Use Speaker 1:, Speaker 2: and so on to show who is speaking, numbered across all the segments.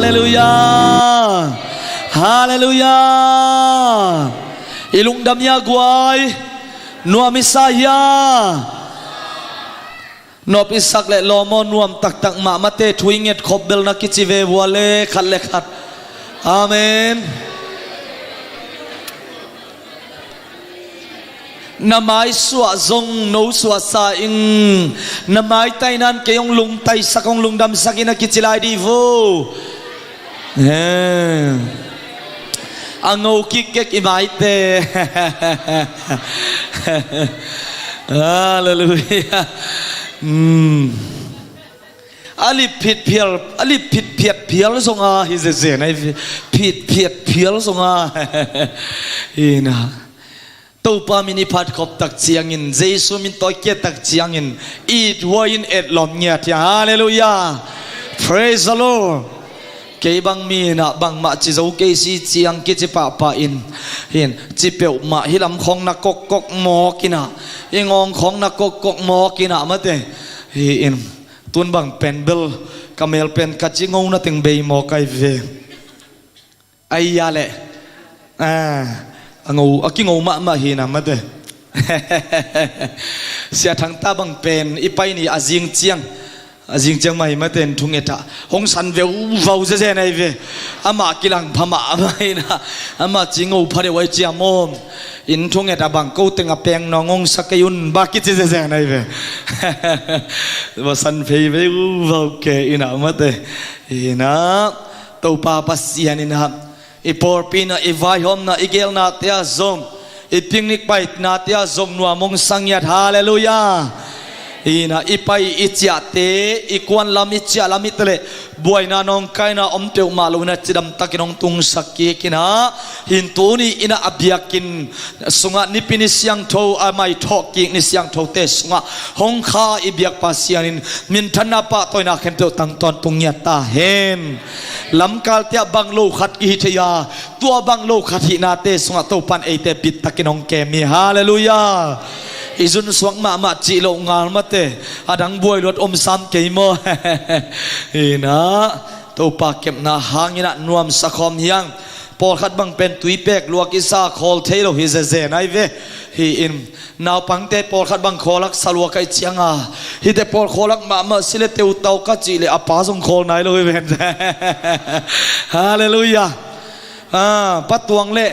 Speaker 1: เลลูยาฮาเลลูยาilung damya guai nuam isaya nop isak le lomo nuam tak tak ma mate thuinget khobel na kichive wale khalle khat amen namai suwa zong no suwa sa ing namai tainan kayong lung tai sakong lungdam sakina kichilai di vo angau kikek imaite haleluya ali pit pial songa hizeze nai pit pial songa ina topa mini phat khop tak chiangin jesu min toy ke tak chiangin it wain et lom nya tia hallelujah praise the lord ke bang mi na bang ma chi zo ke si chiang ke chi pa in hin chi peu ma hilam khong na kok mo kina ingong khong na kok mo kina mate hi in tun bang penbel kamel pen ka chi ngong na ting be mo kai ve ai ya le ngô aki ngô ma hi na mate sia thang ta bang pen ipai ni azing chiang mai maten thungeta hong san ve vau je nei ve ama kilang phama mai na ama chingo phare wai chiamom in thungeta bang ko tenga peng nongong sakayun ba ki je nei ve ba san phei ve vau ke ina mate ina to pa pasian ina ipor pina ivai hom na igel na tia zong ipingnik pai na tia zong nuamong sangyat hallelujah ina ipai ichiate ikwan lam ichia lamitle boina nong kaina omteu maluna chidam takinong tung sakki kina hintuni ina abyakin sunga nipini siang tho amai thoki ni siang tho te sunga hongkha ibyak pasianin min thana pa toina khento tang ton pungya ta hen lamkal tia banglo khat ki thia tua banglo khathi na te sunga to pan ate bit takinong kemi hallelujah izun swang ma chi lo ngal mate adang boy lot sam keimo ina to pa kem na hangina nuam sakhom hiang por khat bang pen tui pek luak isa khol thelo hi ze nai ve hi in naw pangte por khat bang kholak salwa kai chianga hi te por kholak ma sile teu tau ka chi le apa song khol nai lo ven hallelujah patuang le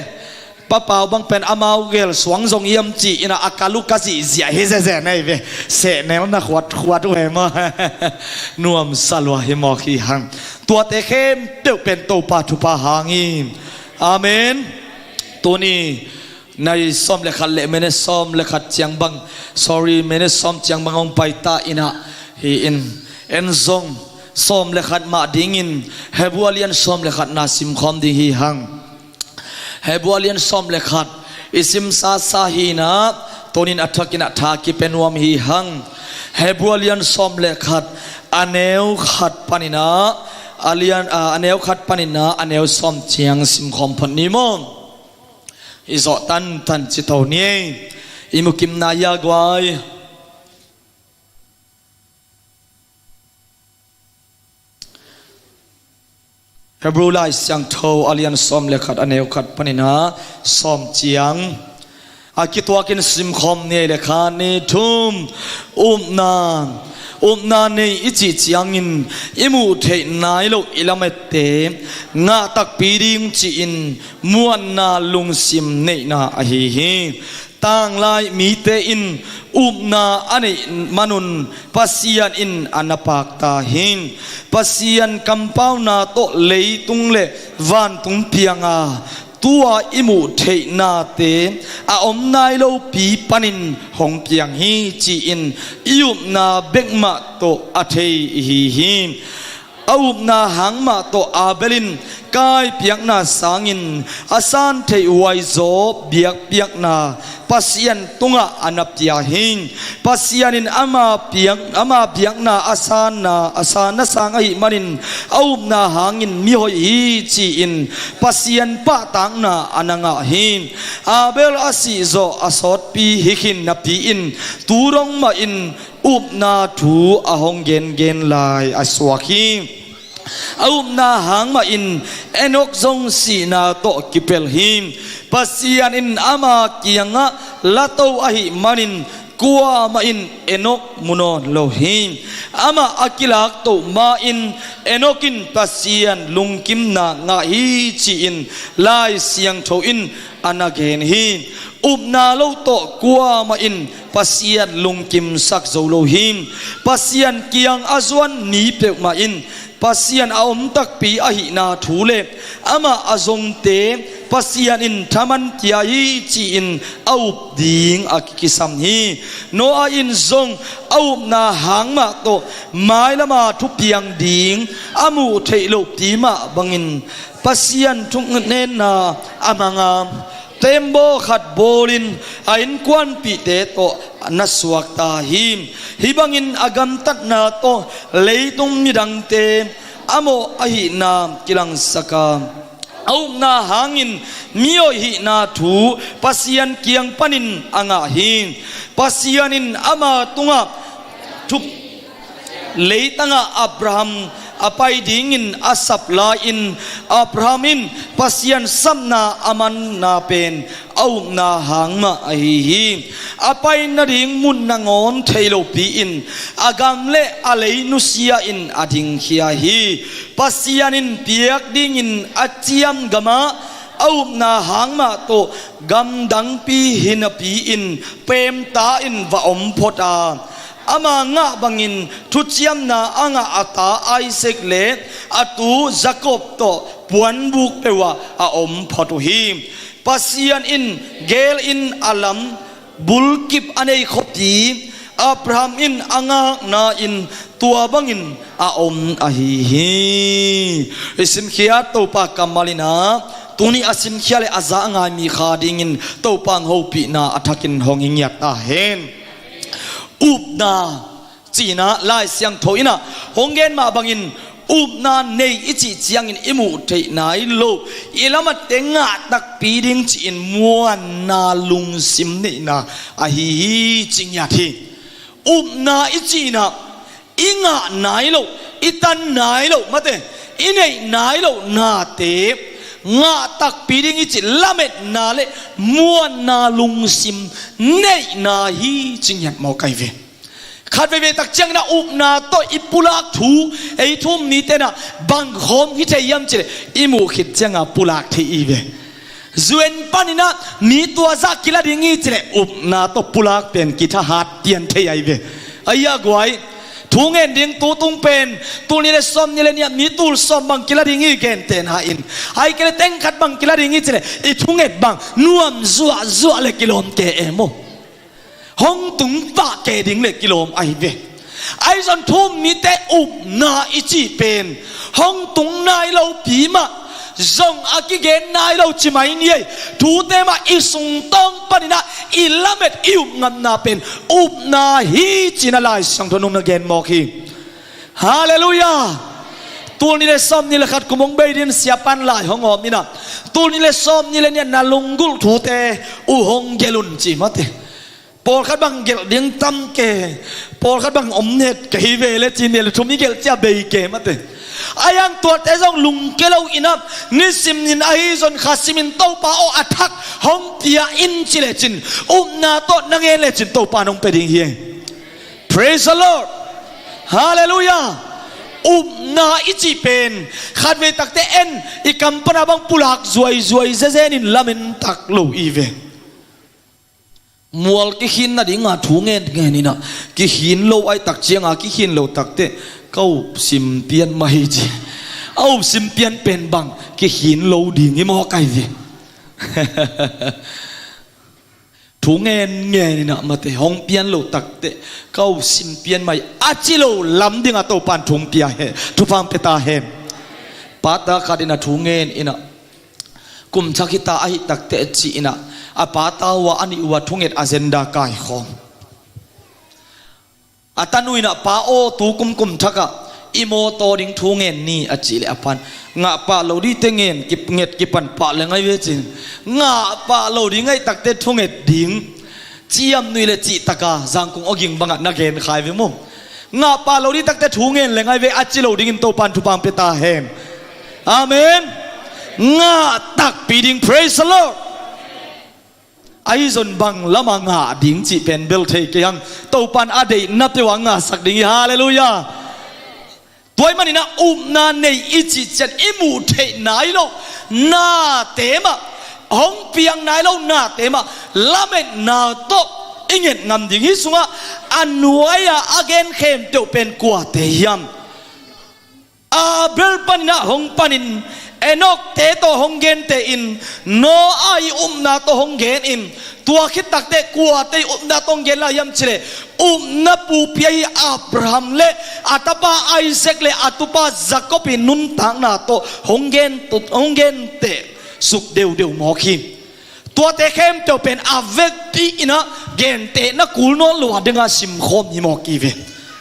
Speaker 1: papau bang pen amau gel swang zong yam chi ina akalu ka si zia he ze nei ve se nel na khwat we ma nuam salwa he mo khi hang tua te khem teu pen to pa thu pa hangin amen tuni nai som le khat le mene som le khat chiang bang sorry mene som chiang bang ong pai ta ina hi in en zong som le khat ma dingin hebualian som le khat na sim khom ding hi hang hebualian som le khat isim sa hina tonin athakina thaki penuam hi hang hebualian som le khat aneu khat panina alian aneu khat panina aneu som chiang sim khom phani mom izo tan chitau ni imukim na ya gwai Hebrew lai siang tho alian som le khat aneu khat panina som chiang akitwakin sim khom ne le khan ni thum umna ne ichi chiangin imu the nai lo ilamete nga tak piring chi in muan na lung sim nei na a hi tang lai mi te in umna ane manun pasian in anapak ta hin pasian kampau na to leitung le van tung pianga tua imu the na te a om nai lo pi panin hong piang hi chi in ium na bekma to a thei hi aup na hangma to abelin kai piang na sangin asan thei wai zo biak na pasian tunga anaptia hin pasianin ama piang na asana sangai manin aup na hangin mi hoi hi chi in pasian pa tang na ananga hin abel asi zo asot pi hikin na pi in turong ma in up na thu ahong gen lai aswaki au na hang ma in enok zong si na to kipel him pasian in ama kianga lato ahi manin kuwa ma in enok muno lohim ama akilak to ma in enokin pasian lungkim na nga hi chi in lai siang tho in anagen hi na lo to kuwa ma in pasian lungkim sak zo lohim pasian kiang azwan ni pe ma in pasian aom tak pi ahi na thule ama azong te pasian in thaman tia hi chi in au ding akikisam hi no a in zong au na hang ma to mai lama thu piang ding amu theilo ti ma bangin pasian thung nen na amanga tembo khat bolin ain kwan pi te to naswak ta him hibangin agam tat na to leitung midang te amo ahi na kilang saka au na hangin mio hi na thu pasian kiang panin anga hin pasianin ama tunga thup leitanga Abraham apai dingin asap lain Abrahamin pasian samna aman na pen au na hangma hi apai na ding mun na ngon thailo pi in agam le alei nusia in ading khia hi pasianin piak dingin achiam gama au na hangma to gam dang pi hinapi in pem ta in va om phota ama nga bangin thuchiam na anga ata Isaac le atu Jacob to puan buk pewa a om photo hi pasian in gel in alam bulkip anei khopti Abraham in anga na in tua bangin a om a hi isim khia to pa kamalina tuni asim khia le aza anga mi khadingin to pang hopi na athakin honging yat ta hen upna china lai siang thoina honggen ma bangin upna nei ichi chiang in imu thei nai lo ilama tenga tak piding chi in muan na lung sim nei na a hi chingya thi upna ichi na inga nai lo itan nai lo mate inei nai lo na te nga tak piding ichi lamet na le muan na lung sim nei na hi chingyan mau kai ve khat ve tak chang na up na to ipulak thu ei thum ni te na bang khom hi te yam chile imu khit changa pulak thi i ve zuen panina mi tua za kila dingi chile up na to pulak pen kitha hat tian the ai ve aya gwai thungen ding tu tung pen tu ni le som ni le nia mi tul som bang kila dingi ken ten ha in ai kele teng khat bang kila dingi chile I thunget bang nuam zua zua le kilom ke emo hong tung pa ke ding le kilom ai ve ai zon thum mi te up na ichi pen hong tung nai lo pi ma zong akigen nai lo chi mai ni thu te ma isung tong panina ilamet ium ngam na pen up na hi china lai sang thonung na gen mo khi hallelujah tul ni le som ni le khat kumong be din siapan lai hongom ni na tul ni le som ni le nia na lungul thu te u hong gelun chi ma te Paul khát bằng gel điên tâm kề Paul khát bằng ống nhét cái về lên chín này chúng mình gel chia bề kề mất rồi ai ăn tuột thế dòng lùng cái lâu inap ni sim nin ai zon khasimin tàu pa o attack hong tia in chile chin na to nang ele chin tàu pa nong peding hiền praise the Lord hallelujah na ichi pen khát về tak te en I kampana bang pulak zuai zuai zezen in lamin tak lo ive mual ki hin na dinga thungen nge ni na ki hin lo ai tak chianga ki hin lo tak te kau sim pian mai ji au sim pian pen bang ki hin lo ding mo kai vi thungen nge ni na ma te hong pian lo tak te kau sim pian mai achi lo lam dinga to pan thung pia he thu pam peta he pata kadina thungen ina kum chakita ai tak te chi ina apata wa ani wa thunget agenda kai khom atanuina pa o tu kum thaka imo to ding thungen ni achile apan nga pa lo di tengen kip nget kipan pa le ngai we chin nga pa lo di ngai takte thunget ding chiam nui le chi taka jangkung oging banga na gen khai ve mo งาปาเราดิตักแต่ถุงเงินเลยไงเวอจิโลดิ้งโตปันทุปังเปตาเฮมอาเมนงาตักปีดิ้ง praise the Lord ไอ้ส่วนบังละมังาดิ้งจีเป็นเบลเทกยังโตปันอดีนับแต่ว่างาสักดิ้งฮาเลลูยาตัวมันนี่นะนาในอิจิจันอิมูเทนายโลนาเตมะห้องเปียงนายโลนาเตมะละเมนาโตอิงเงินงำดิ้งฮิสุงะอันนวยาอเกนเข้มเตียวเป็นกว่าเตียมอาเบลปันนะห้องปันินเอนอกเตโตห้องเกนเตอินโนอาอินาโตห้องเกนอินตัวคิดตักเตกว่าเตนาตองเกนลายมเชเลนาปูเปียอับราฮัมเลอัตปาไอเซกเลอัตุปาจักบินุนตังนาโตห้องเกนเตสุกเดียวหมอคิมตัวเตเข้มเตียวเป็นอาเวกปีนะเกนเตนักกุลนนลัวดึงอาสิมคมหิมอกีเว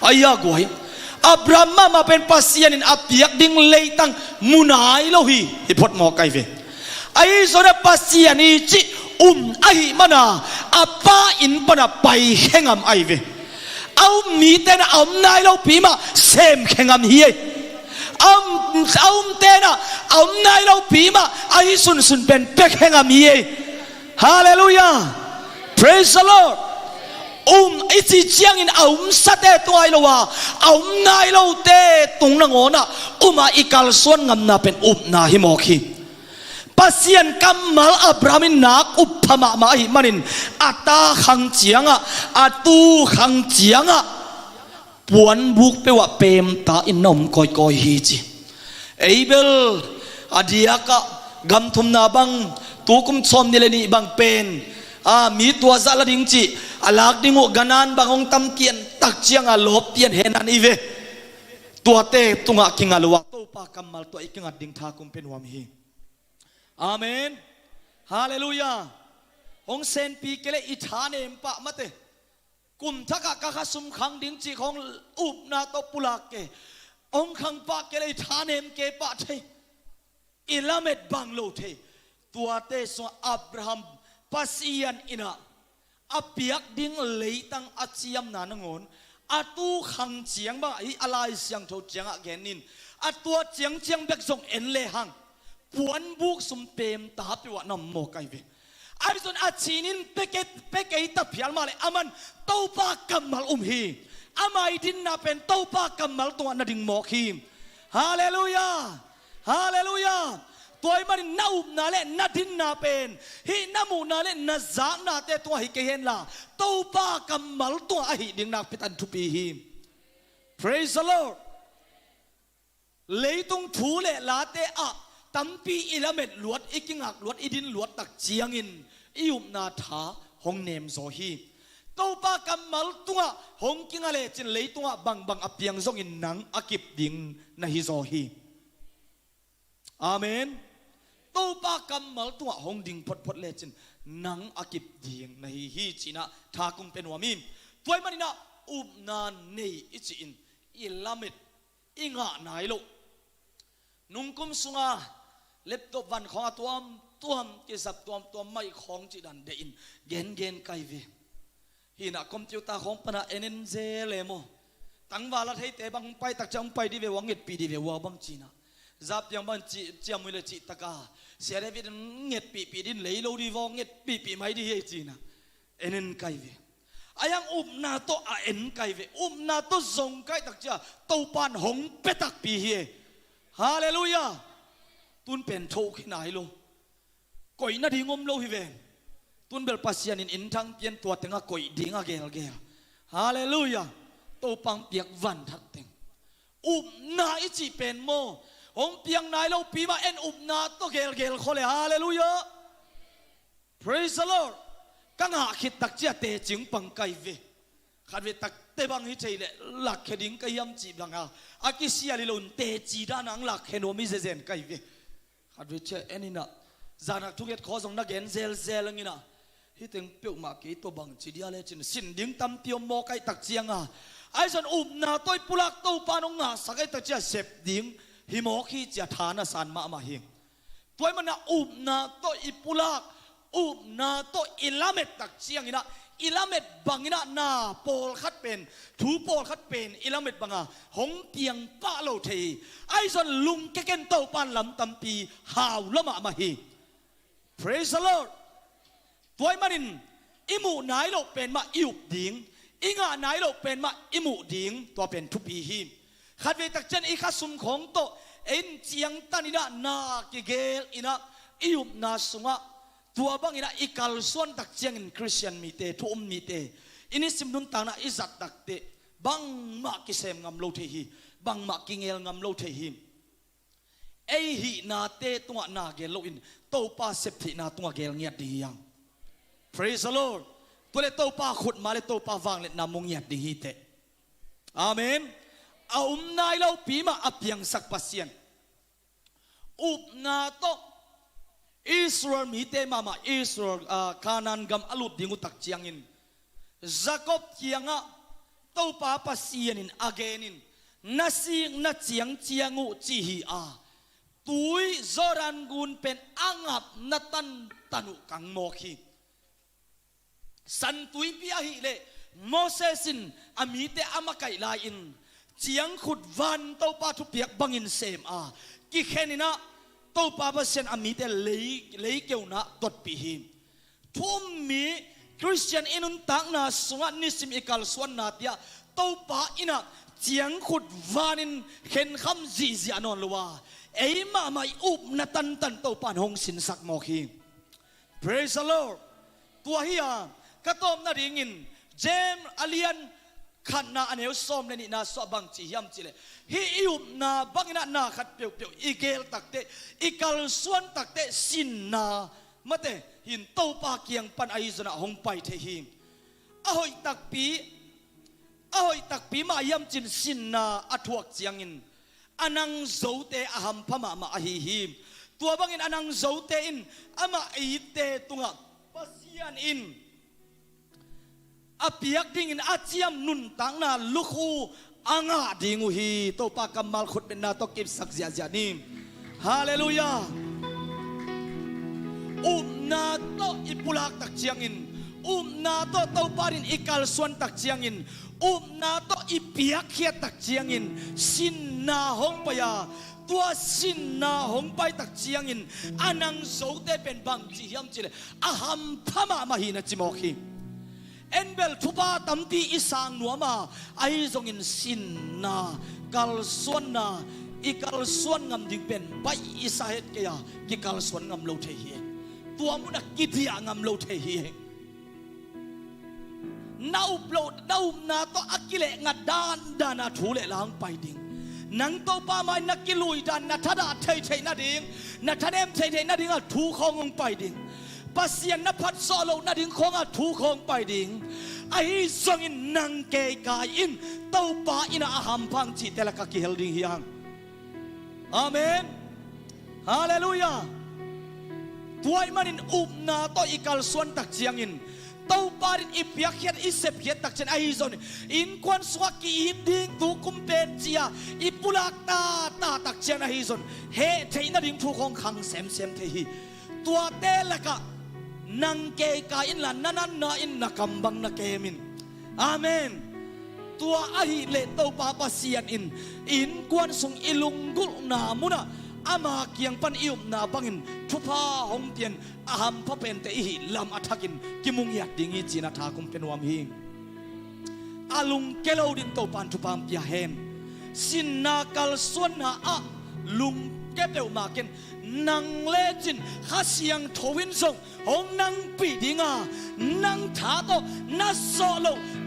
Speaker 1: อายากวยอับราฮัมมาเป็นปัสยานินอับยักดิ้งเลยตั้งมุนายโลหิฮิพดหมอไกเวไอ้ส่วนปัสยานิจิไอมันอ่ะอับปาอินปนะไปแข่งไอเวเอามีแต่นะเอานายโลปีมาเซมแข่งเฮียเอาเตนะเอานายโลปีมาไอ้สุนเป็นเป็กแข่งเฮียฮาเลลูยา praise the Lord อิจิเจียงอินสัตเตตัวไอโลวานายโลเตตรงนังโอนะมาอีกาลส่วนงำนาเป็นนาฮิโมคีปัสยันกัมมัลอับรามินนักอุปมามาฮิมันินอัตตาขังเจียงอัตูขังเจียงปวนบุกเปว่าเปมตาอินนมคอยฮีจีเอเบลอดียกะกำทุมนาบังตัวกุมชมนี่เลยนี่บังเป็นมีตัวซาลดิงจีอลักดิงุกนันบางองตำเกียนตักเจียงลบเปียนเฮนันอีเวตัวเตตุงะกิงาลวะตัวปากัมมัลตัวอีกิงะดิงทากุมเป็นวามฮีอาเมนฮาเลลูยาองเซนปีเกเลอิฐานเอ็มปะมะเตกุมทักกะกะสุมขังดิงจีของอุบนาโตปุลาเกองขังปะเกเลอิฐานเอ็มเกปะเทอิลาเมดบังโลเทตัวเตสวอับราฮัมปัสยันอินะอเปียกดิ้งเลยตั้งอัจฉริยมนานงอนอตูขังเจียงบ้าอีอะไรเสียงโถเจียงอะแกนินอตัวเจียงเบกส่งเอ็นเลหังปวนบุกสุมเปมตาปิวะนำโมไกเวไอ้ส่วนอาชีนินเปกตับพิลมาเลยอามันเต้าปากกัมมัลฮีอามาอิดินนาเป็นเต้าปากกัมมัลตัวนาดิงโมคีมฮาเลลูยาฮาเลลูยาตัวมันน่าอุบนาเล่น่าดินนาเป็นฮีน่ามูนาเล่น่าจางนาเตตัวฮิเกเฮนลาเต้าปากกัมมัลตัวไอดิงนาพิตันทุปีฮีม praise the Lord เลยตรงถูเล่ลาเตอะตั้มปีอิลาเมดลวดอีกิงักลวดอีดินลวดตักเจียงอินอิยุมนาธาหงเนมโซฮีเต้าปากัมมัลตัวหงกิงอะไรจินเลยตัวบังอเปียงซงอินนังอากิบดิงนาฮิโซฮีอาเมนเต้าปากัมมัลตัวหงดิงพดเลจินนังอากิบดิงนาฮิจินะทากุงเป็นวามิมตัวมันนะอุบนานเนยอิจินอิลาเมดอิงะนายโลนุ่งกุมสุงาเล็บตัววันของตัวกิสับตัวไม่ของจิดันเดินเกนไกเวหินะคอมพิวเตอร์ของปนะเอ็นเซเลโมตั้งวาลให้เตบังไปตักจังไปดิเววังเงิดปีดิเววาบังจีนะจับยังบังจีมุเลจิตะกาเสียได้วิดเงิดปีดินเลยโลดิวงเงิดปีไม่ดิเฮจีนะเอ็นไกเวอายังอุบนาโตเอ็นไกเวอุบนาโตซงไกตักจ้าเต้าปานหงเปตักปีเฮฮาเลลูยาตุนเป็นโชขึ้นไหนโลก่อยนาดีงมโลฮิเวตุนเบลปัสยานินอินทั้งเปลี่ยนตัวแต่งก่อยดิ้งเกลฮาเลลูยาตัวปังเปียกวันทักเต็งอุบนาอิจิเป็นโมองเปียงนายโลปีมาเอ็นอุบนาตัวเกลคนเลยฮาเลลูยา praise the Lord กังหาคิดตักเจ้าเตจิงปังไกเวขัดเวตักเตบังฮิเจเลหลักเขดิ้งกยำจีบลังอากิเซียลิลุนเตจีด้านังหลักเขโนมิเซเซนไกเวขัดเวเชเอ็นินะจานักทุกข์ขอส่งนักเงินเซลงี้นะฮิตเองเปียวมากี่ตัวบังจีเดียเลจินสินดิ้งตั้มเตียวโมไกตักเจียงไอ้ส่วนอุบนาตัวปุลักตัวปานงสักไอ้ตักเจียเสพดิ้งฮิโมขีจะฐานสันมาเฮงตัวมันอุบนาตัวอิปุลักอุบนาตัวอิลาเมตตักเจียงนี่นะ อิลาเม็ดบังอินะนาโปลขัดเป็นถูโปลขัดเป็นอิลาเม็ดบังหงเปียงป้าโลเทไอซอนลุงแกเกนโตปานลำตัมปีหาวละมาฮี Praise the Lord ตัวมันนินอิมูนายโลเป็นมาอิวดิงอิงานายโลเป็นมาอิมูดิงตัวเป็นทุปีฮีขัดเวตักเจนอีข้าสุมของโตเอ็นเจียงตันินะนากิเกลอินะอิวนาสุงะตัวบางอินะอีกัลส่วนตักเจียงอินคริสเตียนมีเตทุมมีเตอินิสิมดุนตานะอิจัดตักเตบังมากิเซมงำโลเทฮีบังมากิเงลงำโลเทฮีไอฮีนาเตตัวนาเกลโลอินโตปาเซปตินาตัวเกลเงียดดียัง Praise the Lord ตัวเลโตปาขุดมาเลโตปาวางเลนามงเงียดดีฮีเตอาเมนเอานายเราปีมาอับยังสักปัสยันอุบนาโตอิสราเอลมีเตมาอิสราเอลคานันกัมอลุดดิงุตักเจียงอินจักอบเจียงะโตปาปัสยันินอเกนินนาซีนาเจียงเจียงุจีฮีอาตุยจอรันกุนเป็นอังับนัตันตันุกังโมคีสันตุยพิอาฮิเลโมเสสินอามีเตอามาไกลาอินเจียงขุดวันโตปาทุเปียกบังอินเซมอากิเขนินะโตปาเปเซนอามีเตเลยเกี่ยวนะตดปีหิมทุ่มมีคริสเตียนอินุนตังนาสวรรค์นิสิมอิกัลสวนนาเตียโตปาอินะเจียงขุดวันอินเข็นคำจีจีอนนลวาเอ้มาไม่อุบนาตันโตปานหงสินสักโมคี Praise the Lord ตัวเฮียกระต้มนาดิ่งินเจมอเลียนขันนาอันเอวซ้อมเลนี่นาสบังจียมจีเลฮิอุบนาบังนาขัดเปียวอีเกลตักเตอีกัลส่วนตักเตสินนามาเตหินโตปาเกียงปันไอซนะหงไปเทหิมอหอยตักปีมายมจินสินนาอทวกเจียงอินอนังโจเตอหัมพม่ามาอหิหิมตัวบังอินอนังโจเตอินอามาอีเตตุงะปัสยันอินอาเปียกดิ่งอินอาเจียมนุนตังนาลุคูอ่างาดิ่งุฮีโตปากำมัลขุดเป็นนาตกิบสักเสียจานิมฮาเลลูยาอุมนาโตอิปุลักตักเจียงอินอุมนาโตโตปารินอิกัลส่วนตักเจียงอินอุมนาโตอิเปียกเขียตักเจียงอินสินนาหงปยาตัวสินนาหงไปตักเจียงอินอนังโซเตเป็นบังจียมจีเลอาหัมพม่ามาหินจิโมคีเอ็นเบลทุบาตัมปีอิสางนัวมาไอซงอินสินนากัลส่วนนาอีกัลส่วนงำดิ่งเป็นไปอิสาเหตุเกียกิกัลส่วนงำโลเทียตัวมุนักกิเดียงำโลเทียนาอุปโลดนาอุนาโตอักิเลงัดดานดานาทูเลล้างไปดิ่งนังโตปาไม่นักกิลุยดานนัทดาเทยนาดิ่งนัทเดมเทยนาดิ่งอ่ะทูคองไปดิ่งปัสยันนภัสโซโลนาดิ่งคองอ่ะทูคองไปดิ่งไอ้ซองอินนังเกกายอินโตปาอินอาหัมพังจิเตลกักิเฮลดิ่งเฮียงอาเมนฮาเลลูยาตัวมันอินอุบนาโตอิกัลส่วนตักเจียงอินโตปารินอิปยักเขียนอิเซปเขียนตักเชนไอซอนอินควันสวากีอิดิ่งตุกุมเป็นเจียอิปุลักตาตักเชนไอซอนเฮเทนดิ่งทุกของขังเซมเทฮีตัวเตลกะนังเกกาอินละนันนาอินนักำบังนักเกมินอาเมนตัวไอเลโตปาปัสยันอินควันสุงอิลุงกุลนามุนะอามาเกียงปันอิวนาบังอินทุพาหงเตียนอาหัมพระเป็นแต่อิลำอัฐกินกิมุงยักดิ่งจีนาทาคุมเป็นวามหิงอาลุงเกลาดินโตปันทุพามยาเฮนสินนากัลส่วนนาอะลุงเก็บเดวมาเกนนังเลจินข้าเสียงทวินส่งหงนังปีดิงานังท้าโตนัสโซโล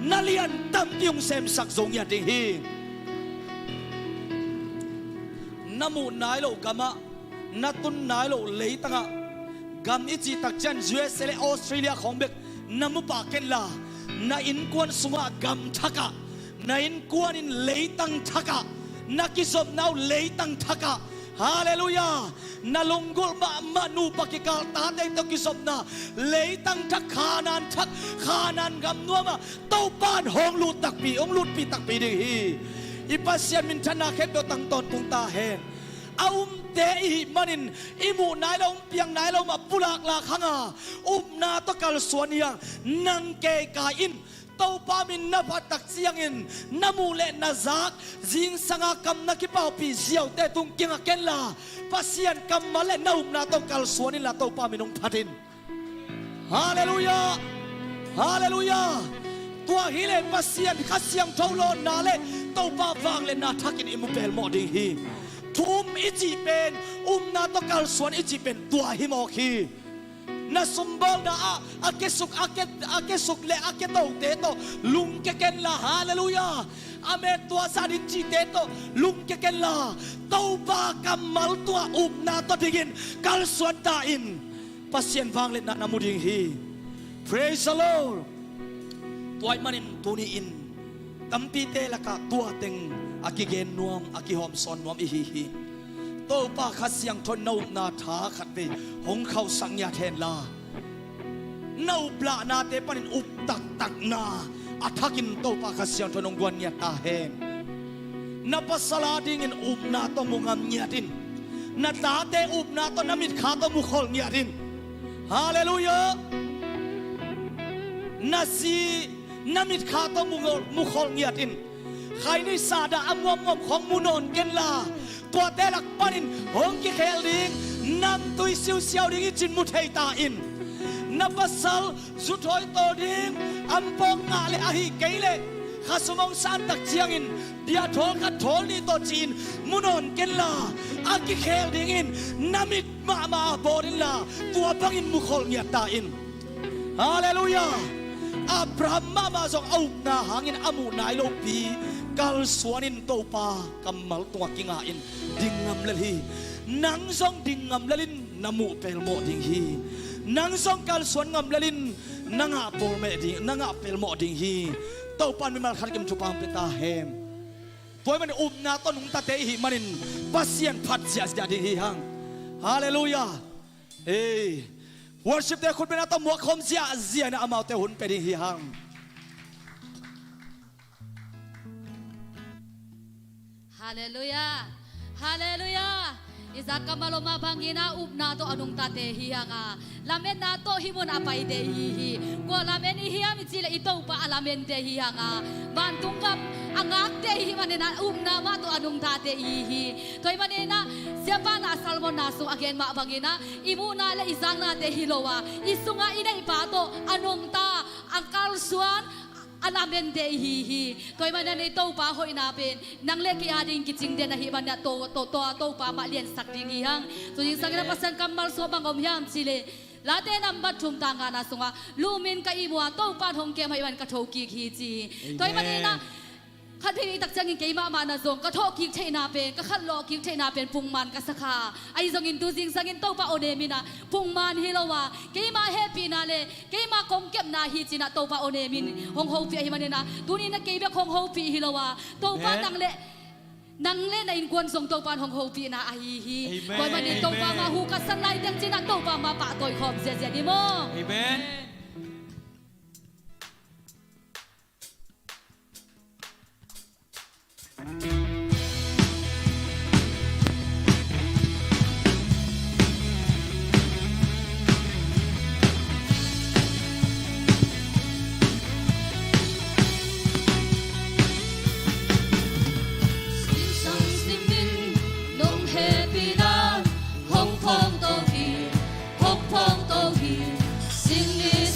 Speaker 1: นัเลียนตั้มยุงเซมสักทรงยัดดิ่งหิงนามูนายโลกามะนาตุนนายโลเลยตั้งะกำอิจิตักจัน US และออสเตรเลียของเบกนามุปาเกนลานาอินกวนสุงะกำทักะนาอินกวนอินเลยตั้งทักะนากิสบนาวเลยตั้งทักะฮาเลลูยานาลงกุลมานูปกิกาลตาเตตกิสบนาเลยตั้งทักขานันกำนัวมาเต้าบ้านห้องลูดตักปีองลูดปีตักปีดีอีปัสยามินชนะเข็ดโดตั้งตอนตุงตาเฮน เอาเตอีมันินอิมูนายลงเปียงนายลงมาปุลากลาขังนาตกัลสวนยังนังเกกาอินเต้าปามินนับตักเสียงอินน้ำมูเลนซักจิงสังกำนักกิปาปีเสียวเตตุงเกียงเกลลาปัสยันกำมาเลนนาตกัลสวนนิลาเต้าปามินงพัดินฮาเลลูยาฮาเลลูยาตัวฮิเลปัสยันขัดเสียงทาวโลนาเลเต้าปาวางเลนาทักินอิมุเปลโมดิฮีทุมอิจิเป็นนาตกัลสวนอิจิเป็นตัวฮิโมคีna sumbang na akesuk le aketo teto lung keken la hallelujah amen tua sa din chi teto lung keken la tau ba kamal tua na to digin kal suan ta in pasien wang le na namuding hi praise the lord tuai manin tuni in tampi te laka tua teng akigen nuam akihom son nuam hi hiโตป้าขัดเสียงทนนานาถาขัดไปหงเขาสังยาแทนลานาปลานาเตปันอุบตักนาอัฐกินโตป้าขัดเสียงทนงกวนเนียตาแหงนับสลาดิ่งอุบนาตมุงามเนียดินนาตาเตอุบนาตนามิดขาตมุขลเนียดินฮาเลลูยานาซีนามิดขาตมุขลเนียดินใครในซาดาอมวมของมุนนเกนลาตัวเตลักปนินหงกิเคลดิงนำตุยเสียวดิงจินมุทัยตาอินนับสัลสุดหอยโตดิงอัมปองงาเลอาฮิเกเลข้าสมองสันตักเชียงอินเดียทอลกัดทอลนี่ตัวจีนมุนนเกนลาอากิเคลดิงอินนามิดมาบอดินลาตัวบังอินมุขลเนียตาอินฮาเลลูยาอับราฮัมมาส่งเอาหน้าหางอินอามูนายโลปีกัลสวนินโตปากำมัลตัวกิงาอินดิ่งงำเลลีนังซองดิ่งงำเลลินนามูเปลโมดิ่งฮีนังซองกัลสวนงำเลลินนังอาโปลเมดิ่งนังอาเปลโมดิ่งฮีโตปันมีมาขัดกิมชุปังเป็นตาเฮมตัวมันนาต้นหุงตาเตหิมันินปัสยันพัดเสียสดิ่งฮีฮังฮาเลลูยาเฮ้วอร์ชิปเตคุณเป็นอาตมัวคมเสียเสียนะอามาเตหุนเป็นดิ่งฮีฮัง
Speaker 2: Hallelujah, Hallelujah. Isaka maloma bangina upna to anung tate hiyanga. Lamen na to himon apay de hihi. Ko lamen ihiyam sila ito pa alamen de hiyanga. Bantungkap angak de himanena upna ma to anung tate hihi. Toy manena siapa na salmon naso again ma bangina. Imuna la isang na de hilowa. Isunga ina ipato anung ta angkal suan. Alamen de hihi toy man na to pa hoy napin nang leki ading kicing de na hiban na to pa ma lien sak ding hang so jing sang na pasan kamal so bangom yam chile late number thum tanga na sunga lumin ka imwa to pa thong ke mai ban ka thoki khi chi toy man naขัดเพลงตักจังกินเกย์มานาซงก็ทอกินเทนาเป็นก็ขัดลอกินเทนาเป็นพุงมันก็สักขาไอ้ซงกินตูจิงสังกินโตปะโอเนมินะพุงมันฮิโลวาเกย์มาแฮปปี้นาเลเกย์มาคงเก็บนาฮิจินะโตปะโอเนมินฮงโฮฟีฮิมันเนี่ยนะตัวนี้นะเกย์แบบฮงโฮฟีฮิโลวาโตปะนังเล่ในกวนส่งโตปะฮงโฮฟีนะไอฮีไว้มันนี่โตปะมาหูกัสไลเดียงจินะโตปะมาปะต่อยขอบเสียดิโม
Speaker 1: อาเมน
Speaker 2: Singing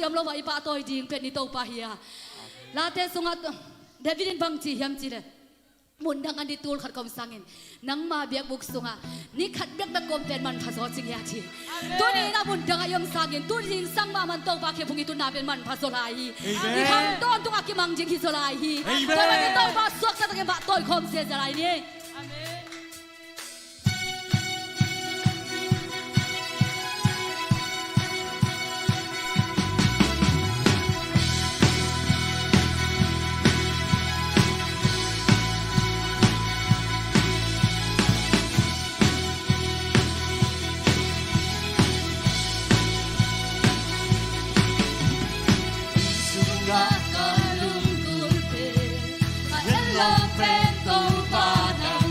Speaker 2: siam lo mai pa toi ding pen ni to pa hia la te sungat Davidin bang chi hiam chi le mun dang an di tul khat kom sangin nang ma biak buk sunga ni khat biak da kom ten man phaso ching ya chi tu ni na mun dang ayom sangin tu jing sang ma man to pa khe phungi tu na ben man phaso lai ni kham ton tu aki mang jing hi so lai hi to ma ni to ba suak sa ta ke ba toi khom se za lai ni Kalung kulpe, hello pento bana.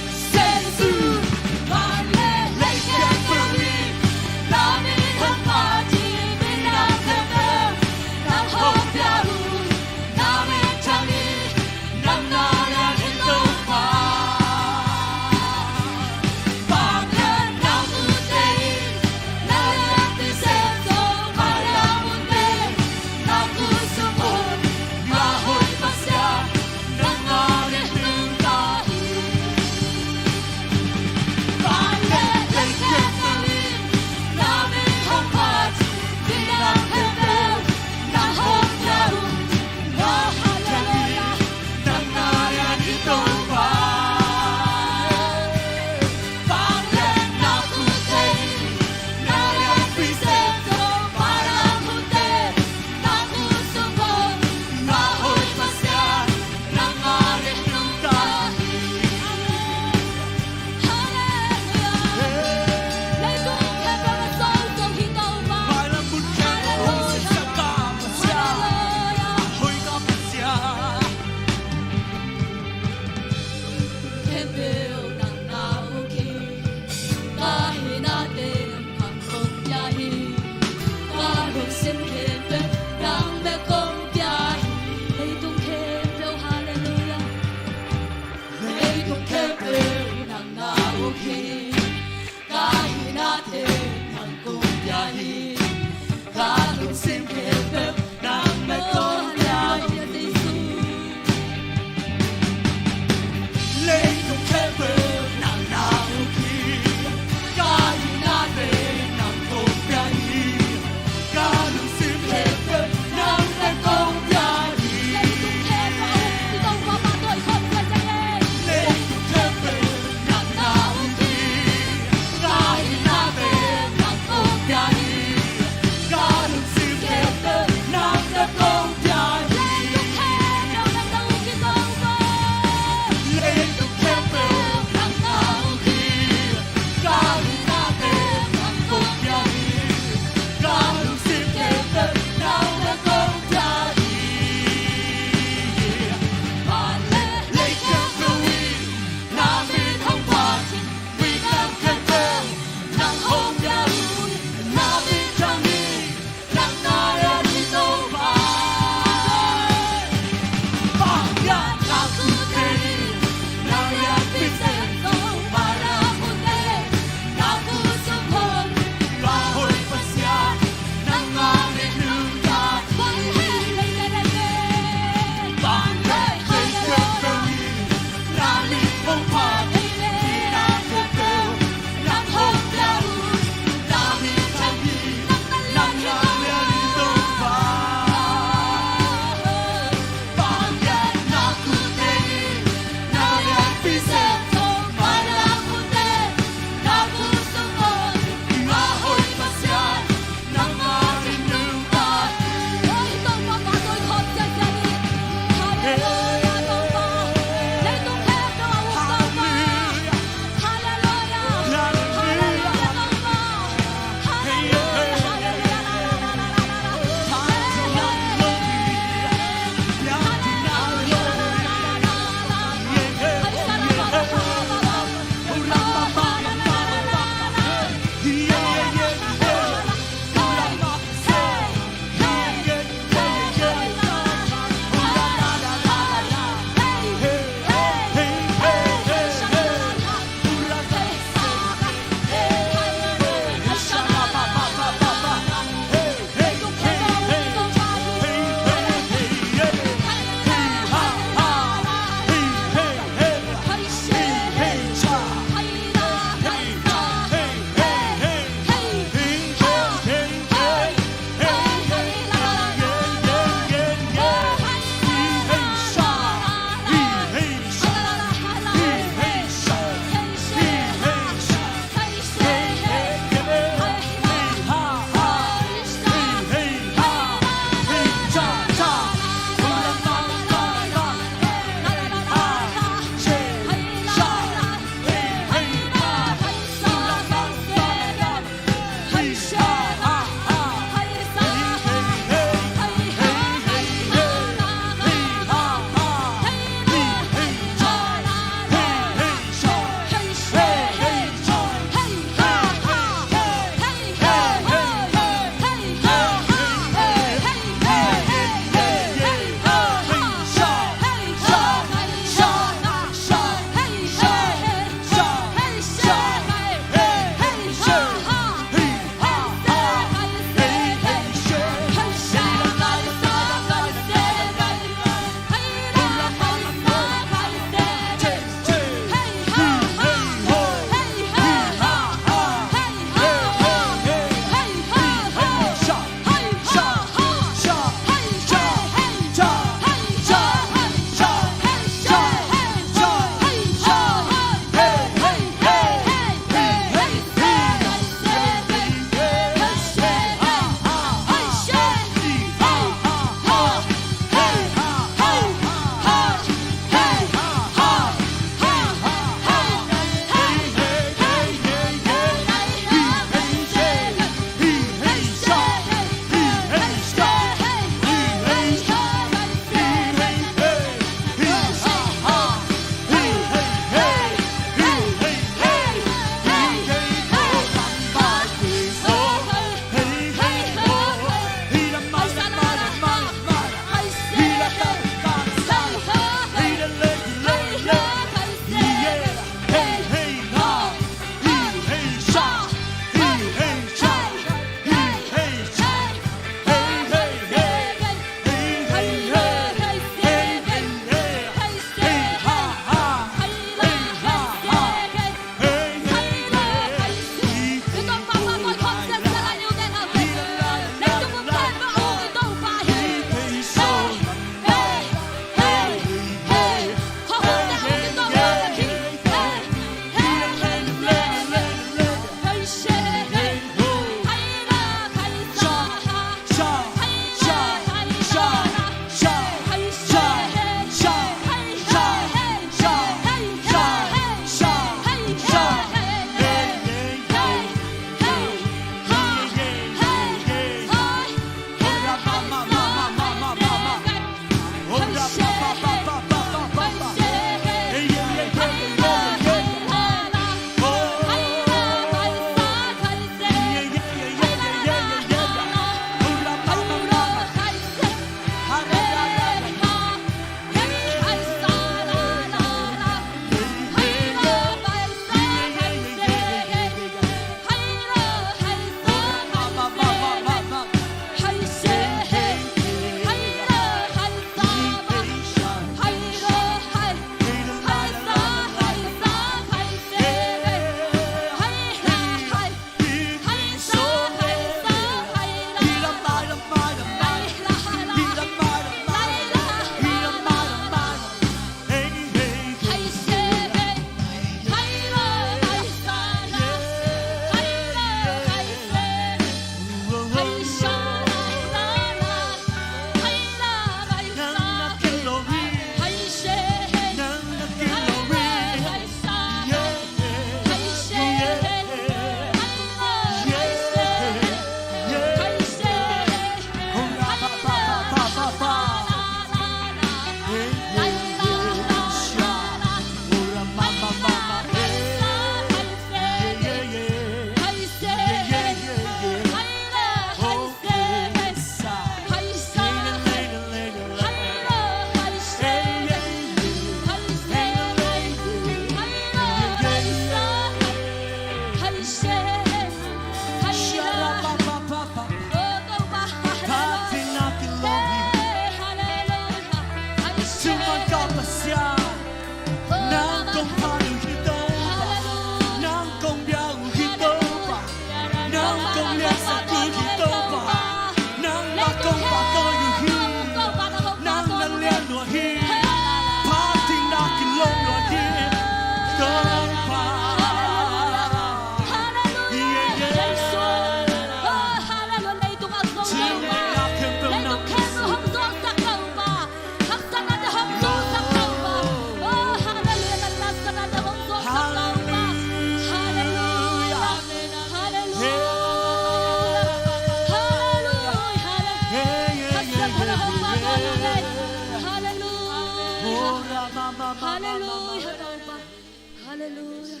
Speaker 2: Hallelujah.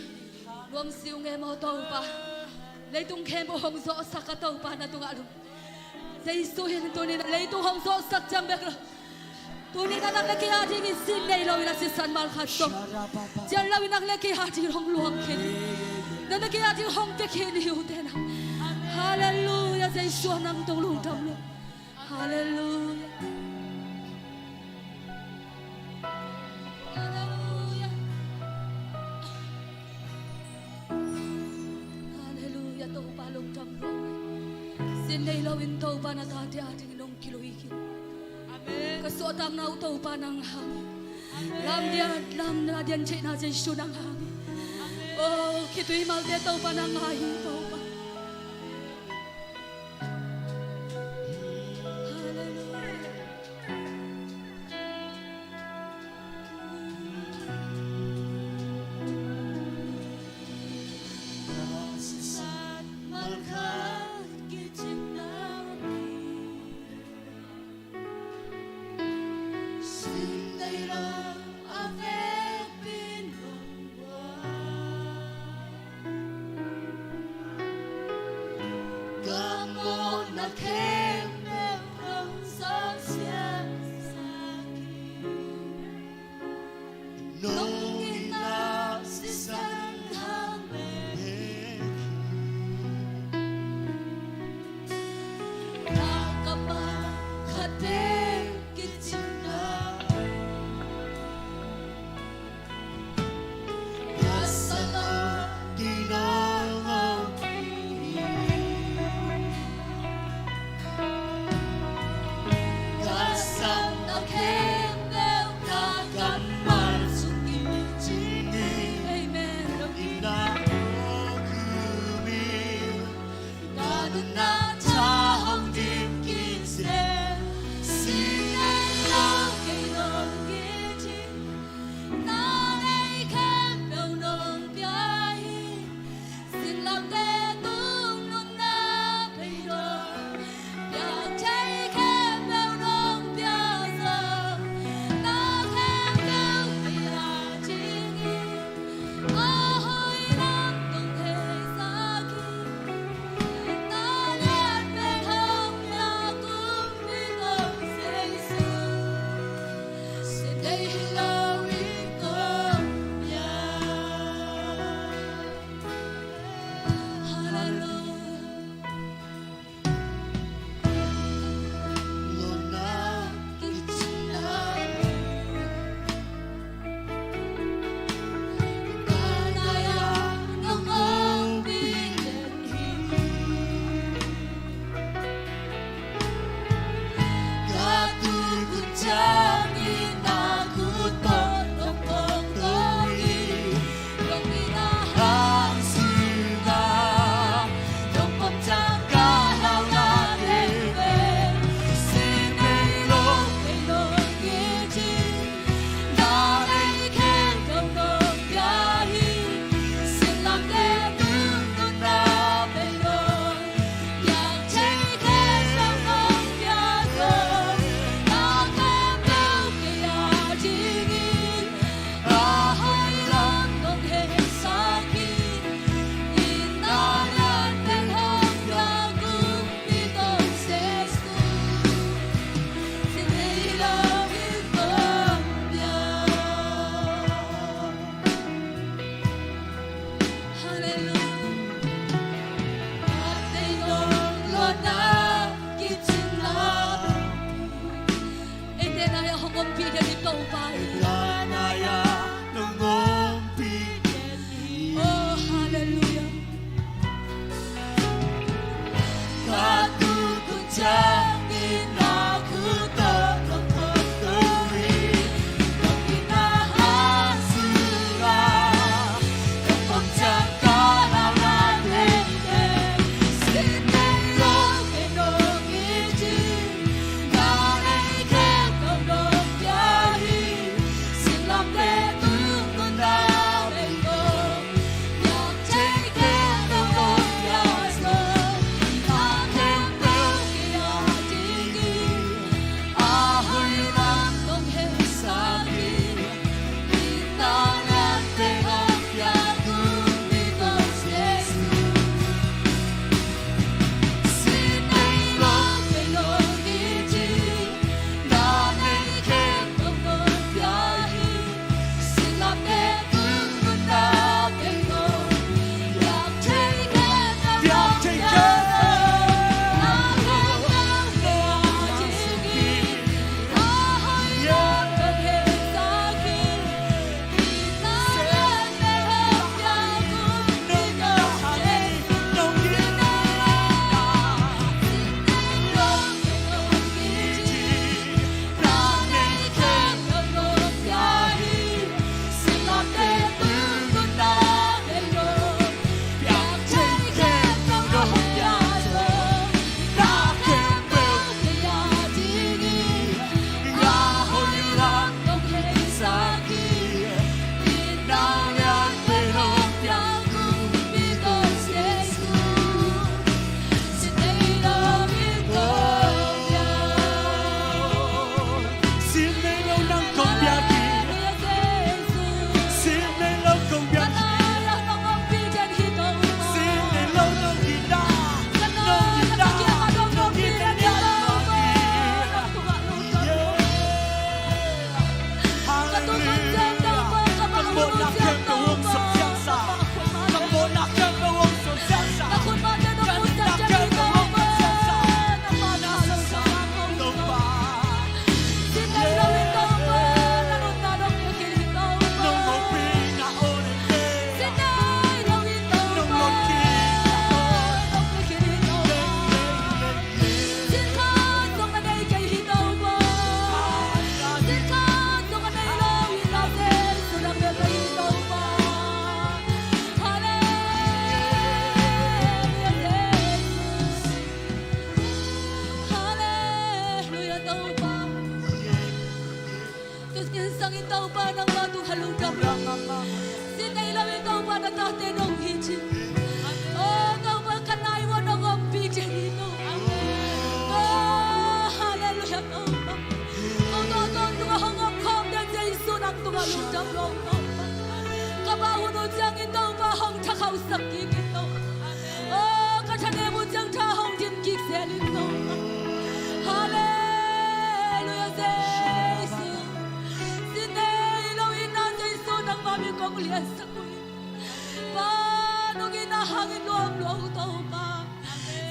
Speaker 2: Luam siu nghe mô tô ba. Lấy tung khen bộ hồng rõ sắc cả tàu ba na tung alum. Giê xu hiện tôi nên lấy tung hồng rõ sắc chăm bẹc rồi. Tôi nên đang lấy cái hạt đi xin đây lâu là xin săn mal khát sông. Chẳng lâu đang lấy cái hạt đi hồng luang khen. Nên lấy cái hạt đi hồng bẹc khen hiểu thế nào. Hallelujah. Giê xu nằm tung lung tâm luôn. Hallelujah. Xin đây lâu in tàu ba na ta dia ding nong kilo ikin. Amen. Kaso tang na tàu ba nang hang. Lam na dian che na Jesu nang hang. Oh, kitui mal de tàu ba nang hai tàu ba.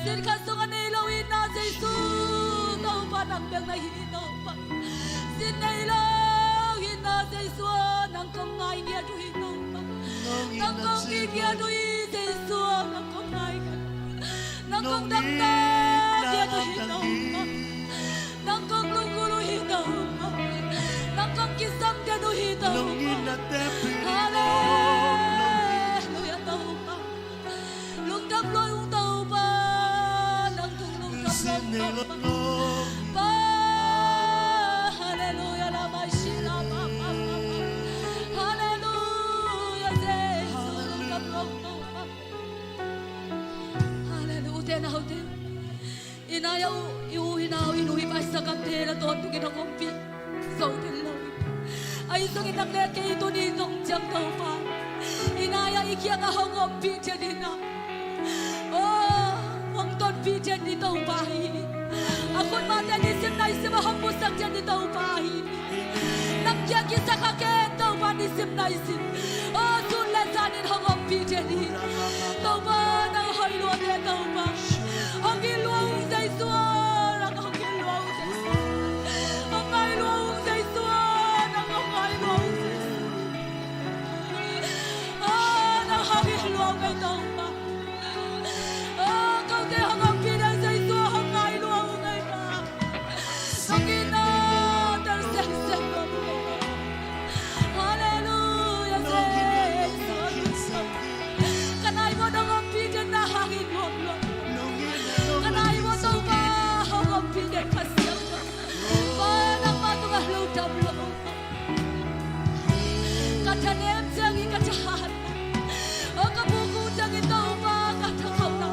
Speaker 2: Sin kasungan ilawin na sa Isus. Tao pa nang biyang nahinaw pa. Sin na ilawin na sa Isus. Nang kong ngay niya duhinaw pa. Nang kong niya duhin sa Isus. Nang kong ngay niya. Nang kong damdag niya duhinaw pa. Nang kong lunguluhinaw pa. Nang kong kisam niya duhinaw pa. Hallelujah tao pa. Lungdam lo yung tao pa. Nang kong lungdam lo pa. Hallelujah la mashila pa pa pa. Hallelujah Jesus lungdam lo pa. Hallelujah na hote. Inayaw iuhinaw inuhi pa sa kantera to at ginagumpi. Sa hotel lang. Ay itong inaklet kay ito nitong tiyang daw pa. Inaya ikiya nga hongong pijan nina. Oh, hongton pijan nito upahi. Akon mata nisim na isim ahong musak dyan nito upahi. Nakya kisa kaken daw pa nisim na isim. Oh, sulet sanin hongong pijan nina. Daw pa nang hayluan niya daw pa. Ang iluang sa isuan. Ang iluang sa isuan. Ang iluang sa isuan. Luang kay tao pa. Kau te hangang pinang sa ito hangay luang ngay pa. Ang ina tersesek ko. Hallelujah Jesus. Kanay mo nang ang pigan na hangin mo. Kanay mo tao pa hangang pigan kasiyang pa. Panang matungah lutap luang. Katanem siyang ikacahan. Ang kabuko dang ito pa katakaw na.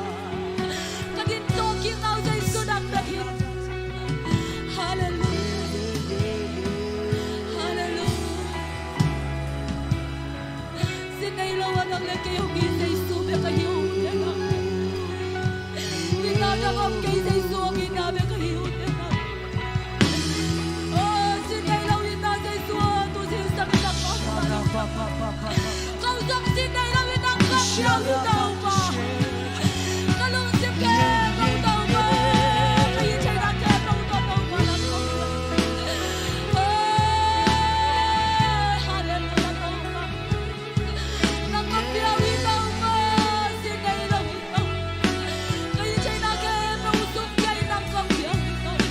Speaker 2: Kadito kinaw sa isunang dahil. Hallelujah. Hallelujah. Sinailawan ang lagayong isa isube kayo. Pinadangam kay sa isu ang inabe kayo. Oh, sinailawin na sa isu ato sa isang nakakala. Kausang sinailawin Siang tahu pa, kalau sipke kau tahu pa, kaya cina ke kau tahu pa lang kau. Hallelujah tahu pa, nang magbiyawi tahu pa, sinay lawi tahu. Kaya cina ke nausok kaya nang magbiyawi tahu.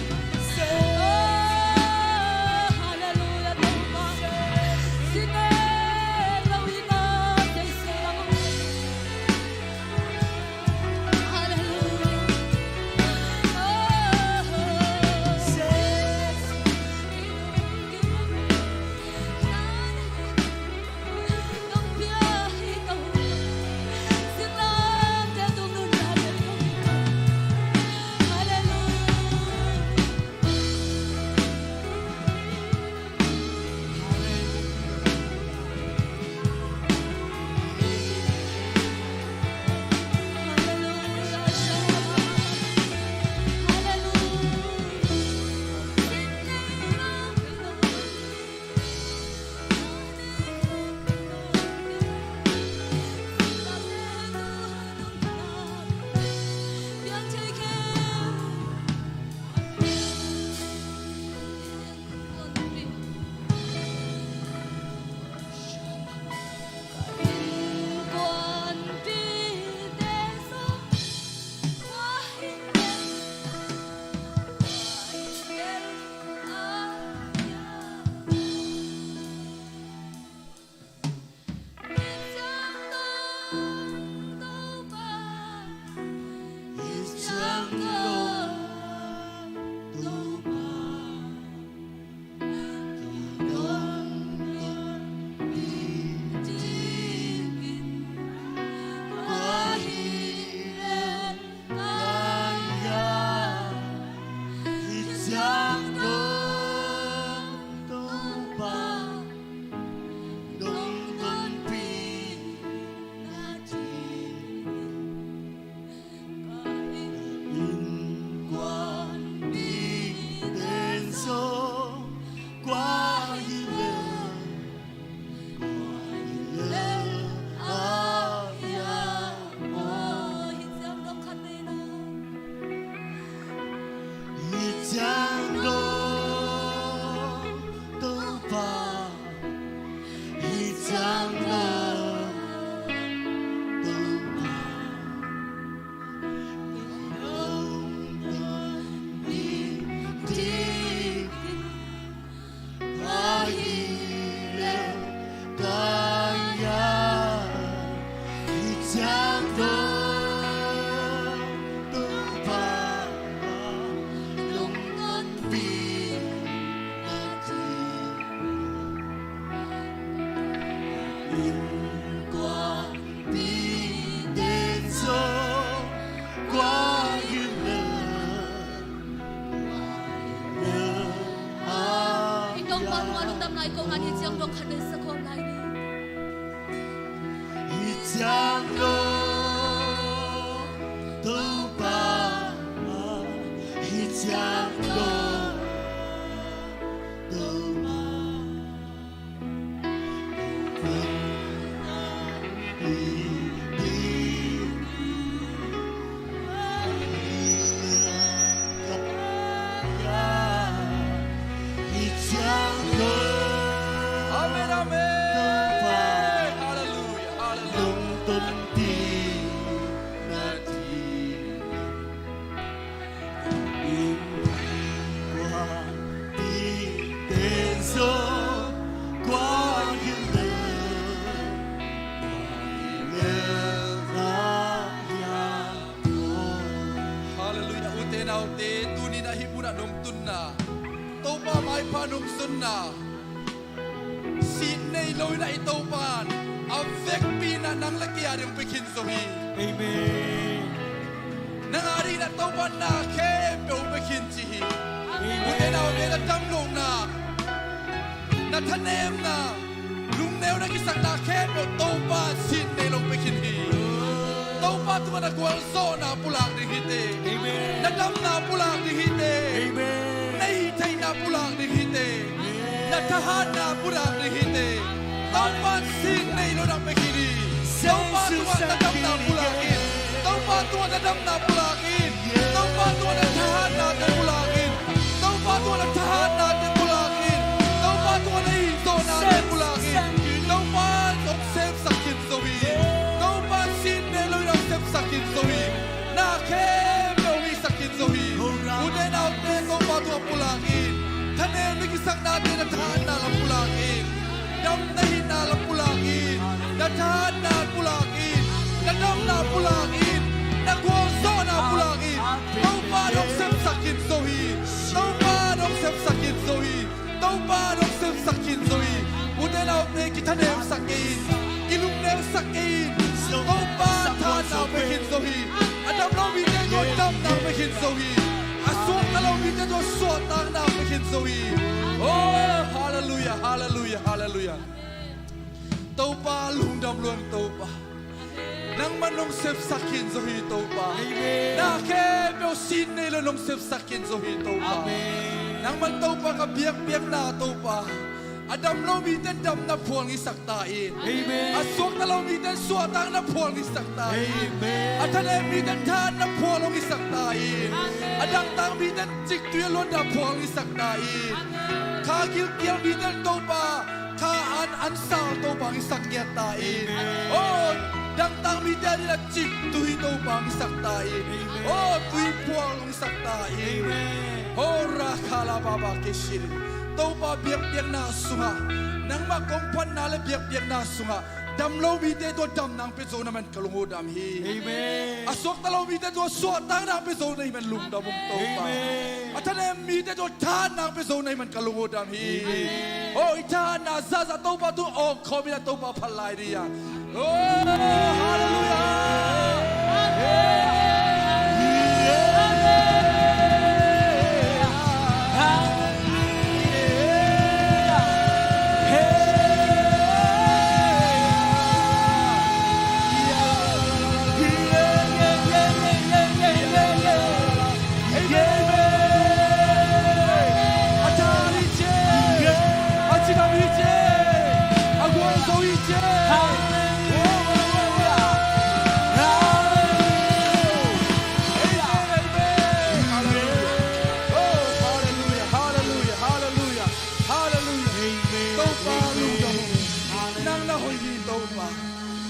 Speaker 2: Hallelujah tahu pa, sinay lawi na sa isang.
Speaker 3: in
Speaker 2: ko nga ni jang dong khan sa ko lai ni
Speaker 3: Hijango Tupa Hijango Tupa Hijango
Speaker 1: Amen, amen. Hallelujah, hallelujah.
Speaker 3: Tunti Nati Qua Ti Tenso Qua Yile
Speaker 1: Hallelujah. Ute na ute, tuni na himuna nung tunna. Topa mai pa nung sunna. Sin nay loy na itopan. Avek pina nang lakiya yung pikin sohi.
Speaker 3: Amen
Speaker 1: Nangari na topan na kepe upikin sihi. Ute na ute na damlong na. Natanem na. Lumneo na kisang na kepe topa sin nay long pikin hi. Topa tuwa na kuwal so na pulang di hite.
Speaker 3: Amen
Speaker 1: Nadam na pulang di hite.
Speaker 3: Amen
Speaker 1: Nahitay na pulang di hite. Natahan na pulang di hite. Topa sin nay lo na pikini. Topa tuwa nadam na pulangin. Topa tuwa nadam na pulangin. Topa tuwa natahan natin pulangin. Topa tuwa natahan natin pulangin. Topa tuwa nahito natin pulangin. Topa oksep sakit sohi. Topa sin nay lo na oksep sakit sohi. Nakem na uwi sakit sohi. Uday na uday topa tuwa pulangin. Tanem na kisang natin natahan na lang pulangin. Dam na hinalang pulangin. Natahan na pulangin. Nadam na pulangin. Nagwonso na pulangin. Taupadong sem sakit sohi. Taupadong sem sakit sohi. Taupadong sem sakit sohi. Uday na uday kita nem sakit. Ilum nem sakit. Taupad na pekin sohi. Adam na uday ko dam na pekin sohi. Aswang na lang uday ko swatang na pekin sohi. Oh, hallelujah, hallelujah, hallelujah. Taupa lungdam luang taupa. Nang manong sef sakin zohi taupa.
Speaker 3: Amen.
Speaker 1: Na kebyo sin nila nong sef sakin zohi taupa.
Speaker 3: Amen
Speaker 1: Nang man taupa ka biyak-biyak na taupa. Adam lo mitan dam na puwang isaktain.
Speaker 3: Amen
Speaker 1: Aswak na lo mitan suatang na puwang isaktain.
Speaker 3: Amen
Speaker 1: At hanay mitan tan na puwang isaktain. Adang tang mitan chiktuyalon na puwang isaktain. Kagil kiyang mitan taupa. Kaan ansal taupa isakyatain. Oh, dang tang mitan nila chiktuhi taupa isaktain. Oh, tuwi puwang isaktain. Oh, rakala baba kishir. Taupa biyak-biyak na sunga. Nang makompan nala biyak-biyak na sunga. Damlaw mite to dam nang peso naman kalungod hi.
Speaker 3: Amen
Speaker 1: Aswak talaw mite to aswak tang nang peso na iman lungda mong taupa.
Speaker 3: Amen
Speaker 1: At hanay mite to tan nang peso na iman kalungod hi. Oh, itahan na zaza taupa to oh komi na taupa palay riya. Oh, hallelujah.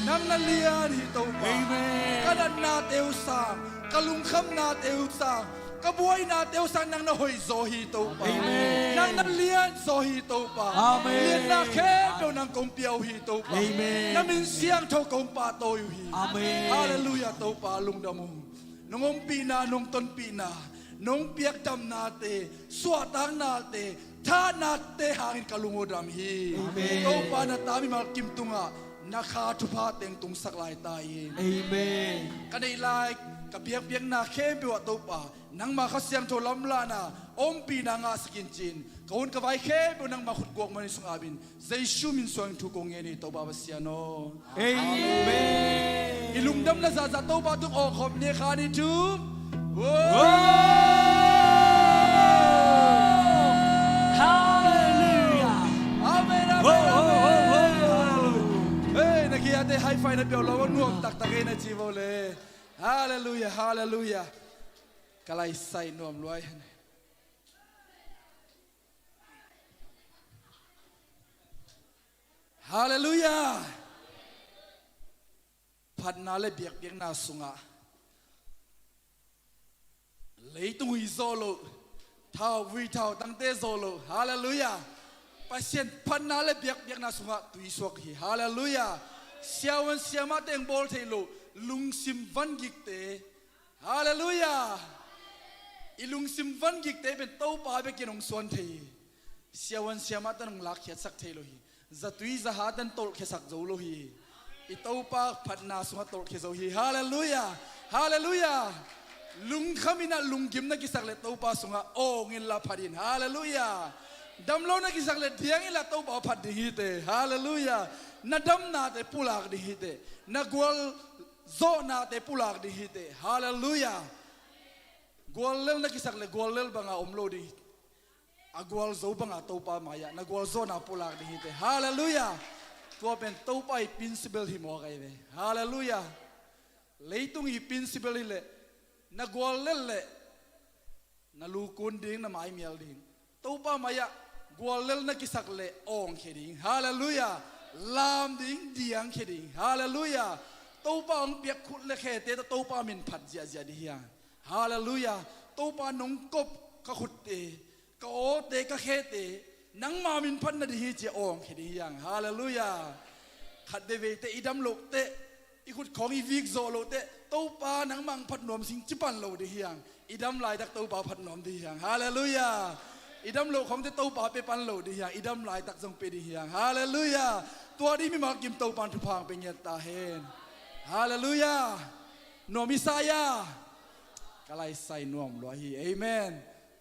Speaker 1: Nang nalian hito pa.
Speaker 3: Amen.
Speaker 1: Kanan natin usang. Kalungkam natin usang. Kabuhay natin usang nang nahoy zohito pa.
Speaker 3: Amen.
Speaker 1: Nang nalian zohito pa.
Speaker 3: Amen.
Speaker 1: Lian na kendo nang kumpiyaw hito pa.
Speaker 3: Amen.
Speaker 1: Namin siyang to kumpatoy hi.
Speaker 3: Amen.
Speaker 1: Hallelujah to pa alungdamong. Nung umpina, nung tonpina. Nung piagdam nate, suatang nate, ta nate hangin kalungodam hi.
Speaker 3: Amen.
Speaker 1: To pa na tami malkim tunga. Nakatupateng tung saklay tayo.
Speaker 3: Amen.
Speaker 1: Kanay like, kapiyak-piyak na kempe wa pa, nang makasiyang to lamla na, ompi na nga sa kinchin,
Speaker 3: kaun ka vai khe bunang ma khut gok mani sung abin Jesu min suang thu kong ngeni to ba siano amen ilung dam na za to ba tu o khom ne khani tu
Speaker 4: Hallelujah.
Speaker 3: amen amen hey na ki ate high five na pyo lo nuam tak tak na chi bo le hallelujah hallelujah kalai sai nuam loi hallelujahพันนาเลเบียกเบียกนาสุงะเลยตุยโซโลท้าววิท้าวตั้งเตโซโลฮาเลลูยาปัสเซียนพันนาเลเบียกเบียกนาสุงะตุยสวกฮีฮาเลลูยาเสียวันเสียมาเต็งบอลเทโลลุงซิมวันกิกเตฮาเลลูยาอีลุงซิมวันกิกเตเป็นเต้าป่าเบกินองส่วนเทเสียวันเสียมาตั้งลักเขียดสักเทโลฮีจะตุยจะหาตันโตลเขสักโจโลฮีอีเต้าป่าพันนาสุงะโตลเขโจฮีฮาเลลูยาฮาเลลูยาลุงขมินะลุงกิมนักกิสักเลตัวป้าสุงะโอ้เงินละพัดินฮาเลลูยาดำโลนักกิสักเลเดียงอิละตัวป้าพัดดิฮิเตฮาเลลูยานาดำนาเตปุลากดิฮิเตนากวลโซนาเตปุลากดิฮิเตฮาเลลูยากวลเลนักกิสักเลกวลเลบังอาอมโลดิอากวลโซบังอาตัวป้ามายานากวลโซนาปุลากดิฮิเตฮาเลลูยาตัวเป็นตัวป้าพินซิเบลฮิโมไกเวฮาเลลูยาเลยตุงฮิพินซิเบลฮิเลนักวอลเลนัลูกุนดิ้งนัไม้เมียลดิ้งตัวป้ามายะกวอลเลนักกิสักเลองเคดิ้งฮาเลลูยาลามดิ้งดียงเคดิ้งฮาเลลูยาตัวป้าองเปียกขุดเลเคเตตัวป้ามินผัดเจียเจียดิฮะฮาเลลูยาตัวป้านงกบกะขุดเตกะโอเตกะเคเตนังมามินพันนาดิฮิเจองเคดิ้งยังฮาเลลูยาขัดเดเวเตอิดัมโลเตอีขุดของอีวิกโซโลเตตัวป้านังมังพัดนวมสิงจิปันโลดิเฮียงอีดำลายตักตัวป้าพัดนวมดิเฮียงฮาเลลูยาอีดำโลของตัวป้าไปปันโลดิเฮียงอีดำลายตักจงไปดิเฮียงฮาเลลูยาตัวนี้มีมากิมตัวปันทุพางเป็นเงตาเฮนฮาเลลูยานวมิสายากะไลใส่นวมลอยฮีเอเมน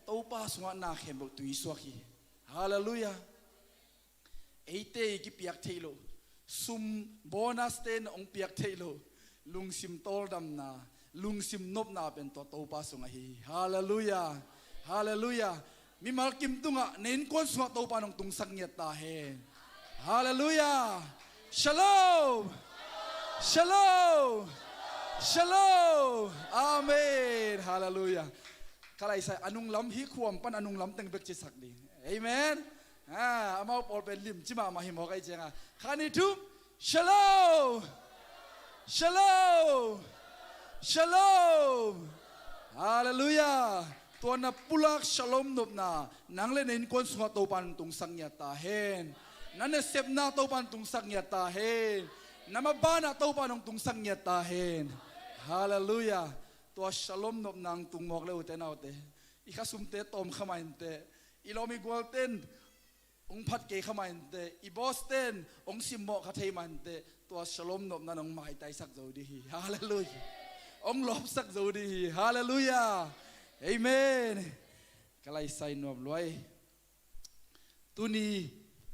Speaker 3: ตัวป้าสวรรค์นาเข้มบุตุยสวกฮีฮาเลลูยาเอเตกิเปียกเทโลซุมโบนัสเตนองเปียกเทโลลุงซิมโตลดำนาลุงซิมนบนาเป็นตัวโตปาสุงฮีฮาเลลูยาฮาเลลูยามีมากิมตุงะเน้นคนสุงะโตปานองตุงสังเงียตาเฮฮาเลลูยาชโลมชโลมชโลมอาเมนฮาเลลูยาใครใส่อนุงล้ำฮิควมปันอนุงล้ำตั้งเบกจิสักดีเอเมนอามาปอลเป็นลิมจิมามาหิมอกไอเจงะคานิทุมชโลมShalom Shalom Hallelujah ตัวนับปุลัก Shalom นบนานังเล่นคนสุขโตปันตุงสังยาตาเฮนนั่นเสพนาโตปันตุงสังยาตาเฮนนั่นมาบ้านโตปันตุงสังยาตาเฮน Hallelujah ตัว Shalom นบนางตุงงอกเลวเตนเอาเตอีข้าสุมเตตอมขมายเตอีเรามีกวลเต้นองพัดเกขมายเตอีบอสเตนองซิมโมคาเทมันเตตัวฉลมนบนั้นองไม้ไตสักโจดีฮาเลลูยาองลบสักโจดีฮาเลลูยาเอเมนกะไลใส่นวมรวยตุนี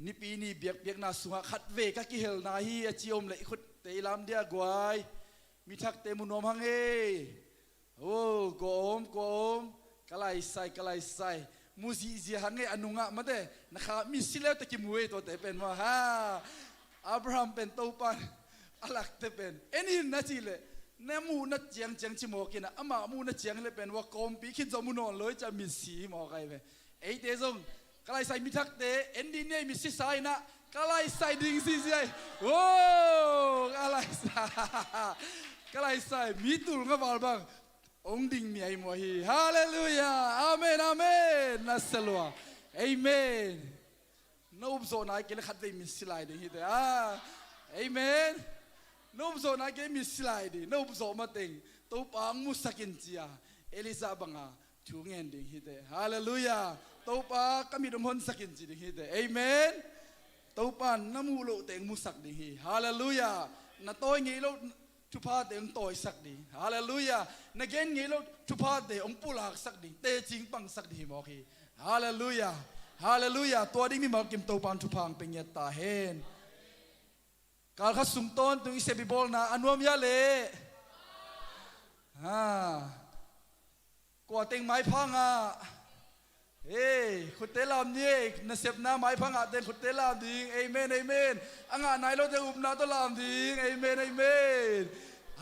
Speaker 3: นิปีนีเบียกเบียกนาสุงขัดเวกะกิเฮลนาฮีอจิอมเลยขุดเตลามเดียกวายมีทักเตมุนอมหังเอโอ้โกอมกะไลใส่มูซีเสียหังเออนุงะมาเตนะคะมีสิเลวตะกิมเวตัวเตเป็นมาฮาอับราฮัมเป็นตัวปันอลักเตเป็นเอ็นี่นัดจีเลเนมูนัดเจียงชิโมกินะอามามูนัดเจียงเลยเป็นว่ากอมปีคิดจะมุนอนเลยจะมีสีมอไกไปไอเตซงกลายใส่มีทักเตเอ็นดีเนี่ยมีสิสายนะกลายใส่ดิ่งสิใส่โอ้กลายใส่มีตุลกับบอลบังองดิ่งมีไอมัวฮีฮาเลลูยาอาเมนนัสลัวเอเมนนูบโซนายเกลขัดได้มิสไลด์ดิเอเมนนูบโซนายเกลมิสไลด์นูบโซมาติงตัวปังมุสกินจียเอลิซาบังอาชูเงินดิฮิเตฮาเลลูยาตัวปังก็มีดมฮอนสกินจีดิฮิเตเอเมนตัวปังน้ำมูโลเตงมุสักดิฮิฮาเลลูยาน้าตัวเงี้ยโลทุพาเตงตัวสักดิฮาเลลูยาน้าเกนเงี้ยโลทุพาเตงปุลักสักดิเตจิงปังสักดิฮิมอคีฮาเลลูยา ฮาเลลูยาตัวดิ้งมีมากิมโตปันทุพังเป็นเงตาเฮนการขัดสุงต้นตุงอิเซบิบอลนะอันวมยาเลกว่าเต็งไม้พังอ่ะเฮ้ขุดเตลามนี่น่ะเสพน้าไม้พังอ่ะเต็งขุดเตลามดิ้งเอเมนเอเมนอ่างานายเราจะอุบนาตัวลามดิ้งเอเมนเอเมน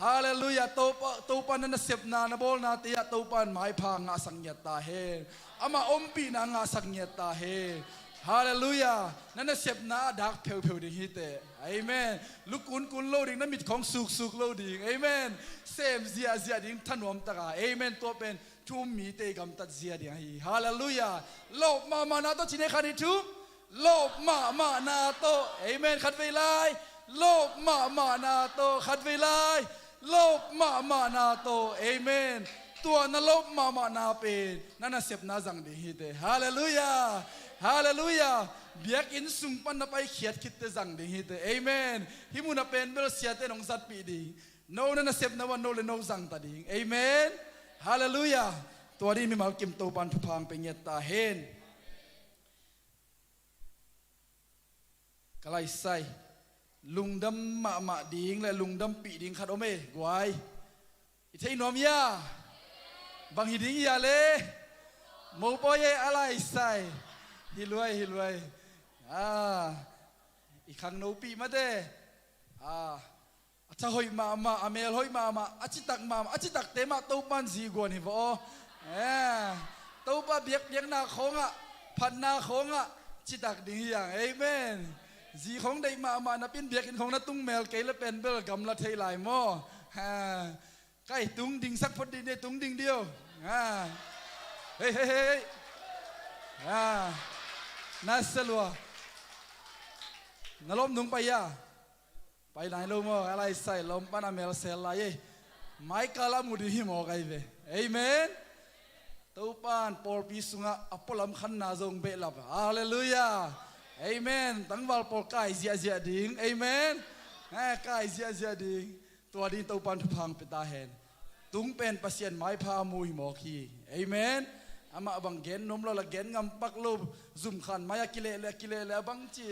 Speaker 3: ฮาเลลูยาโตปันนั่นเสพนานะบอลนาเตียโตปันไม้พังอ่ะสังเกตตาเฮอามาอมปีนางาสังเกตตาเฮฮาเลลูยานั่นเสพนาดักเพลเพลดิ้งฮิตเอเมนลูกกุนโลดิ้งนั่นมิดของสุกโลดิ้งเอเมนเซมเซียดิ้งท่านวมตะกาเอเมนตัวเป็นทุมมีเตกำตัดเสียดิ้งฮีฮาเลลูยาโลบมานาโตชินเนคานิทุโลบมานาโตเอเมนขัดเวลายโลบมานาโตขัดเวลายโลบมานาโตเอเมนตัวนลบมานาเป็นนั่นเสพนาจังดิ้งฮีเตฮาเลลูยาฮาเลลูยาเบียกอินสุงปันนับไปเขียดคิดเตจังดิ้งฮีเตเอเมนฮิมุนับเป็นเบลเสียเตนองสัตปีดิ้งโน่นั่นเสพนาวันโน่เลนองจังตัดดิ้งเอเมนฮาเลลูยาตัวนี้มีมากิมโตปันทุพังเป็นเงตาเฮนกลายใส่ลุงดำมาดิ้งและลุงดำปีดิ้งขัดโอเมกวายอิเทนอมยาบางฮิดิ้งยาเลโมปอยอะไรใส่ฮิลวยอีกครั้งโนปีมาเด้จะหอยมาอเมลหอยมาอาจิตักเตมาตู้ปันสีกวนหิบตู้ปันเบียกนาคงอ่ะพันนาคงอ่ะจิตักดิ้งอย่างเอเมนสีของได้มานับเป็นเบียกของนัตุ้งแมวเกลเป็นเบลกำละเทลายหม้อใกล้ตุ้งดิ่งสักพอดีเนี่ยตุ้งดิ่งเดียวเฮ้น่าสลัวนลมนุ่งไปยาไปไหนลมอะไรใส่ลมปานาเมลเซลไลไม่กาลามุดีหิมอกไอเวเอเมนตูปานปอลปีสุงะอปอลมขันนาจงเบลับฮาเลลูยาเอเมนตั้งวัลปอลกายเสียดิ่งเอเมนกายเสียดิ่งตัวดีตูปานทุพังปิตาเห็นตุงเป็นปัสเซียนไม้พามูหิมอกีเอเมนอามาบังเกนนมเราละเกนงำปักลูซุมขันมายากิเลบังจี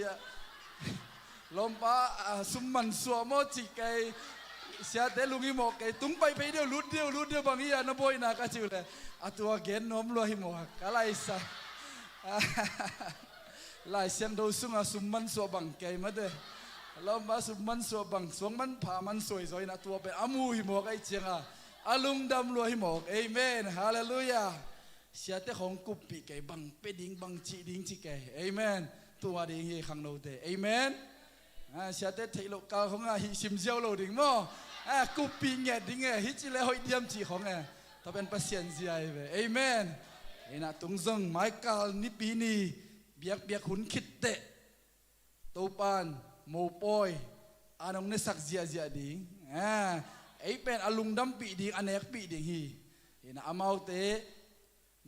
Speaker 3: ลมป้าสุมมันสัวโมจิเกยเสียแต่ลุงหิมอกเกยตุ้งไปเดียวลุดเดียวบางอย่างนะบอยนักจิ๋วเลยตัวเกนนมเราหิมอกอะไรสักลายเสียงดูสุงสุมมันสัวบังเกยมาเด้ลมป้าสุมมันสัวบังสวงมันผ่ามันสวยนะตัวเป็นอามูหิมอกไอเจียงอาลุงดำรัวหิมอกเอเมนฮาเลลูยาเสียแต่ของกุปปีเกยบังเป็ดดิ้งบังจีดิ้งจีเกยเอเมนตัวดิ้งเฮขังโนเตเอเมนเสียแต่เทโลกาของฮิชิมเจ้าโลดิ้งมั้งกุปปีเงี้ยดิ้งฮิจิเลหอยเดียมจีของถ้าเป็นปัสเซียนเสียเอเมนเอ็น่ะตุงซงไมค์กาลนิปีนีเบียกหุ่นคิดเตะตูปานโมปอยอันองเนสักเสียดิ้งไอเป็นอลุงดำปีดิ้งอันเอกปีดิ้งฮีเอ็น่ะอามาเต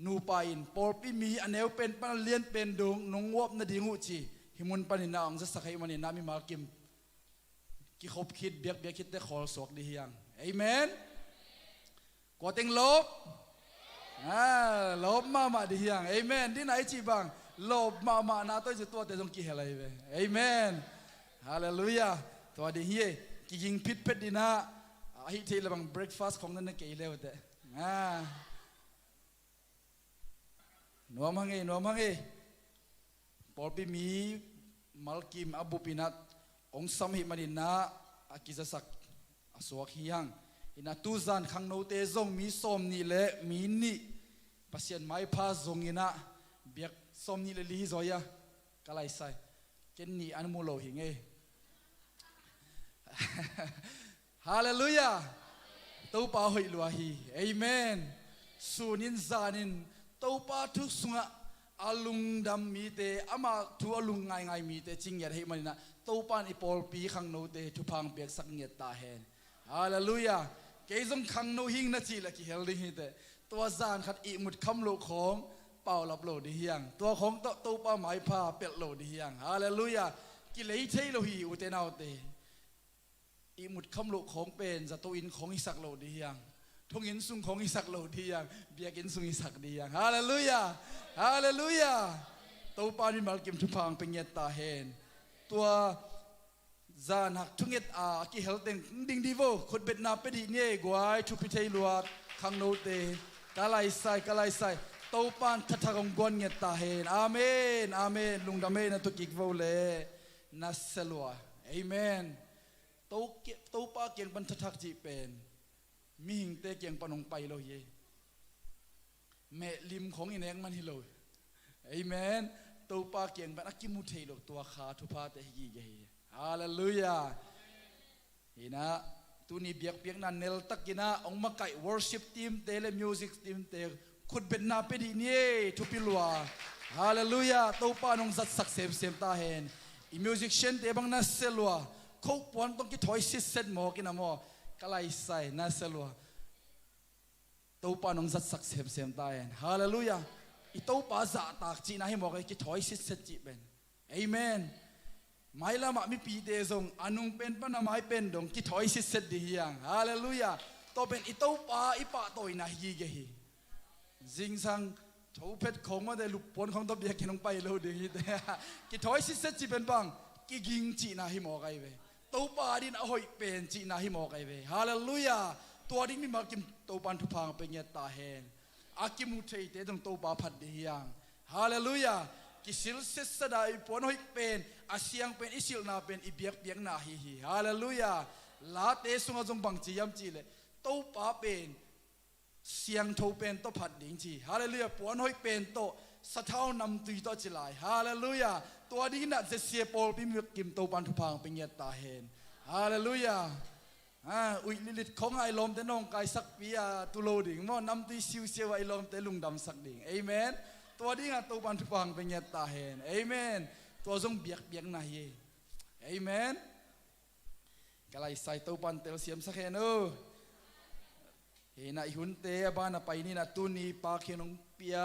Speaker 3: นูปาอินปอลปีมีอันเอวเป็นปันเลียนเป็นดงนงวบนาดิงูจีหิมุนปันินาองจะสักให้มันนี่นามีมากิมกิขบคิดเบียกคิดได้ขอสวกดียังเอเมนกว่าเต็งลบลบมาดียังเอเมนที่ไหนจีบังลบมานาตัวจะตัวแต่ต้องกี่อะไรเว้เอเมนฮาเลลูยาตัวดีเฮียกิยิงพิษเพชรดีนะฮิตเทลบังเบรคฟาสต์ของนั่นเกี่ยเลวแต่นัวมังเอปอลปีมีมัลกิมอบูปินัทองสมหิมันินาอากิจะสักอสวกฮิยังอินาตูซันขังโนเตซงมีสมนี่เลมีนี่ปัสเซียนไม้พาซงอินาเบียกสมนี่เลลีซอยะกะไลไซเกนนี่อันมูโลหิงฮาเลลูยาตูปาหอยลัวฮีเอเมนสูนินซานินตูปาทุกสุงะอาลุงดำมีเตอามาทัวลุงไงมีเตจริงอย่าให้มันนะตูปานอีปอลปีขังโนเตทุพังเบียกสักเงียตาเห็นฮาเลลูยาเกยจงขังโนหิงนาทีละกี่เฮลดิฮิเตตัวจานขัดอีมุดคำโลของเป่าลับโลดิเฮียงตัวของตูปาหมายพาเป็ดโลดิเฮียงฮาเลลูยากิเลสเทโลฮีอุเตนาเตอีมุดคำโลของเป็นจะตัวอินของอิสักโลดิเฮียงทงอินสุงของอิสักโลดียังเบียกินสุงอิสักดียังฮาเลลูยาฮาเลลูยา ตัวปานิมัลกิมทุพังเป็นเงตาเฮนตัวจานหักทุงเงตกิเฮลเต็งดิ่งดีโวคนเบ็ดนาเป็ดหีเนี่ยกวายทุพิเทลวดขังโนเตกาไลไซตัวปานทัทกงกวนเงตาเฮนอาเมนอาเมนลุงดาเมนตุกิกโวเลนัสเซลัวเอเมนตัวปาเกียงปันทักจีเป็นมีหิงเตเกียงปนงไปโลเยแม่ลิมของอินเองมันฮิโลเอเมนตัวปาเกียงปันอักกิมุเทโลตัวขาทุพาเตฮีเกฮีฮาเลลูยาฮินะตัวนี้เบียกนั้นเนลตักกินะองมาไก่ worship team เตเล music team เตขุดเป็นนาเป็ดีนี่ทุพิลัวฮาเลลูยาตัวปานงจัดสักเซมตาเฮนอี musician เตบังนัสเซลัวเขาปวนต้องกิถอยซิเซตหมอกินะหมอกะไลไซนัสเซลัวตัวปานงจัดสักเซมตาเฮนฮาเลลูยาอีตัวปาจะตากจีนะให้หมอกกิถอยซิเซตจีเป็นเอเมนไม่ละมามีปีเตซงอนุงเป็นปนไม้เป็นดงกิถอยซิเซตดีอย่างฮาเลลูยาตัวเป็นอีตัวปาอีปาตัวนะฮีเกฮีจิงสังทูเพชรของมาได้ลุกปนของตัวเบียกินลงไปโลดีแต่กิถอยซิเซตจีเป็นบังกิกิงจีนะให้หมอกไอเวตัวปาดินอหอยเป็นจีนะให้หมอกไอเวฮาเลลูยาตัวดิ้งมีมากิมตัวปันทุพังเป็นเงตาเฮนอากิมุเทเตตรงตัวปาพัดดีอย่างฮาเลลูยากิสิลเซสดาอีปนหอยเป็นอาเซียงเป็นอิสิลนาเป็นอีเบียกนาฮีฮีฮาเลลูยาลาเตสุงจงบังจียมจีเลตัวปาเป็นเสียงทูเป็นตัวผัดดิ่งจีฮาเลลูยาปวนหอยเป็นตัวสะเท้านำตุยตัวจิลายฮาเลลูยาตัวดิ้งน่ะจะเสียปอลพิมพ์กิมตัวปันทุพังเป็นเงตาเฮนฮาเลลูยาอุยลิลิตของไอลมแต่น้องกายสักปีตุโลดิ่งมั่วนำตุยซิวเสียวไอลมแต่ลุงดำสักดิ่งเอเมนตัวดิ้งตัวปันทุพังเป็นเงตาเฮนเอเมนตัวทรงเบียกนาเฮเอเมนกะไลใส่ตัวปันเตลเสียมสักแค่นู้เฮน่ะหุ่นเตะบ้านไปนี่น่ะตุนีปาเขนงเปีย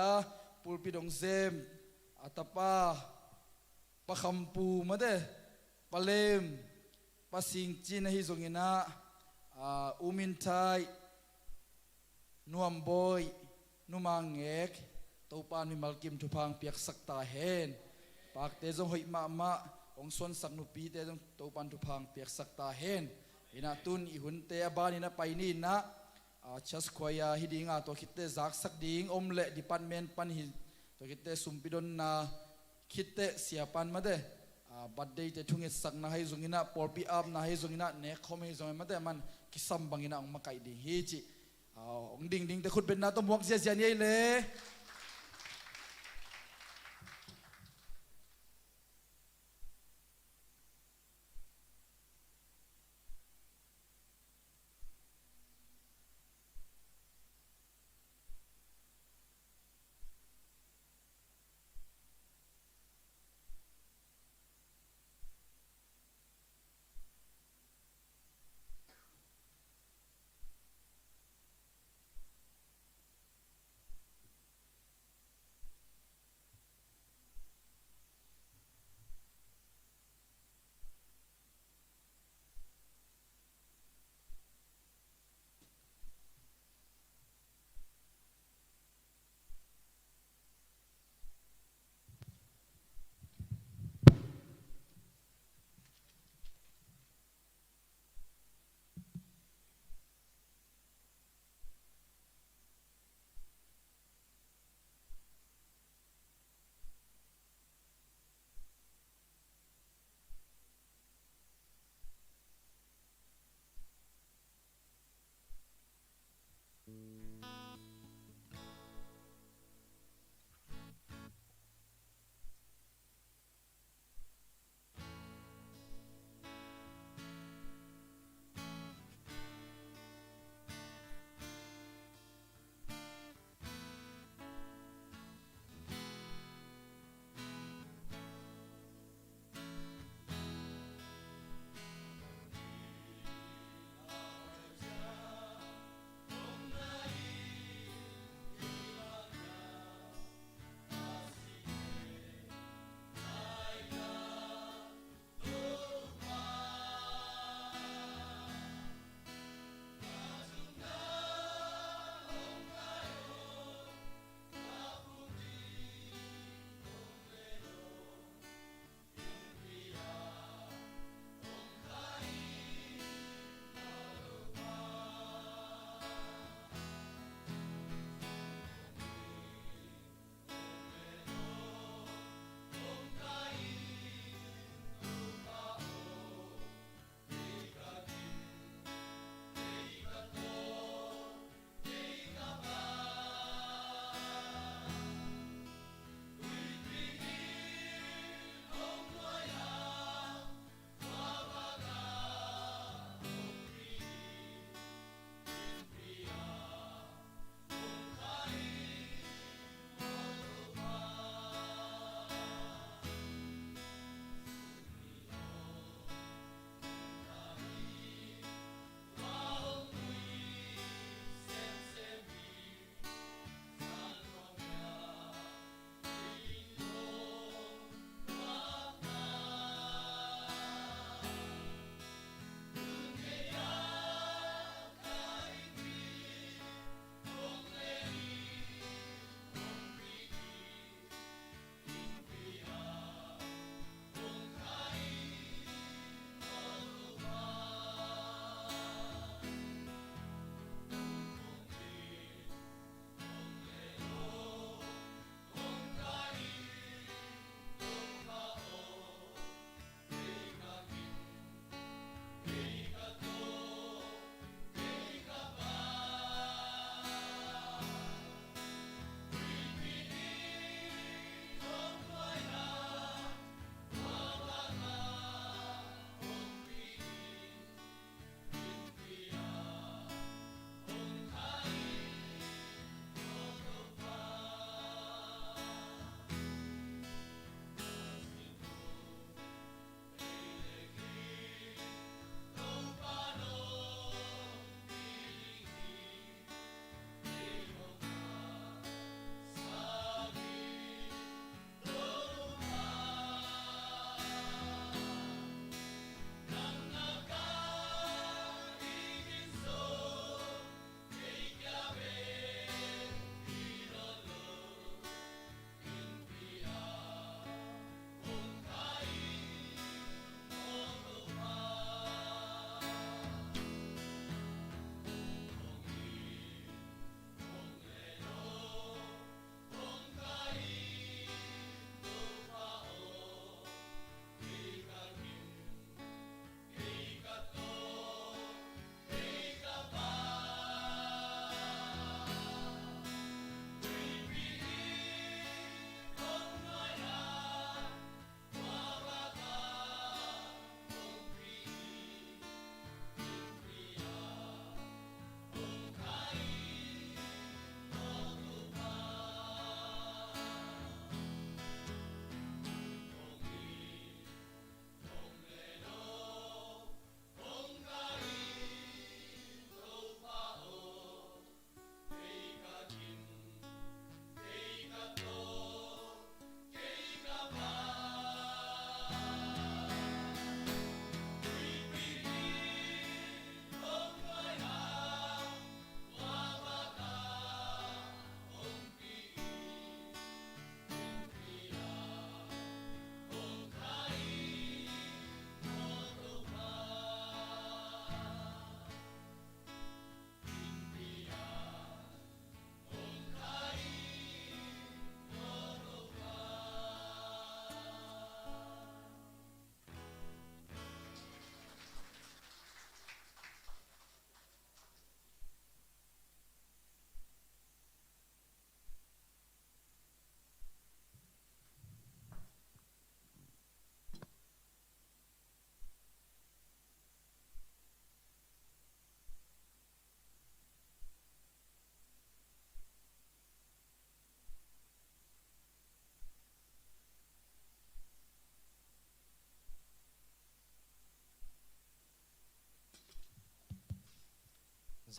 Speaker 3: ปูปิดงเซมอัตปาปะคำปูมาเด้ปะเลมปะสิงจีนฮิซงอินะอุมินไทยนัวมบอยนุมังเอกตัวปานมีมัลกิมทุพังเปียกสักตาเฮนปากเตจงหอยมาองส่วนสักนุปีเตจงตัวปานทุพังเปียกสักตาเฮนอินะตุนอีหุ่นเตะบ้านนี่น่ะไปนี่นะชัสควายฮิดิงตัวคิดเตจักสักดิงอมเละดิปันเมนปันหิตัวคิดเตสุมปิดอนนาคิดเตเสียปันมาเดบัดเดย์เตทุ่งเอสักนาให้จงอินะปอลปีอัพนาให้จงอินะเนคคอมให้จงมาเดมันคิสัมบังอินะองมาไกดิฮิจิองดิ่งเตขุดเป็นนาตัวมวกเสียนี่เลย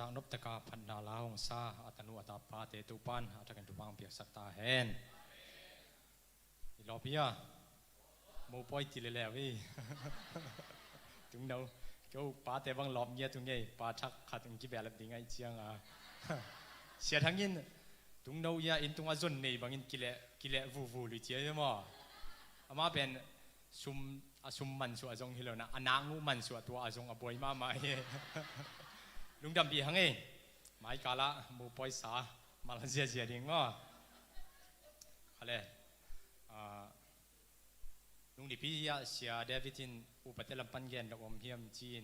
Speaker 4: างนบตะกาพันนาลาหงซาอัตนุอัตปาเตตุปันอัตกันตุบังเปียกสักตาเฮนรอพี่อะโมปอยจิเลแล้วพี่ถึงเดาเจ้าปาเตบังหลอมเงี้ยถึงไงปาชักขัดถึงกี่แบบแบบนี้ไงเชียงเสียทั้งยินถึงเดายาอินตุงอาจนนี่บางอินกิเลวูหรือเจียมั้งอามาเป็นซุมมันสัวจงฮิโลนะอนางูมันสัวตัวอาจงอบวยมาเฮลุงดำปีหังเอหมายกาละมูปอยสามาเลเซียเสียดิ้งว่าอะไรลุงดิพี่ยาเสียเดวิดินอุปเทลปันเกนดอกอมเฮียมจีน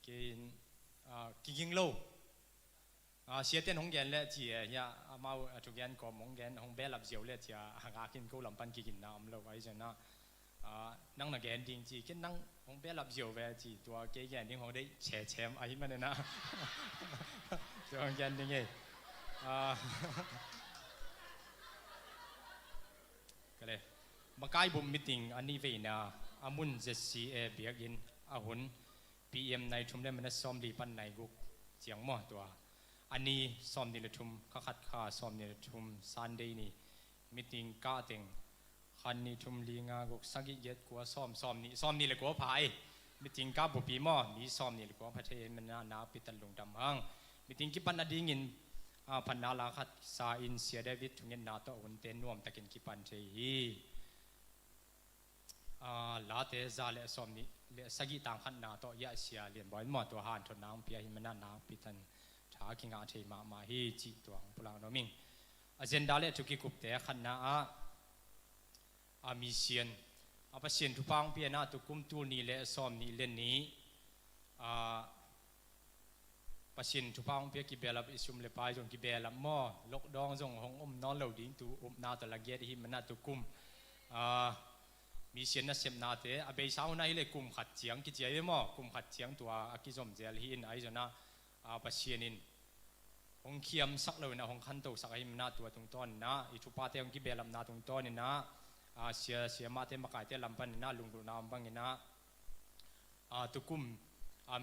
Speaker 4: กินกิงโลเสียเต้นหงแกนและจียามาทุกแกนกอมหงแกนหงเบลับเจียวและจีหางากินกูลำปันกินน้ำเราไว้จนนะนั่งนักแกนดิ้งจีกินนั่งหงเบลับเจียวเวจีตัวเกย์แกนดิ้งหงได้แฉมไอ้มันเลยนะตัวแกนดิ้งไงก็เลยมาใกล้บุมมิติงอันนี้เวนะอามุนเจสีเบียกินอาหุนพีเอ็มในทุ่มได้มันซ้อมดีปันในกุกเจียงหม้อตัวอันนี้ซ้อมดีละทุ่มขัดข้าซ้อมดีละทุ่มซันเดย์นี่มิติงก้าเต็งคันนี้ทุ่มลีงากุกสักยี่เย็ดกัวซ้อมนี่เลยกัวพายมิติงก้าบุปีหม้อมีซ้อมนี่เลยกัวพัทยมันนาปิตันลงดำหังมิติงกิปันอดีงินพันนาลาขัดซาอินเสียเดวิดทุงเงินนาโตอุนเตนน่วมตะกินกิปันเชีลาเตซาเลสอมนี่เลสกิต่างขันนาโตยะเสียเลียนบ่อยหมดตัวหันทนน้ำเปียหิมนานาปิตันท้ากิงอาเทมาฮีจิตัวของพลังน้มิงอเจนดาเลทุกิกุปเตะขันนามิเซียนปัสเซียนทุพังเปียนาตุกุมตูนี่เลสอมนี่เลนนี้ปัสเซียนทุพังเปียกิเบลับอิสุมเลปายจงกิเบลับหม้อลกดองจงหงนอนเหลาดิ้งตูนาตะละเกียดหิมนาตุกุมมีเสียนนัเสมนาเตะอเบยสาวนั่นเลยกุมขัดเจียงกิจยัยมั่วกุมขัดเจียงตัวอากิจอมเจลหินไอจนะปัสเซียนินหงเขียมสักเลยนะหงขันโตสักหิมนาตัวตรงต้นนะอิทุปาเตงกิเบลัมนาตรงต้นนี่นะเสียมาเตมาไก่เตลำปันนี่นะลุงดูน้ำบังนี่นะตุกุม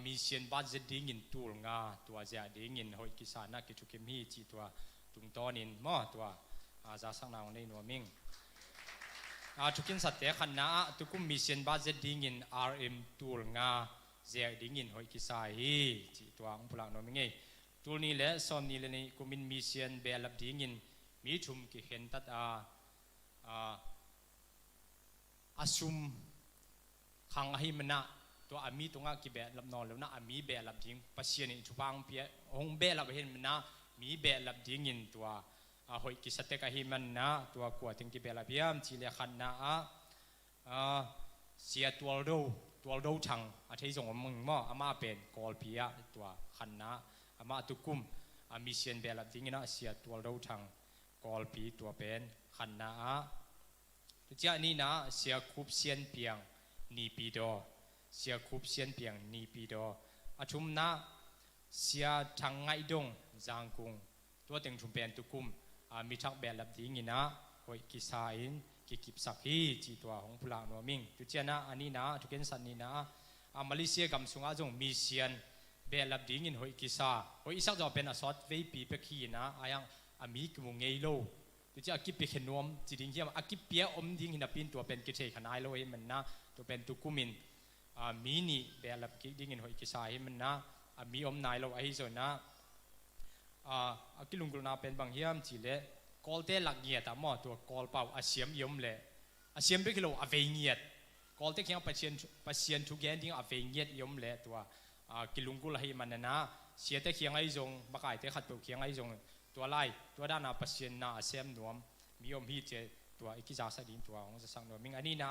Speaker 4: มีเสียนบาดเจดิ้งินตัวงาตัวเจดิ้งินหอยกิสานะกิจุกิมีจีตัวตรงต้นนี่มั่วตัวจะสักนางในหนัวมิงทุกินสัตย์แต่ขันนะทุกุมมีเสียนบาดเจดิ้งิน RM ตัวงาเจดิ้งินหอยกิสาฮีจีตัวของพลังหนัวมิงไงตัวนี้แหละซ้อมนี้เลยนี่กุมินมีเสียนเบลับดิ้งินมีชุมกิเห็นตัดอาซุมขังให้มันนะตัวอามีตรงอ่ะกิเบลับนอนแล้วนะอามีเบลับดิ้งปัสเซียนี่ชุบังเปียหงเบลับเห็นมันนะมีเบลับดิ้งินตัวหอยกิสเตกให้มันนะตัวกวดถึงกิเบลับยามจีเลขันนะเสียตัวโดชังอาทิตย์ส่งมึงมั่วอามาเป็นกอลเปียตัวขันนะอามาตุกุมอามีเซียนเบลับดิ้งนะเสียตัวโดชังกอลปีตัวเป็นขันนะทุกอย่างนี้นะเสียคุบเซียนเปียงนีปีดอเสียคุบเซียนเปียงนีปีดออาชุมนะเสียทางไงดงจางกุงตัวเต็งชุมเป็นตุกุมมีทักแบบลับดิ้งนะหอยกิสาอินกิกิบสักฮีจีตัวของพลางนัวมิงทุกอย่างนะอันนี้นะทุกอย่างสันนี้นะมาเลเซียกำสุงอาจงมีเซียนแบบลับดิ้งหอยกิสาหอยสักจะเป็นอสอดเวปีเปกีนะยังมีกมุงเงยโลตัวจะอากิปเป็นขนมจีดิ้งเยี่ยมอากิปเปียอมดิ้งหินปินตัวเป็นกิเชขนายโลเอมันนะตัวเป็นตุกุมินมีนี่แบบลับดิ้งหินหอยกิสาเอมันนะมีอมนายโลไอโซนะอากิลุงกุลนาเป็นบางเยี่ยมจีเล่กอลเตหลักเงียดแต่หม้อตัวกอลเป่าอาเซียมยมเล่อาเซียมเป็นกิโลอาเวงเงียดกอลเตเขียงปัสเซียนทุกแกนดิ้งอาเวงเงียดยมเล่ตัวกิลุงกุลให้มันนะเสียแต่เขียงไอจงบักไอเตขัดเปลือกเขียงไอจงตัวไล่ตัวด้านปัสเซียนนาอาเซียมนวมมีอมฮีเจตัวอิกิจาสดินตัวของจะสั่งนวมมิงอันนี้นะ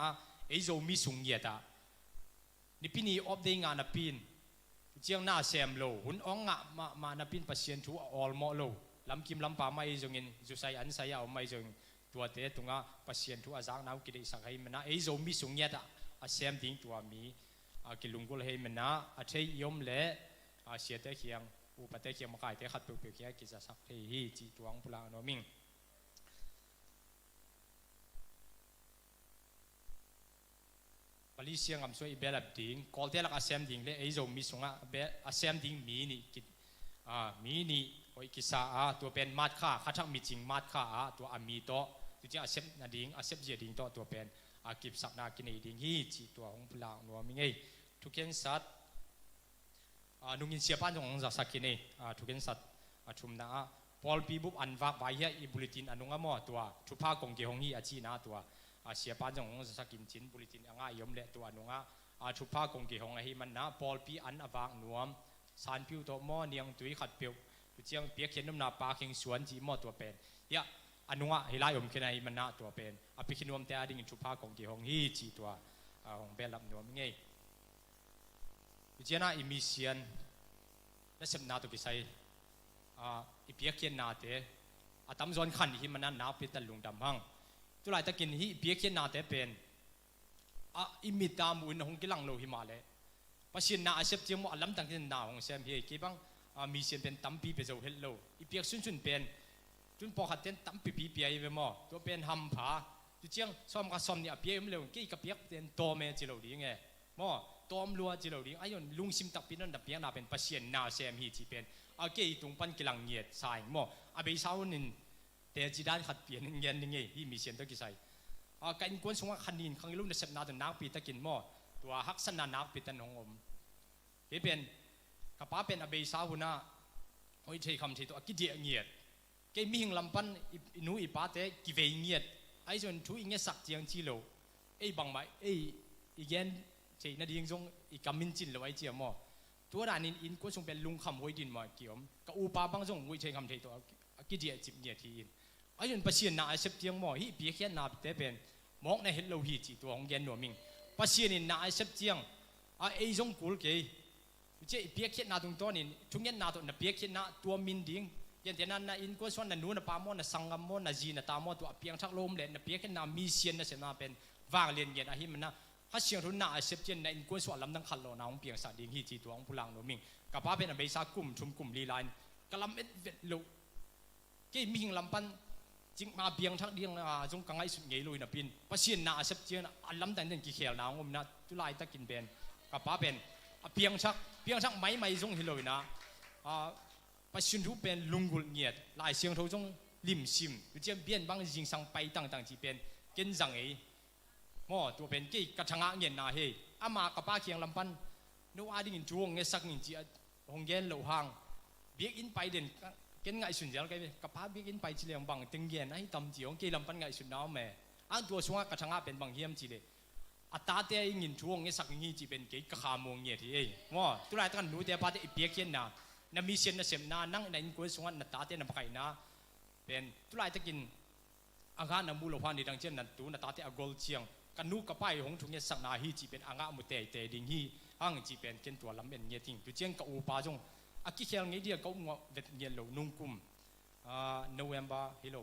Speaker 4: ไอโจมีสุงเงียดนี่พี่นี่อบได้งานปินเจียงหน้าเซมโลหุ่นอ่องงะมานับเป็นปัสเซียนทูออลโมโลลำกิมลำปาไม่จงเงินจุใส่อันใส่เอาไม่จงตัวเตะตรงอ่ะปัสเซียนทูอาจารย์น้ำกิเลสสักให้มันนะไอ้โจมีสุงเงียดอาเซมดิ้งตัวมีกิลุงกุลให้มันนะอาเทยมเละเสียเตะเขียงอุปเตะเขียงมาไก่เตะขัดเปลือกเขียงกิจสักให้ฮีจีตัวของพลังโนมิงมาเลเซียงำช่วยเบลับดิ้งกอลเตลักอาเซียมดิ้งเลยไอ้โจมีสุงอ่ะเบอาเซียมดิ้งมีนี่กิ มีนี่โอ้ยกิสาตัวเป็นมาดค่าข้าทักมีจริงมาดค่าตัวอามีโตตัวที่อาเซฟนาดิงอาเซฟเจดิงโตตัวเป็นกิบสักนากินไอดิงฮีจีตัวของพลางนัวมิงไงทุกเย็นสัตนุ่งยินเสียป้านของสักกินไอทุกเย็นสัตชุมนาพอลปีบุบอันวักใบเฮียอีบุลิตินอันนุ่งมอตัวทุพากงเกหงฮีอาชีนาตัวเสียป้านของสักกินจินบุลิตินอ่างยมเละตัวนุ่งทุพากงเกหงไอมันนะพอลปีอันอวักนัวสารผิวตัวมอเนียงตุยขัดเปียวเจียงเปียกเขียนน้ำหนาปลาเข่งสวนจีมอตัวเป็นยะอันนุ่งเฮลัยอมเขียนไอมันนะตัวเป็นอภิคินวมแต่ดิ่งทุพากงเกหงฮีจีตัวของเบลลับนัวมิงไงเจียน่าอิมิเซียนและเสพนาตัวกิไซอีเปียกเขียนนาเตอตั้มจอนขันที่มันนั้นนาปิดตะลุงดำหังตัวไรตะกินที่เปียกเขียนนาเตเป็นอิมิตามุนหงกิลังโลหิมาเลยปัจจุบันอาเซฟเจียมว่าลำตั้งที่นาของเซมเฮกี่บังมีเสียนเป็นตั้มปีเป็นเจ้าเฮลโลอีเปียกสุนเป็นจุนพอขัดเต้นตั้มปีเปียไปมั่วตัวเป็นหำผาตัวเจียงซ้อมกับซ้อมเนี่ยเปียมเร็วกี่กับเปียกเป็นโตเมจิโลดีไงมั่วตอมลัวจิโลดีไอ้ยนลุงซิมตักปีนั่นดับเปียนาเป็นปัจจุบันนาเซมฮีจีเป็นเกี่ยตุงปันกิลังเงียดสายมั่วเบย์สาวนินแต่จีด้านขัดเปลี่ยนเงียนยังไงที่มีเสียนตัวกี่ใส่การกวนสงฆ์ขันนินขังลุงเดชนาตัวนักปีตะกินมั่วตัวฮักษณะนักปีตันหงอมที่เป็นกับป้าเป็นเบย์สาวหัวหน้าโอ้ยใช้คำใช้ตัวกิเดียเงียดเกี่ยมีหิงลำปันนู้อีป้าเตะกิเวเงียดไอ้ส่วนทุยเงียสักเจียงจีโลไอ้บังไม้ไอ้อีเย็นใช่นาดีงจงอีกำมินจินเลยไว้เจียมั่วตัวด่านอินก็ส่งเป็นลุงคำห้อยดินมาเกี่ยวกับอุปาบังส่งห้อยใช้คำเทตัวกิเดียจิบเนียทีอินไอ้จนปัจจุบันนาเสพเตียงหม้อฮีเปียกแค่นาแต่เป็นมองในเห็นเราฮีจีตัวของแกนหนัวมิงปัจจุบันนาเสพเตียงไอ้จงกูลเกย์เจ้าเปียกแค่นาตรงตัวนี่ทุกอย่างนาตัวน่ะเปียกแค่นาตัวมินดิ้งยันแต่นั้นน่ะอินก็ส่วนน่ะนู้นน่ะปามอนน่ะสังกามอนน่ะจีน่ะตามอนตัวเปียงชักลมเลยน่ะเปียกแค่นามีเสียนน่ะเสนาเป็นวางเรียนเย็นไอ้หิมันนะถ้าเสียงทุนนาเสพเตียงในอินก็ส่วนลำดังขันโลนาของเปียงสาดิ้งฮีจีตัวของพลังหนัวมิงกับป้าเป็นอเบซ่ากลุ่มชุมกลุ่มลีไลน์กลำเอ็ดเวดโลกี่มีหิงลำปันจิงมาเบียงทักเดียงจงกังไอสุดเงยลุยนะปินปัจจุบันนาเสพเจียนอันลำแต่งกี่เขียวนาองมนะตุลายตะกินเป็นกับป้าเป็นเบียงชักไม่จงเฮลุยนะปัจจุบันทุเป็นลุงกุลเงียดลายเสียงเขาจงริมซิมเจียนเบียนบางจิงสังไปต่างๆจีเป็นเกินสังเอมอตัวเป็นกี่กระชังเงียนนาเฮอามากับป้าเคียงลำปันนู้อาดิ่งจวงเงสักนิจีหงเย็นเหลวหางเบียกอินไปเด่นเกินไงสุดเดียวกันกับป้าเบียกอินไปจีเลียงบังตึงเย็นให้ตำจีของเกลำปันไงสุดน้ำแม่อันตัวสวงกระชังเป็นบางเฮียมจีเลยอัตตาเตยอินจวงเงสักนิจีเป็นกี่กระขามวงเงียที่เอ้ว่าตัวไรตั้งนู้เดียป้าเตยเบียกเย็นนะน้ำมีเสียนน้ำเสียมนานั่งในอินกุศลนัตตาเตยน้ำไก่นะเป็นตัวไรตะกินอาการน้ำมูลพันธุ์ดังเช่นนั้นตัวนัตตาเตยกอลเชียงกันนู้กับป้ายของทุกเงี้ยสักนาฮีจีเป็นอ่างมุเตยเตยดิ่งฮีอ่างจีเป็นเกินตัวลำเป็นเงี้ยทิ้งตัวเจียงกับอุปาจงอากิเขียงงี้เดียวก็งอเวทเงี้ยโลนุ่งกุมโนเวมบาฮิโล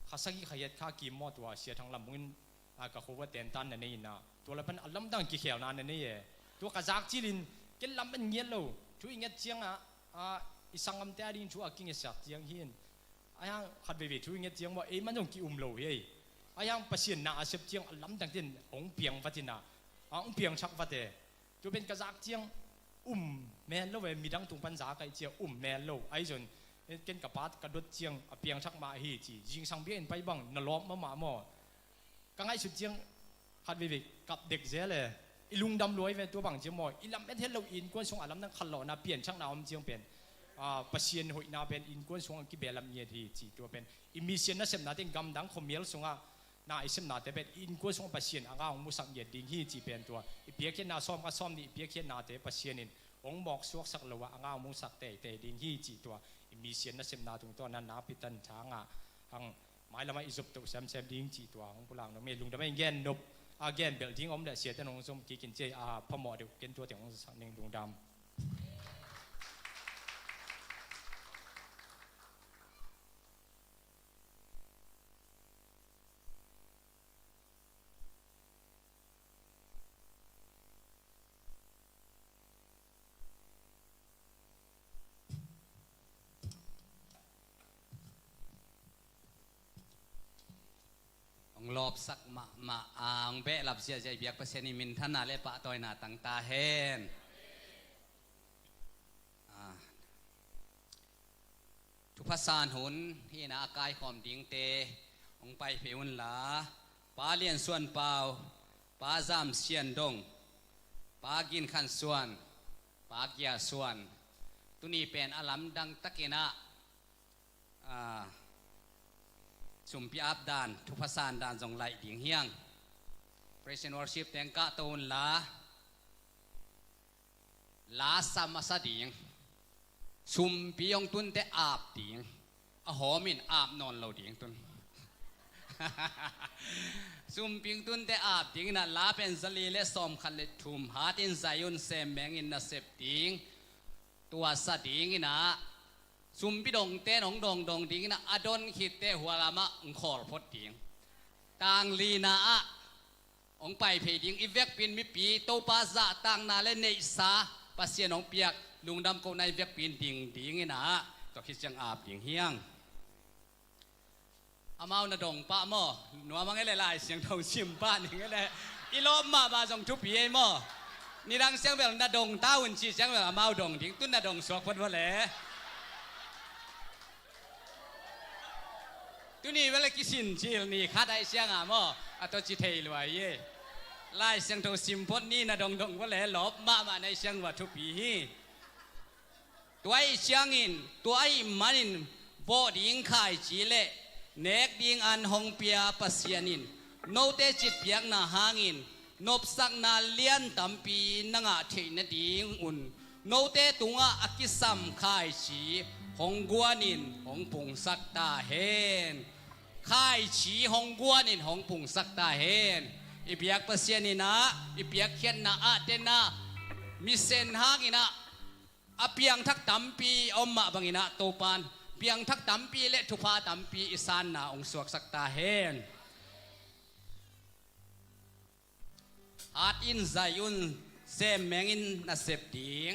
Speaker 4: ข้าสักกี่ขยันข้ากิมมอตัวเสียทางลำมุนกับเขาว่าเต็นตันนั่นนี่นะตัวละเป็นลำดังกี่เขียวนั่นนี่ตัวกระจากจีรินเกินลำเป็นเงี้ยโลช่วยเงี้ยเจียงอีสังกำเตอดินช่วยอากิเงี้ยสักเจียงหินไอ้ยังขัดเวทช่วยเงี้ยเจียงว่ามันต้องกี่โลเฮ้ยไอ้ยังปัจจุบันนาเสพเจียงลำดังที่องเปียงวัดนะองเปียงชักวัดตัวเป็นกระจากเจียงแม่โลเวมีดังตุงปัญจาไก่เจียแม่โลไอ้จนเกินกับปาดกระดดเจียงเปียงชักมาฮีจียิงสังเบียนไปบังนรกมาหมาหม้อกังไอ้สุดเจียงฮัดวิวิกับเด็กเสียเลยอีลุงดำรวยเวตัวบังเจียงหม้ออีลำเอ็ดเฮลโลอินกวนสงอาลำนั่งขันหล่อนาเปลี่ยนชักนาอมเจียงเป็นปัจเจียนหอยนาเป็นอินกวนสงกิเบลำเงียทีจีตัวเป็นอิมิเซียนนั่นเสพนาเต็งกำดังคอมเมลสงอานาอิสมนาแต่เป็นอินกวนสงปัจเจียนอ่างมุสังเงียดิ่งฮีจีเป็นตัวอีเปียกเขียนนาซ้อมก็ซ้อมนี่อีเปียกเขียนนาแต่ปัจเจียนินองบอกสวกสักละวะอ่างมุสักแต่ดิ่งฮีจีตัวมีเสียนนั่นเสพนาตรงตัวนั้นนาพิตันช้างหังหมายละไม่อิสุบตุเซมดิ่งจีตัวของพลังน้องเมลุงแต่ไม่แย่นนบแย่นเบลทิ้งอมเดเสียแต่น้องสมกินเจพมอเดียวกินตัวเดียวของสักหนึ่งดวงดำ
Speaker 5: ลอบสักมาอ่างเบะหลับเสียใจเบียกเปอร์เซ็นต์มินท่านนาเลปะตอยนาตั้งตาเฮน ภาษาหุนที่นากายความดิ่งเตองไปเพียนหลาป้าเลียนส่วนเปล่าป้าจามเสียนดงป้ากินขันส่วนป้าเกียส่วนตุนี้เป็นอลัมดังตะกินะสุมพิอับดานทุกภาษาดานจงไหลดิ่งเฮียง Praise and Worship แตงกะตูนลาสามาสดิ่งสุมพิยงตุนเตอาบดิ่งอหอมินอาบนอนเราดิ่งตุน ซุมพิงตุนเตอาบดิ่งน่ะลาเป็นสลีเลสอมคันเลทุมหาตินไซยุนเซมแมงอินนาเซปดิ่งตัวสดิ่งนะซุมพิดงเตนองดงดิ่งนะอดอนขิดเตหัวลามะองขอลพดดิ่งต่างลีนาองไปเพดิ่งอีเวกปินมิปีโตปาซาต่างนาเลเนซาปัสเซียนองเปียกลุงดำโกในเวกปินดิ่งนะตัวคิดจังอาบดิ่งเฮียงอามาหน้าดงป้าหม้อหนัวมังไงหลายเสียงทองชิมป้าหนึ่งเลยอีโลมาบาจงทุบปีไอ้หม้อนี่ดังเสียงแบบหน้าดงต้าหุ่นชีเสียงแบบอามาดงทิ้งตุ้นหน้าดงสวกพัดว่าแหล่ตุนี่เวลากิสินชีลนี่ข้าได้เสียงอาหม้ออัตจิเทยรวยเย่ไล่เสียงทองชิมพดนี่หน้าดงว่าแหล่หลบมาในเสียงว่าทุบปีตัวไอ้เสียงอินตัวไอ้มันอินโบดิ่งขายจีเล่เนกดิ่งอันหงเปียปัสยานินโนเตจิตเปียกนาหางินนบสักนาเลียนตัมปีนังอาเทนดิ่งอุ่นโนเตตุงอากิสัมขายชีหงกัวนินหงปุงสักตาเฮนขายชีหงกัวนินหงปุงสักตาเฮนอีเปียกปัสยานินะอีเปียกเขียนนาอาเตนะมิเซนหางินะอเปียงทักตัมปีอมมาบังินะโตปานเพียงทักตัมปีและทุพาตัมปีอิสานนาองสวกสักตาเฮนอาดอินไซยุนเซมแมงอินนาเซปดิง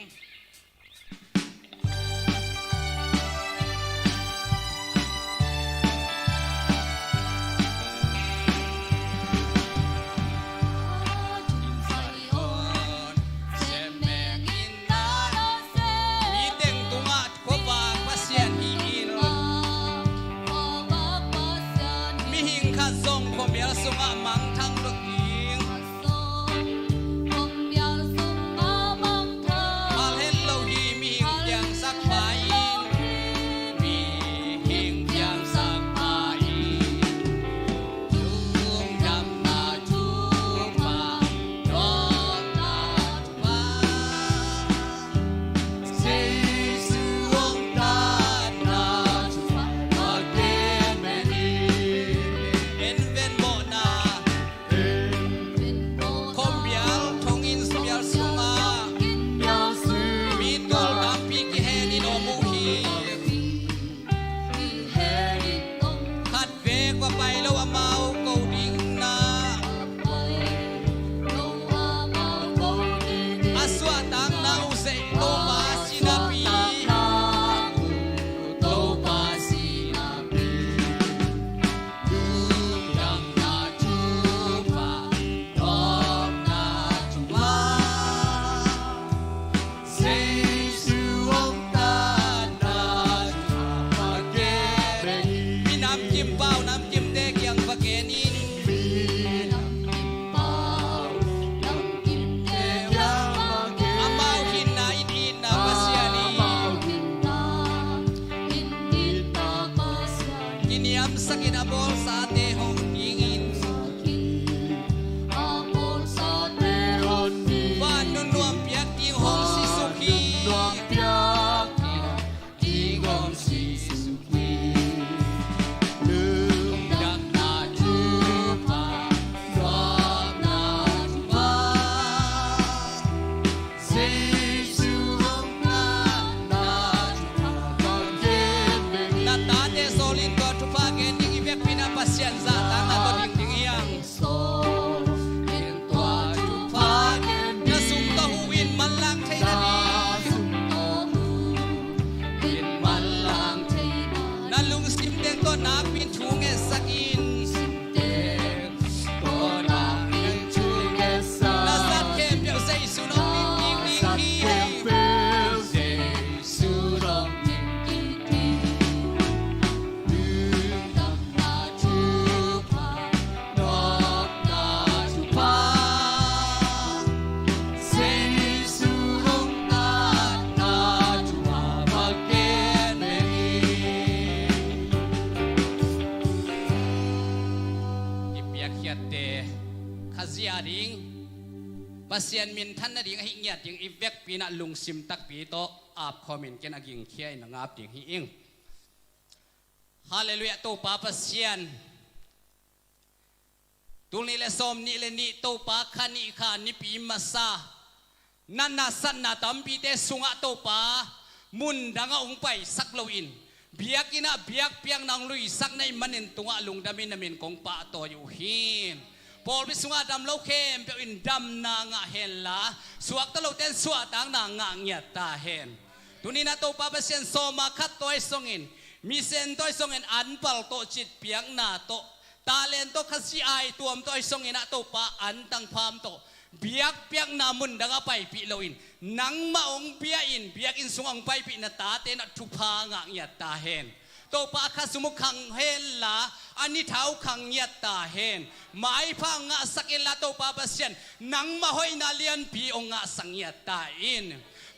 Speaker 5: ยดิงปัสเซียนมินท่านนาดิงหิเงียดิงอีเวกปีน่ะลุงซิมตักปีโตอาบคอมเมนต์กันอากิงเคียนงับดิงหิอิงฮาเลลูยาโตปาปัสเซียนตรงนี้เลสอมนี่เลนี่โตปาขันอีขานิปีมาซานันนาสันนาตัมปีเตสุงะโตปามุนดังองไปสักโลอินเบียกินะเบียกเปียงนางลุยสักในมันเนตุงะลุงดามินนามินกงปะโตอยู่หินพอวิสุงะดำโลเข้มเปียอินดำนางะเฮนละสวกตะโลเตนสวตังนางะเงียตาเฮนตุนี้นะโตปาเปเซนโซมาคัตโตไอซงอินมีเซนโตไอซงอินอันปัลโตจิตเปียงนาโตตาเลนโตขัสีไอตัวมโตไอซงอินะโตปาอันตังพามโตเบียกเปียกนามุนดังไปปีโลอินนังมาองเบียอินเบียกอินสุงองไปปีนาตาเตนะทุพางะเงียตาเฮนโตปาคาสมุขังเฮนละอันนี้เท้าขังเงียตาเฮนหมายพังงะสักเอลาโตปาเปเซนนังมาหอยนาเลียนปีองงะสังเงียตาอิน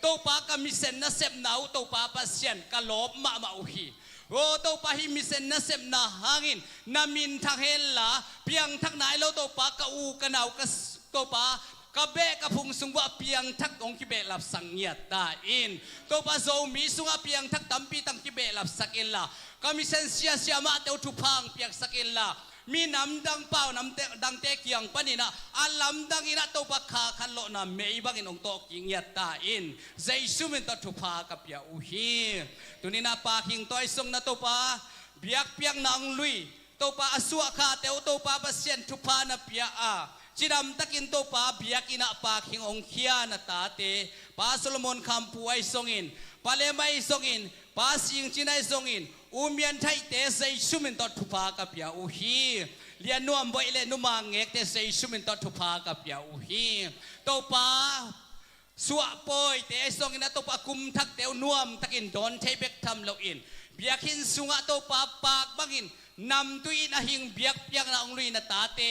Speaker 5: โตปากามิเซนนะเซมนาวโตปาเปเซนกะลบมาอุฮีโอโตปาฮิมิเซนนะเซมนาหางินนามินทังเฮนละเพียงทักไหนโลโตปากะอูกะนาวกะโตปากะเบกะพุงสุงวะเปียงทักองกิเบลับสังเงียตาอินโตปาโซมีสุงะเปียงทักตัมปีตังกิเบลับสักเอลากามิเซนเซียเซียมาเตวทุพังเปียกสักเอลามีน้ำดังเป้าน้ำดังเตะเกียงปนินะอัลลัมดังอินะโตปะคาคันโลนะเมย์บังอินองโตกิงเงียตาอินใจสุมินตทุพากับยาอุฮีตุนี้นะปาคิงตัวไอซงนะโตปาเบียกเปียงนางลุยโตปาอสวะคาเตวโตปาเปเซียนทุพานะเปียอาจิดำตะกินโตปาเบียกินะปาคิงองเคียนะตาเตปาโซโลมอนคำป่วยซงอินปาเลมัยซงอินปาสิงจินัยซงอินอุเมียนไทยเตใจสุมินตทุพากับยาอุฮีเลียนนัวบ่อยเลนุมังเอกเตใจสุมินตทุพากับยาอุฮีโตปาสวะปอยเตซงอินะโตปากุมทักเตวนวมตะกินดอนเทเบกทำโลอินเบียกินสุงะโตปาปากบังอินนำตุยนะหิงเบียกเปียงนะองลุยนะตาเต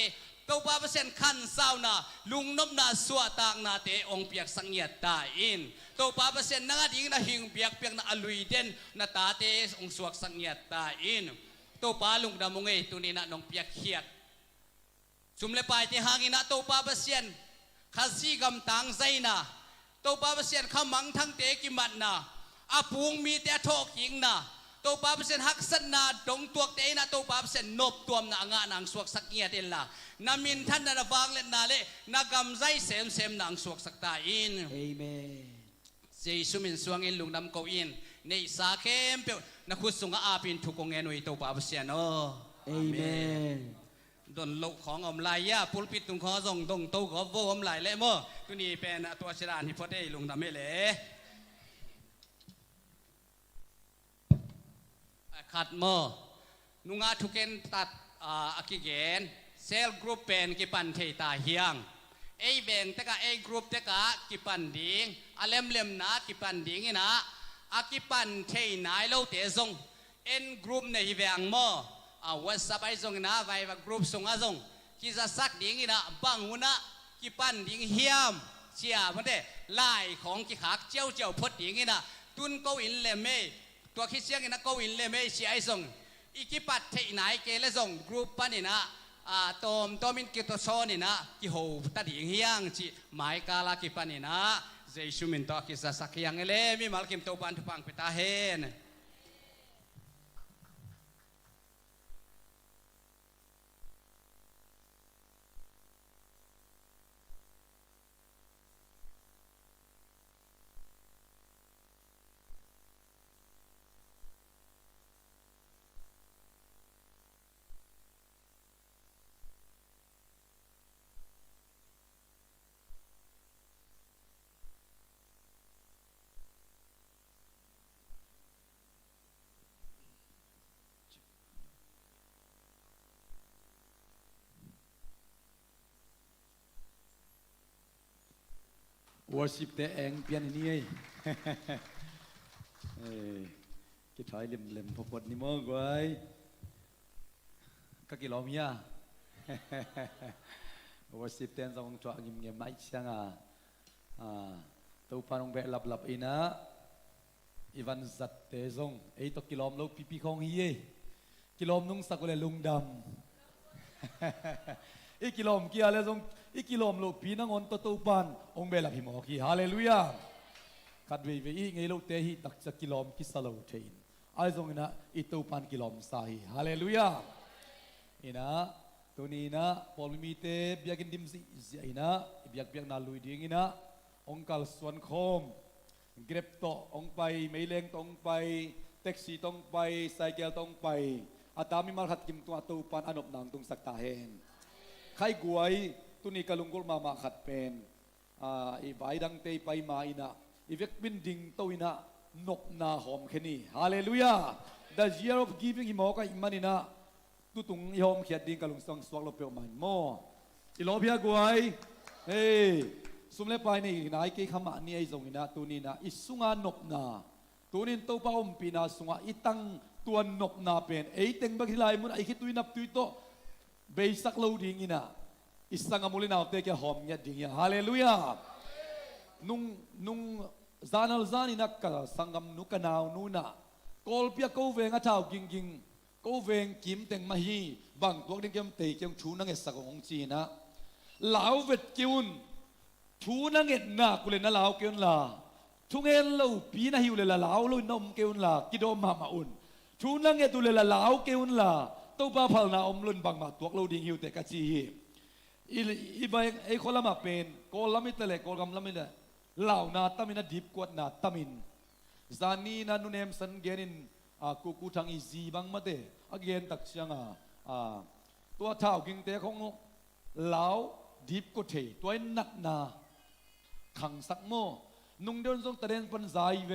Speaker 5: โตปาเปเซนขันเศร้านาลุงนบนาสวะตางนาเตองเปียกสังเงียตาอินโตปาเปเซนนังดิงนะหิงเบียกเปียงนะอลุยเดนนะตาเตองสวกสังเงียตาอินโตปาลุงดามงเอตุนีนะนองเปียกเขียดสุมเลปายที่หางอินะโตปาเปเซนข้าซีกำตังใจนะโตปาเปเซนข้ามังทั้งเตกิมันนะอาปูงมีแต่ทอกหิงนะโตปาเปเซนฮักสันนาดงตัวเตนะโตปาเปเซนนบตัวมนะงะนางสวกสักเงียเดล่ะนามินท่านนาฟังเล่นนาเลนากำใจเซมนางสวกสักตาอินเอเมนเจสุมินสวงอินลุงนำเกาอินในสาเข้มเปียวนักขุดสุงอาปินทุกองเงินวิโตปาเปเซนโอเอเมนดนโลกของอมลายยาปุลปิดตุงขอส่งตรงโตขอโวอมลายเล่โมตัวนี้เป็นตัวชรานิพเดลุงนำเมเลขัดโมนุงาทุกเกนตัดอากิเกนเซลกรุ๊ปเป็นกิปันเทตาเฮียงเอเบงเตกะเอกรุ๊ปเตกะกิปันดิงอเลมเลมนากิปันดิงนะอากิปันเทนายโลเตซงเอ็นกรุ๊ปในฮิเวงโมวัสบายซงนะไว้ว่ากรุ๊ปซงอาซงกิจะสักดิงนะบังหุนะกิปันดิงเฮียมเชียมันเดไล่ของกิขากเจ้าพดดิงนะตุนโกอินเลเมตัวคิดเสียงนะโกอินเลเมเชียไอซงอีกิปัดเทนายเกลซงกรุ๊ปปนี่นะตัวมินกิตโซนี่นะกิโหตัดหิงเฮียงจีหมายกาลากิปันนี่นะเจสุมินตัวกิสักยังเลมีมัลกิมตัวปันทุพังเปตาเฮน
Speaker 1: worship แต่เองเพียงนี้กิถอยเล่มพกดนี่มั้งไว้ก็กิโลเมีย worship แต่สองตัวเงียบๆไม่เชียงตัวพันองเบลับอินะอีวันจัดเตซงตัวกิโลมลูกปีของเฮียกิโลมนุ่งสักเลยลุงดำ
Speaker 6: อีกิโลมเกียเลยทรงอีกิโลมลูกปีนังอนตัวตัวปันองเบลพิมอกีฮาเลลูยาขัดเวอีไงลูกเตหิตักจะกิโลมกิสโลเทนไอ้ทรงนะอีตัวปันกิโลมสาฮีฮาเลลูยาอินะตัวนี้นะพอมีเตเบียกินดิมสิอินะเบียกนาลุยดิ้งอินะองค์กัลส่วนโคมเก็บโตองไปไม่เล้งตองไปแท็กซี่ตองไปไซเคิลตองไปอาตามีมาขัดกิมตัวตัวปันอนบนางตรงสักตาเฮนใครกวยตุนีกะลุงกุลมาขัดเป็นอีใบดังเตยไปมาอินะอีเวกบินดิงตัวอินะนกนาหอมแค่นี้ฮาเลลูยา The year of giving อิโมกะอิมันอินะตุตุงยอมเขียดดิงกะลุงสังสวกลบเปียวมันโมอีโลเพียกวยเฮ้สุมเลไปนี่นายเกี่ยขมานี่ไอ้ทรงอินะตัวนี้นะอิสุงานกนาตัวนี้ตัวป้าอมปีนาสุงาอิตังตัวนกนาเป็นไอ้เต็งบักที่ไรมุนไอ้คิดตุยนับตุยโตเบสักโลดิ้งอินะอิสังอามุลินาเตะแกหอมเนี่ยดิ้งยาฮาเลลูยานุ่งซานัลซานินักกะสังกำนุกนาวนูนะกอลเปียโกเวงอาเท้ากิงกิงโกเวงกิมเต็งมาฮีบังตัวดิ้งเกมเตะเกมชูนังเอสกของจีนะลาวเวทกิวนชูนังเอ็ดนากุเลนะลาวเกินลาทุงเอ็นเราปีนะฮิวเลละลาวลุยนมเกินลากิโดมามาอุนชูนังเอ็ดตุเลละลาวเกินลาตัวป้าพัลนาอมลุนบังมาตัวเราดิ้งฮิวเตะกะจีอีใบไอ้คนละมาเป็นโกลละมิตรเลยโกลกำละมิตรเหล่านาตามินาดิบกวดนาตามินจานีนานุเนมสันเกนินกูทางอีซีบังมาเตะอเกนตักเชียงตัวเท้ากิงเตะของเหล่าดิบก็เทตัวนักนาขังสักโมนุ่งเดินทรงตะเดนปันใจเว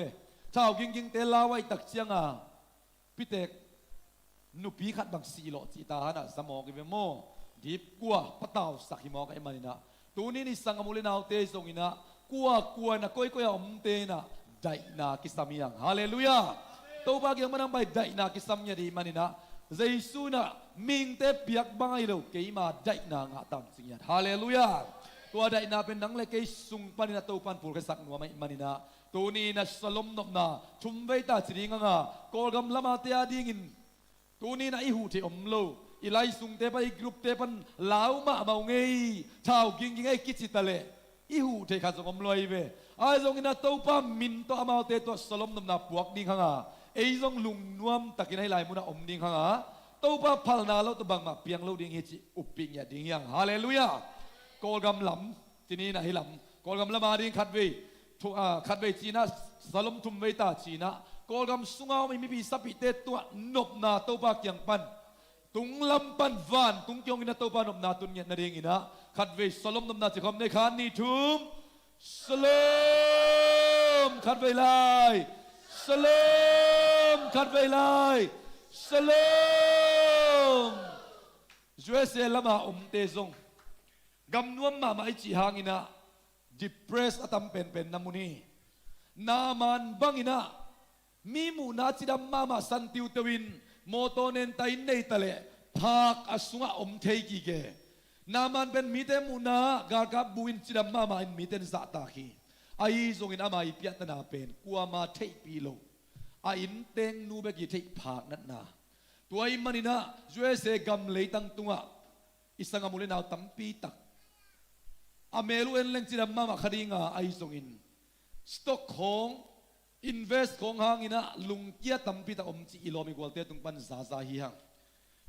Speaker 6: เท้ากิงเตะลาไว้ตักเชียงพิเตกนุปีขัดบังสีโลจิตาหนะสมองกิเวโมดิบกัวปะเต่าสักหิมอกไอ้มันนี่นะตัวนี้นี่สังกมุลินาเตยส่งอินะกัวนะก้อยอมเตนะได้นาคิสามียังฮาเลลูยาตัวบางอย่างมันนำไปได้นาคิสามีดีมันนี่นะเจสุนะมิงเตเปียกบางไอ้เราเกี่ยมาได้นางาตามสิ่งนี้ฮาเลลูยาตัวได้นาเป็นนังเล็กสุงปันนะตัวปันปูกสักนัวไม่มันนี่นะตัวนี้นะสลมนบนาชุมเวตาจริงงากอลกำละมาเตียดิ้งตัวนี้นะไอหูที่อมโลอีไลสุงเตปอีกรุ๊ปเตปันลาวมาเมาไงชาวกิงไอ้กิจิตะเลอีหูเทขัดสงมลอยเวไอ้ทรงอินาตัวป้ามินตัวอามาเตตัวสลมนำนาปวกดิ้งข้างไอ้ทรงลุงนวมตะกินให้ลายมุนาอมดิ้งข้างตัวป้าพัลนาเราตัวบังมาเปียงเราดิ้งเฮจิอุปปิงยาดิ้งยังฮาเลลูยาโกลกำลำที่นี่นะให้ลำโกลกำละมาดิ้งขัดเวขัดเวจีน่าสลมทุมเวตาจีน่าโกลกำสุงเอาไม่มีปีสับปีเตตัวนบนาตัวป้าเกียงปันตุงลำปันวานตุงจงอินาตัวปานอมนาตุนเนียนาเริงอินะขัดเวสลมนมนาจิคอมในขานนีทุมสลมขัดเวไลสลมขัดเวไลสลมจวยเซลมาอมเตซงกำนวมมาไอจีหางอินะ depress อตัมเป็นนามุนีนามันบังอินะมีมูนาจิดัมมาสันติวตวินโมโตเนนไตในทะเลภาคอสุงะอมเทกิเกนามันเป็นมิเตมุนากากับบุญจิดามาอินมิเตนสัตตาคีไอซงอินอามาอิพิยัตนาเป็นกัวมาเทปีโลอินเตงนูเบกิเทภาคนัตนาตัวอิมันนะจวยเสกัมเลตังตุงะอิสังมุเลนาวตัมปีตักอเมรุเอ็นเลงจิดามาคดีงาไอซงอินสต็อกของinvest ของหางอินะลุงเกียตัมปีตาอมจีอิโลมิกวลเตตุงปันซาซาฮีหัง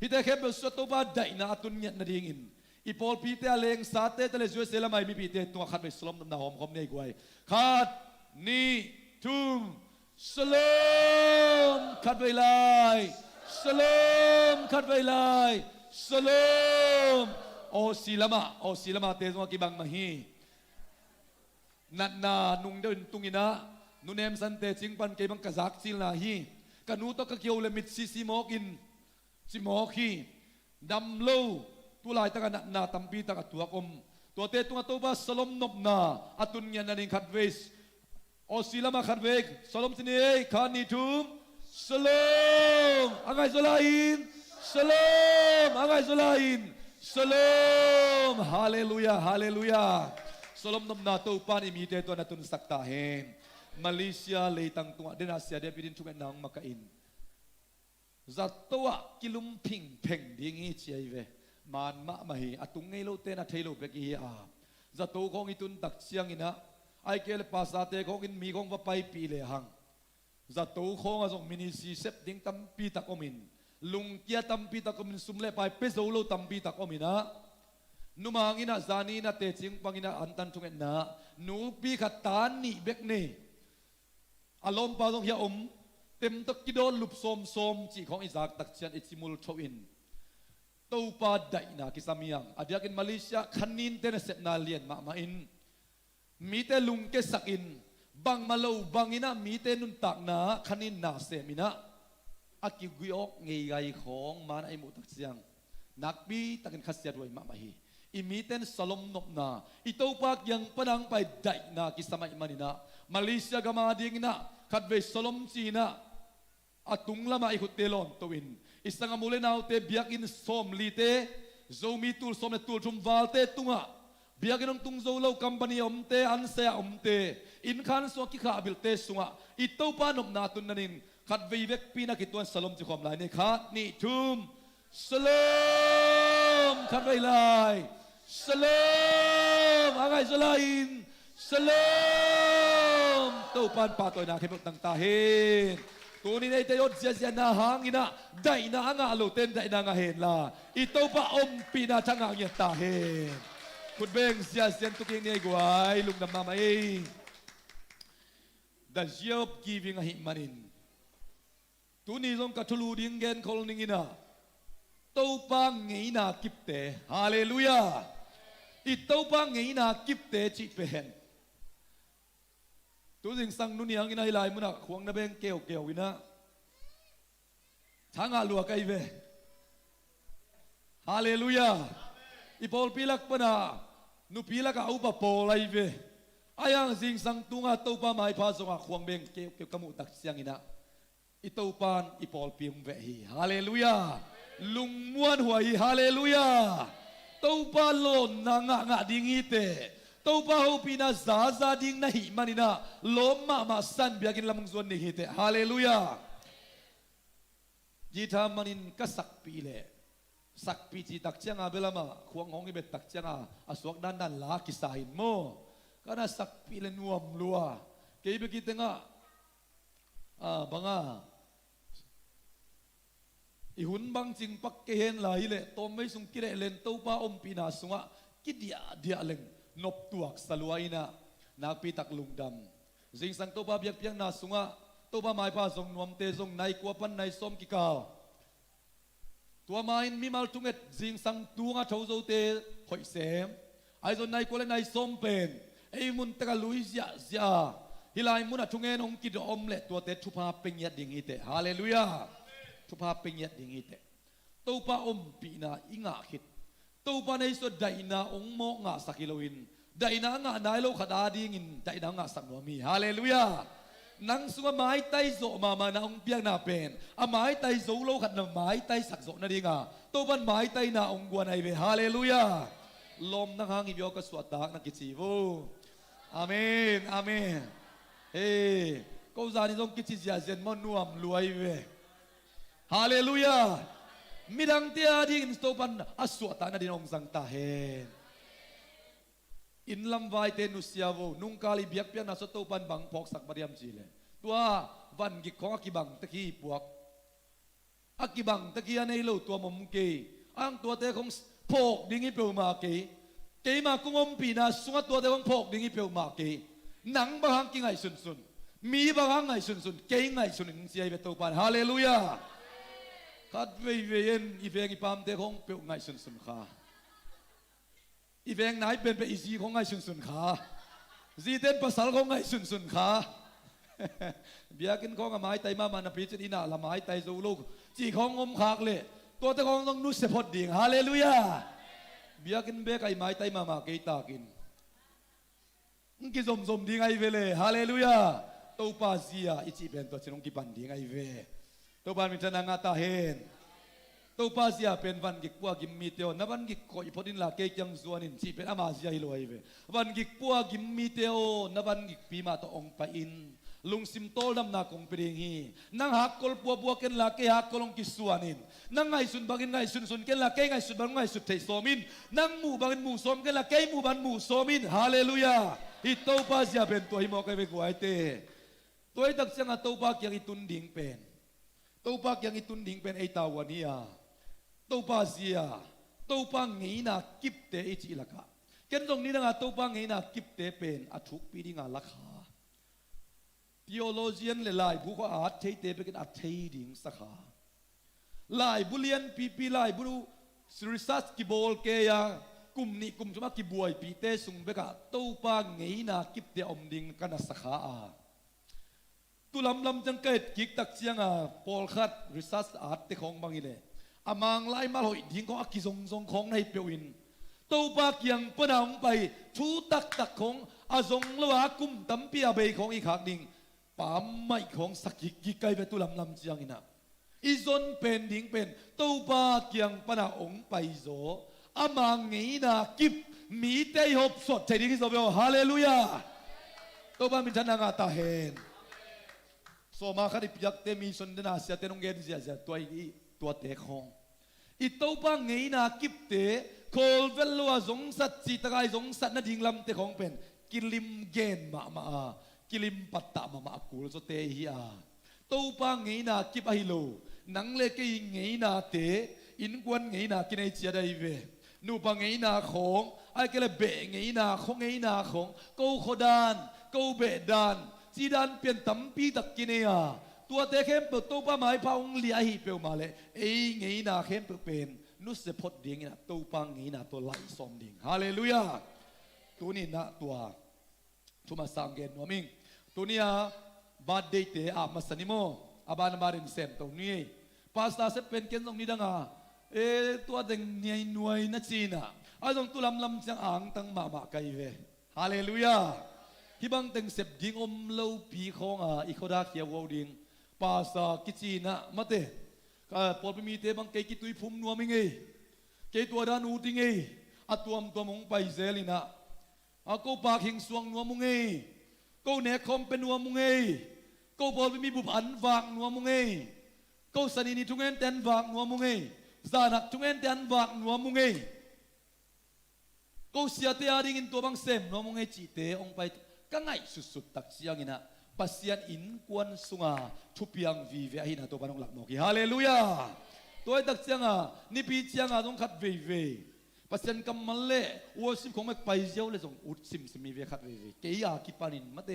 Speaker 6: ฮิตาเคเบลสตัวบาได้นาตุนเนียนาดิ่งอินอีพอลปีเตอเลงซาเตตเลจวยเซลาไม่มีปีเตตัวขัดไปสลมน้ำหอมคมในกวยขัดนี่ทุ่มสลมขัดไปไลสลมขัดไปไลสลมโอศิลามาเตจงกิบังมาฮีนัดนานุงเดินตุงอินะนุเนมสันเตจิงปันเกบังกะซักซิลนาฮีกันูตกะเกียวเลมิดซิโมกินซิโมกีดัมโลตุลายตะกันนาตัมปีตะกะตัวกมตัวเตตุงตัวบาสลมนบนาอตุนยันนันขัดเวสโอซิลามาขัดเวกสลมสินีคานิทุมสลมอะไงสลาอินสลมอะไงสลาอินสลมฮาเลลูยาฮาเลลูยาสลมนบนาตัวปานิมีเตตัวนัตุนสักตาเฮนมาเลเซียเลยตั้งตัวเดนอาเซียเดบิดินทุกนางมากัอินจัตตัวกิลุมพิงเพ่งดิ้งอีเชียเว man ma ma hi atung ngei lo te na thailo pe ki a za to khong itun tak chiang ina ai kel pasa te khong in mi khong va pai pi le hang za to khong a jong mini si sep ding tam pi tak omin lung kia tam pi tak omin sumle pai pe zo lo tam pi tak omina numangina zani na te ching pangina antan thung na nu pi khatan ni bek ne alom pa jong ya tem tak kidon lup som som chi khong izak tak chian ichimul thoin to pa dai na kisamiang adiak in Malaysia khanin te na set na lian ma in mi te lung ke sakin bang malo bangina mi te nun tak na khanin na se mina akiguiok ngei gai khong man ai mu tak chiang nakbi takin khasiat roi ma hi imiten salom nop na ito pak yang padang pai dai na kisamai manina Malaysia gama ding na khatve salom china atung lama ikut telon towin isanga mule nau te biakin som lite zomi tul som le tul thum walte tunga biakin tung zo lo company omte an se omte in khan so ki kha bil te sunga ito pa nop na tun nanin khatve vek pina kitwan salom chi khom lai ne kha ni thum salam khatve lai salam angai zalain salam to pan pa toy na khemuk tang ta hen tu ni nei te yot sia na hangina dai na anga lo ten dai na nga hen la ito pa pina thanga ngia ta hen kut beng sia sian tu king nei guai lung nam ma ei the job giving a him manin tu ni zong ka thulu ding gen kol ning ina to pa ngei na kipte hallelujah ito pa ngei na kipte chi pen tu jing sang nu niang ina hilai muna khuang na beng keo keo ina thanga lua kai ve hallelujah ipol pilak pana nu pilak a upa polai ve ayang jing sang tunga to pa mai pa zonga khuang beng keo keo kamu tak siang ina ito pan ipol pium ve hi hallelujah lung muan huai hallelujah to pa lon na nga ding ite to pa ho pina za ding na hi manina lom ma san biakin lamang zon ni hite hallelujah jitha manin kasak pi le sak pi chi tak changa belama khuang hong ibet tak changa aswak dan la kisahin mo kana sak pi le nuam lua ke be kitenga banga ihun bang jing pak ke hen lai le tom mai sung kire len to pa pina sunga kidia dia leng nop tuak saluaina nakpi tak lungdam jing sang to pa biak piang na sunga to pa mai pa zong nuam te zong nai kwa pan nai som ki ka tua main mi mal tunget jing sang tunga thau zo te khoi sem ai zon nai ko le nai som pen ei mun ta luizia zia hilai mun a thungen ong ki do om le tua te thupa pengya ding ite hallelujah thupa pengya ding ite to pa pina inga khit to pa nei so daina ong mo nga sakiloin daina nga nailo khada ding in daina nga saknomi hallelujah nang sunga mai tai zo mama na ong piang na pen a mai tai zo lo khat na mai tai sak zo na dinga to ban mai tai na ong gwa nai ve hallelujah lom nang hang ibyo ka suatak na kichivo amen amen hey ko zani zong kichi zia zen mon nuam luai ve hallelujah midang tia ding stopan aswata na dinong sang tahen inlam vai te nu siavo nung kali biak pian na sotopan bang pok sak mariam chile tua van gi khong akibang taki puak akibang taki anei lo tua mom ke ang tua te khong pok dingi pe ma ke ma kungom pina sunga tua te khong pok dingi pe ma ke nang bahang ki ngai sun sun mi bahang ngai sun sun ke ngai sun ing siai be topan hallelujah kat vei veien iveng ipam te khong pe ngai sun sun kha iveng nai pen pe isi khong ngai sun sun kha ziten pasal khong ngai sun sun kha biakin khong amai tai ma na pichin ina la mai tai zo lo chi khong om khak le to te khong nong nu se phot ding hallelujah biakin be kai mai tai ma ke takin ki zom ding ai vele hallelujah to pa zia ichi ben to chinong ki pan ding ai ve to ban mi tana nga ta hen to pa zia pen van gik puwa gim mi teo na van gik ko ipodin la ke kyang zuanin chi pen ama zia hiloi ve van gik puwa gim mi teo na van gik pi ma to ong pa in ลุงซิมโตลดำนากงเปรียงฮีนังหักกลปัวปัวเกันละเกหักกลงกิสวานินนังไงสุนบังไงสุนเกันละเกไงสุนบังไงสุดเทโซมินนังหมู่บังหมู่โซมเกันละเกหมู่บังหมู่โซมินฮาเลลูยาฮิโตปาเสียเป็นตัวฮิโมกไปกวยเตตัวไอ้ตักเสียงตัวปากยังอิตุนดิ่งเป็นตัวปากยังอิตุนดิ่งเป็นไอ้ตาวันนี้ตัวปาเสียตัวปางงี้นะกิบเตอิจิละกะเกันตรงนี้นะตัวปางงี้นะกิบเตเป็นอัทุกปีดิ่งลักขาtheologian เลยลายผู้ก็อาจเทเตไปกันอาจเทดิ่งสักขาลายบุเลียนปีลายบุรุสิสัสกิโบลเกียกลุ่มนี้กลุ่มสมัครกิบวยปีเตสุงเบกะตู้ปางไงนากิบเตอมดิ่งกันสักขาตุลำจังเกิดกิกตักเสียงปอลขัดริสัสอาจเตของบางอีเลยอามังไล่มาลอยดิ่งของอักิทรงของในเปียวอินตู้ปากยังปนำไปชูตักของอาทรงละวากุมตั้มปีอาเบยของอีกขากดิ่งปามไม่ของสักกิไกไปตุลำเจียงอินะอีซนเป็นดิ่งเป็นตู้ปากยังปนาองไปโซอามังไงนากิบมีเตยหบสดใจดิ่งที่สบายฮาเลลูยาตู้ปามินชนะงาตาเฮนโซมาคดิพยักเตมีสนดนาเสียเตนงเกนเสียตัวเตะของอีตู้ปางไงนากิบเตะโคลเวลว่าสงสัตจิตกายสงสัตนั่นดิ่งลำเตะของเป็นกิลิมเกนมากิลิมปัตตะมากูลสเตฮีอาตู้ปางไงนากิบไอโลนังเลกิไงนาเตอินกวนไงนากินไอเจียได้เวนูปางไงนาของไอเกลเบไงนาของไงนาของกูโคดานกูเบดานจีดานเปลี่ยนตั้มปีตักกินเนียตัวเตะเข้มเปิดตู้ป้าไม้พาองเลียหิเปียวมาเลยไอ้ไงนาเข้มเป็นนุสเซพดดิ่งนะตู้ปังไงนาตัวไหลซอมดิ่งฮาเลลูยาตัวนี้นะตัวทุมาสังเกตนัวมิงตัวนี้บาดเดเตอามาสนิโมอาบานบารินเซมตรงนี้ภาษาเซเป็นเกณฑ์ตรงนี้ดังตัวเด็กเนียนวยนัจีน่ะไอ้ตรงตุลำจังอ่างตั้งมาไกเวฮาเลลูยาที่บางตึงเสพดิ่งเล่าปีของอีโคดาเขียววาวดิ่งภาษากิจีน่ะมาเตะพอไปมีเตะบางเกกิตุยพุ่มนัวมิงเกตัวดานูติงตัวมงไปเซลินะกูปากหิงสวงนัวมุงกูเนคอมเป็นนัวมุงกูพอไปมีบุปอันฝากนัวมุงกูสันนิทุงเอ็นเตนฝากนัวมุงสานักทุงเอ็นเตนฝากนัวมุงกูเสียเตะดิ่งตัวบางเซมนัวมุงจีเตองไปก็ง่ายสุดๆตักเสียงนะปัสยันอินกวนสุงาทุบยังวีเวหินะตัวปนองหลักมกีฮาเลลูยาตัวตักเสียงนี่ปีเสียงต้องขัดเวปัสยันกำมันเล่วอสิมของไม่ไปเจ้าเลยส่งอุดซิมมีเวขัดเวเกียร์กิปานินมาเต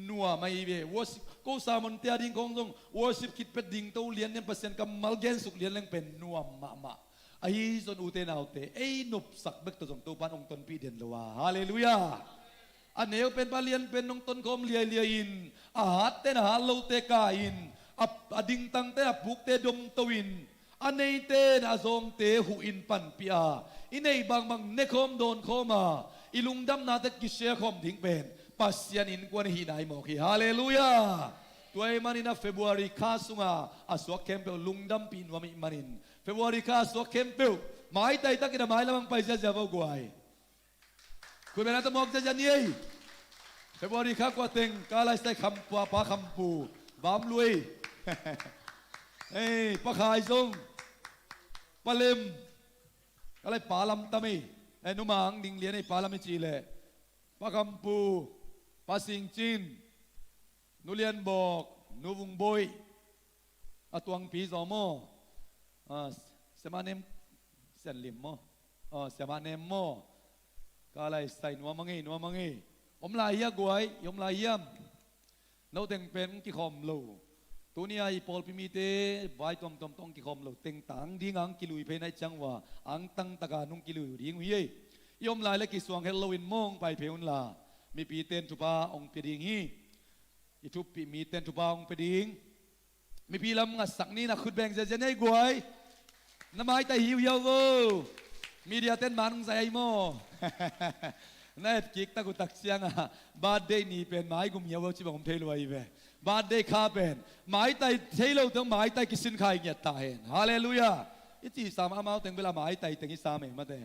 Speaker 6: นัวไม่เววอสิกูสามันเตียดิ่งของส่งวอสิคิดเป็นดิ่งตัวเลียนเนี่ยปัสยันกำมันเกนสุกเลียนเล่งเป็นนัวมาไอ้ส่วนอุเตนาอุเตไอ้นุบสักเบกตัวส่งตัวปนองตนปีเด่นละวะฮาเลลูยาอันนี้เป็นบาเลียนเป็นน้องต้นคมเลียอินอาหารเตนหาโลเตกาอินอดิ่งตังเตนบุกเตดมตวินอันนี้เตนอาซงเตหูอินปันปีอาอินในบางเนคอมโดนคอมาอิลุงดำนาตะกิเชียคอมทิ้งเป็นปัสยานินกวนฮีนายหมอกีฮาเลลูยาตัวเอมานินะเฟบรุอารีคาสุงาอาสวกเคมเปลลุงดำปีนวามิมานินเฟบรุอารีคาสวกเคมเปลหมายใจตักกินหมายละมังไปเสียเจ้ากวยคุณเป็นนักมอกจะยันยี่เฟบรุอารีข้ากว่าเต็งกาลายใส่คำปาคำปูบามลุยเฮ้ยปะขายทรงปะเลมอะไรปาลำตามีไอ้นุมังดิ่งเลี้ยนไอ้ปาลำไม่จีเลยปะคำปูปะสิงจินนุเลียนบอกนุวุงบอยตวงปีสอมเสมาเนมเซนลิมโมเสมาเนมโมก็อะไรใส่นัวมังงี้อมลายยะกวยยมลายยำเราแต่งเป็นกี่คอมโลตัวนี้ไอ้ปอลพิมีเตใบตอมกี่คอมโลแต่งต่างดิ้งอังกิลุยเพนไอจังว่าอังตั้งตะการนุ่งกิลุยดิ้งหุ่ยยมลายและกี่สวงเฮลโลวินมองไปเพอุนลามีปีเต้นทุบาองเปดิ้งฮีอีทุบปีมีเต้นทุบาองเปดิ้งมีปีลำงัดสักนี้นะขุดแบ่งจะให้กวยน้ำไม้แต่หิวยาวมีเดียเต้นมันใส่ไอโมนั่นกิกตะกุตักเสียงบาดเดนี่เป็นไม้กุมยาวชิบะผมเทลไว้เว้บาดเดข้าเป็นไม้ไตเทลต้องไม้ไตกิสินขายเงียตาเห็นฮาเลลูยาอิจิสามอามาถึงเวลาไม้ไตถึงอิสามเองมาเต้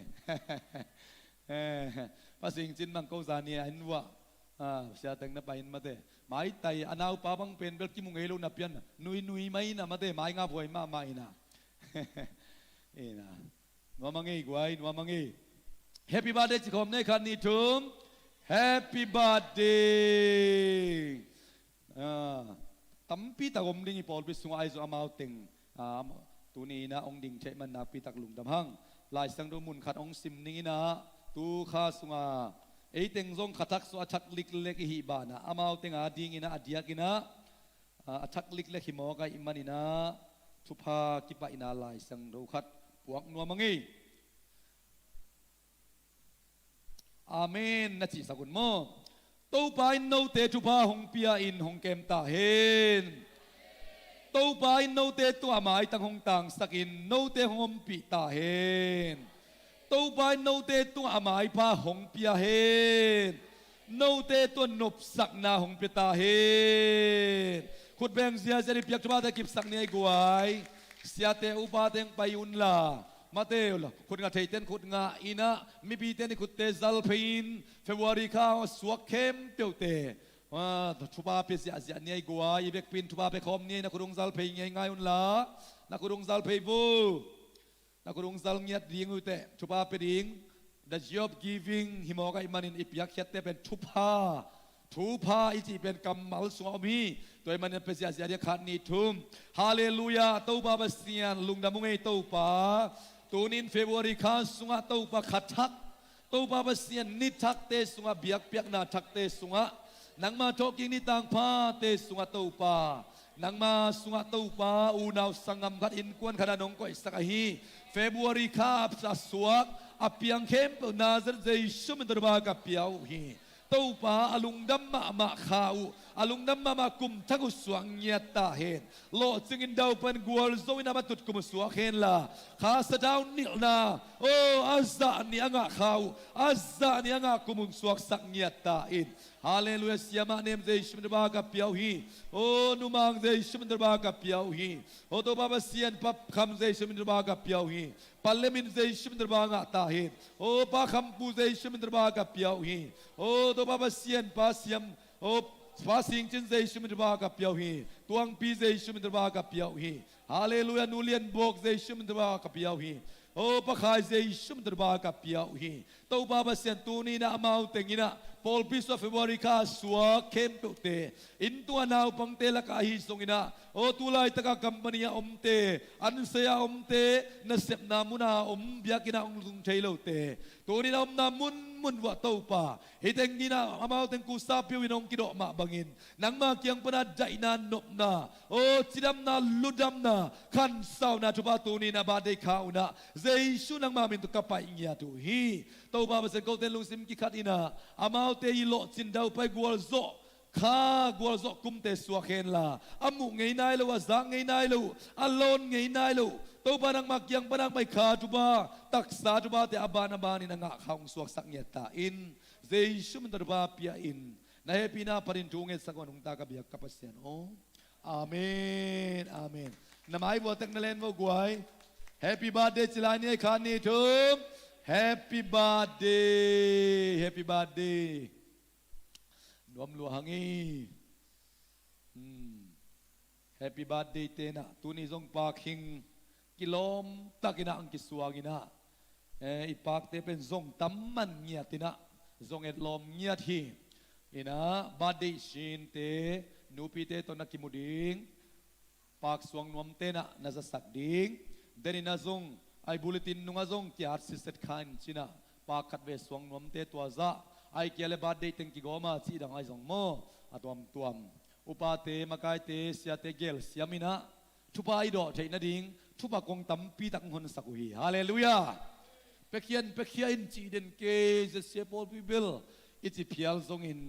Speaker 6: ภาษาจีนบางกูซานีอันว่า เสียแต่งนับไปมาเตะไม้ไตอันเอาป้าบังเป็นเบลกิมุงเอลูนับยันนุยไม่นะมาเตะไม้งาบวยมาไม่นะเอ็นะนัวมังเอกไว้นัวมังเอ Happy birthday จิคอมในคันนี้ทุม Happy birthday ตั้มปีตะกมดิ่งปอลไปส่งไอซ์อามาติงตัวนี้นะองดิ่งใช้มันนักปีตักลุงดำหังลายสังดูมุนขัดองซิมนี้นะตูข้าสุงาไอติงซงขัดทักสวชักลิกเล็กฮิบานะอามาติงอาดิ่งนะอาเดียกินะชักลิกเล็กฮิโมกอิมันนะทุพากิปะอินาลายสังดูขัดพวกนัวมังอีอาเมนนะจิสกุลโมตู้ไปโนเตทุพาหงเปียอินหงเกมตาเฮนตู้ไปโนเตตัวหมายตั้งหงต่างสกินโนเตหงปีตาเฮนตู้ไปโนเตตัวหมายพาหงเปียเฮนโนเตตัวนบสักนาหงเปียตาเฮนขุดแบงเสียจะได้เปียกทุบาแต่กิบสักเนี่ยกวยเสียเตอุปาเตงไปอุนลามาเตลขุดงาเทเตนขุดงาอินะมีปีเตนขุดเตซัลพินเฟบรุยข้าวสวกเข้มเปียวเตทุบาเปียเสียเสียเนี่ยกว่าอีเบกปินทุบาเปคอมเนี่ยนักขุดงซัลพินง่ายๆอุนละนักขุดงซัลพิบูนักขุดงซัลเงียดดิ้งอุเตทุบาเปดิ้ง the job giving หิมอกไอมันอิปยักษ์เขียดเตเป็นทุพาอิจิเป็นกำมัลสวามีตัวมันเป็นเสียเสียเดียขันนี้ทุมฮาเลลูยาตู้ปาบเสียนลุงดำมุงไอตู้ปาตูนินเฟบรุยข้าสุงะตู้ปาขัดทักตู้ปาบเสียนนิทักเตสุงะเบียกเปียกนาทักเตสุงะนังมาทกิงนิตังพาเตสุงะตู้ปานังมาสุงะตู้ปาอูนาวสังกัมขัดอินกวนขณะนงก็อิสกะฮีเฟบรุยข้าสัสวกอเปียงเข้มปนาซร์เจชุมดรบากเปียวฮีตู้ปาอลุงดัมมาข้าวอลุงดัมมากุมทักุสวงเงียตาเห็นโลจึงอินดาวเป็นกัวลโซวินามาตุดกุมสวงเห็นละข้าสดาวนิลนาโอ้อาซาเนียงะข้าวอาซาเนียงะกุมสวงสักเงียตาอินฮาเลลูยาเสียมาเนมเจชุมดรบากเปียวฮีโอ้นุมังเจชุมดรบากเปียวฮีโอ้ตัวบาบเซียนปับคำเจชุมดรบากเปียวฮีปัลเลมินเจชุมดรบากตาเห็นโอ้ปะคำปูเจชุมดรบากเปียวฮีโอ้ตัวบาบเซียนปาเซียมโอ้ฟ้าสิงจินเจชุมดรบากเปียวฮีตวงปีเจชุมดรบากเปียวฮีฮาเลลูยานูเลียนบอกเจชุมดรบากเปียวฮีโอ้ปะขายเจชุมดรบากเปียวฮีตัวบาบเซียนตูนีนะมาอุเตงินะพอลพิสวาเฟบริกาสวะเข้มตุเตอินตัวนาปังเตละกาฮิสงอินะโอ้ตุลายตะกะกัมปนียอมเตอันเสียอมเตนเสพนามุนาอมเบียกินาองลุงเชยโลเตตัวนี้นาอมนามุนวะเต้าป่าเฮเตงกินาอามาเตงกูซาพิวินองกิโดมาบังอินนังมาเกียงปนาใจนานบนาโอ้จิดัมนาลุดัมนาขันสาวนาทุบาตัวนี้นาบาเดข้าวนาเจสุนังมามินตุกะไปอิงยาตุฮีตัวบาบเซนโกเตลุงซิมกิขัดอินาอามาเตยโลจินดาวไปกัวลโซข้ากวลโซกุมเตสวะเคนลาอามุไงนายลูวะซังไงนายลูอลอนไงนายลูตัวปนังมักยังปนังไม่ขาทุบาตักษาทุบาเตอาบานาบานินังะข้างสวกสักเงียตาอินเจชุมดรบาเปียอินนายปีนาปรินทุงเอสักวันงตากะเบียกกับเสียนโออาเมนอาเมนนามายบัวตักนั่นเลนวัวกวย Happy birthday จิลานีขานีทุม Happy birthday Happy birthday นวมหลวงอีHappy birthday เตนะตุนีทรงปากหิงกิโลมตักินะอังกิสวากินะอีปากเตเป็นทรงตั้มมันเงียตินะทรงเอ็ดลมเงียทีอินะบาดีชินเตนูปีเตตนักกิมุดิงปากสวงนวมเตนะน่าจะสักดิงเดนินาทรงไอบุลตินนุงาทรงที่อาร์ซิสเตขันชินะปากขัดเวสวงนวมเตตัวซะไอเกลบาดีเต็งกิโกมาชีดังไอทรงโมอะตัวมอุปาเตมากายเตเสียเตเกลเสียมินะทุบไอดอเทนดิงทุบกงตั้มปีตักหนสักวีฮาเลลูยาเปเคียนจีเดนเกจเสียพอลพิเบลอิจิพิอัลทรงอิน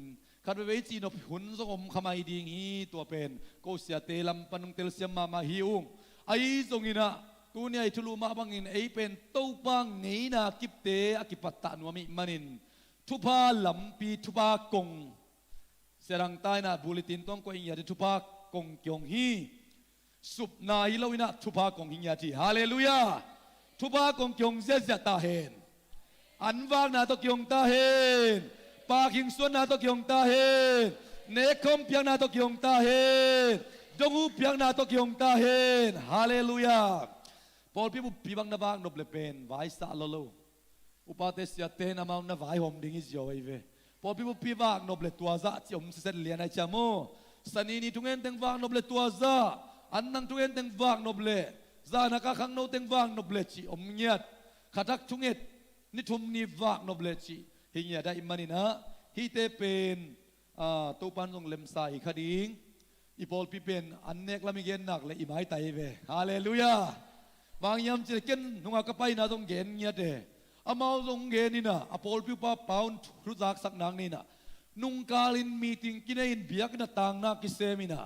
Speaker 6: ขัดเวจีนบหุ่นทรงอมขมายดิงฮีตัวเป็นโกเสียเตลัมปนุงเตลเสียมาฮิอุงไอทรงอินะตัวนี้ไอทุลุมาบังอินไอเป็นตู้ปังไงนากิปเตอกิปัตตานวมิมันินทุบาลัมปีทุบากงเสรังใต้นาบุลิตินต้องก็อิงยาทุบากงเกียงฮีสุบนาฮิโลวินะทุบากงหิงยาจีฮาเลลูยาทุบากงเกียงเสียตาเห็นอันวางนาตกเกียงตาเห็นป ปาคิงส่วนนาตกยงตาเฮเนคอมเปียงนาตกยงตาเฮจงอูเปียงนาตกยงตาเฮฮาเลลูยาพอพี่บุปีบังนาบางนบเลเป็นไว้สาลโลอุปาเตสยาเตนามานาไว้หอมดิ่งอิสโยไอเวพอพี่บุปีบังนบเลตัวซะที่อมเสร็จเลียนไอจามูสันนี้ทุงเงินเต็งบังนบเลตัวซะอันนังทุงเงินเต็งบังนบเลซานักขังโนเต็งบังนบเลชีอมเงียดขัดทุงเงินนิทุมนิบังนบเลชีหิงยาได้อิมันนี่นะฮิเตเป็นตูปันทรงเล็มสายคดีอีพอลปีเป็นอันเนกละมิเกนนักเลยอีไม้ไตเวฮาเลลูยาบางยามจะเกินนุ่งกระไปนะทรงเกนเงียเดอามาทรงเกนนี่นะอพอลปีป้าเปารู้จักสักนางนี่นะนุ่งกาลินมีติงกินอินเบียกนะต่างนักกิเซมินะ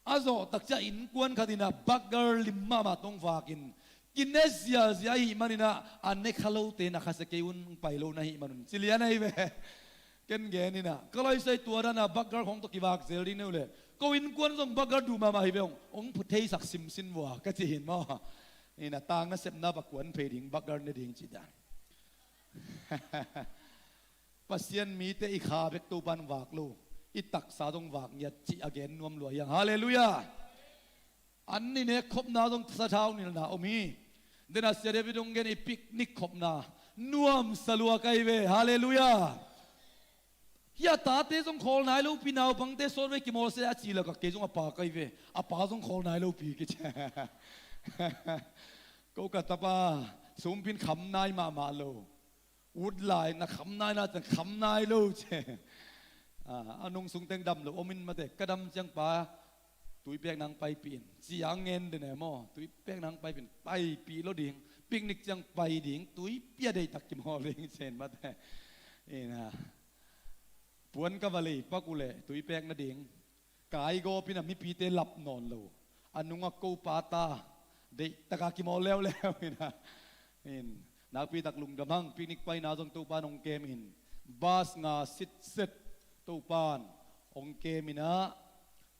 Speaker 6: อาโซตักจะอินกวนคดีนะบักเกอร์ลิมมามาตรงฝากินกินเนสยาเสียหิมันนี่นะอันเนกฮัลโลเตนะข้าสเกยุนไปโลนะหิมันซิเลียนะหิเวเกินเกนี่นะก็เลยใส่ตัวนั้นนะบักเกอร์ของตะกี้บักเซลดินเลยก็วินกวนส่งบักเกอร์ดูมาหิเวองพุทธิศักดิ์สิมสินวัวก็จะเห็นมั้งนี่นะต่างนั้นเสพนาบักกวนเพดิงบักเกอร์เนี่ยดิ่งจิตอ่ะปัสยันมีแต่อีขาเบกตูปันวากลูอีตักสาตรงวากเนี่ยจีอเกนนวมรวยอย่างฮาเลลูยาอันนี้เนี่ยคบนาตรงสะเท้านี่นะโอมีเดนัสเซเดวิดงเกนอีปิกนิกคบนานวมสลัวไกเวฮาเลลูยาฮียตาเตจงคอลนายลูปีนาวบังเตสโซเวกิมอลเซียจีแล้วก็เกจงอปาไกเวอปาจงคอลนายลูปีกิเชก็กตับาสมพินขำนายมาโลอุดลายนะขำนายนะจะขำนายโลเชอนุงสุงเต็งดำหรืออมินมาเตกระดำจังปาตุยเปียกนางไปปีนจียงเงินเดนมอตุยเปียกนางไปเป็นไปปีโลดิ่งปิกนิกจังไปดิ่งตุยเปียได้ตักกิมฮอลลิงเชนมาแต่นะปวนกะวลีปักอุเลตุยเปียกนาดิ่งกายโกปินะมีปีเตหลับนอนโลอนุงกูปาตาเด็กตะกากิมอลแล้วนะนักปีตักลุงดำหังปิกนิกไปนาจงตูปานองเกมินบาสงาสิทเซตตูปานองเกมินะ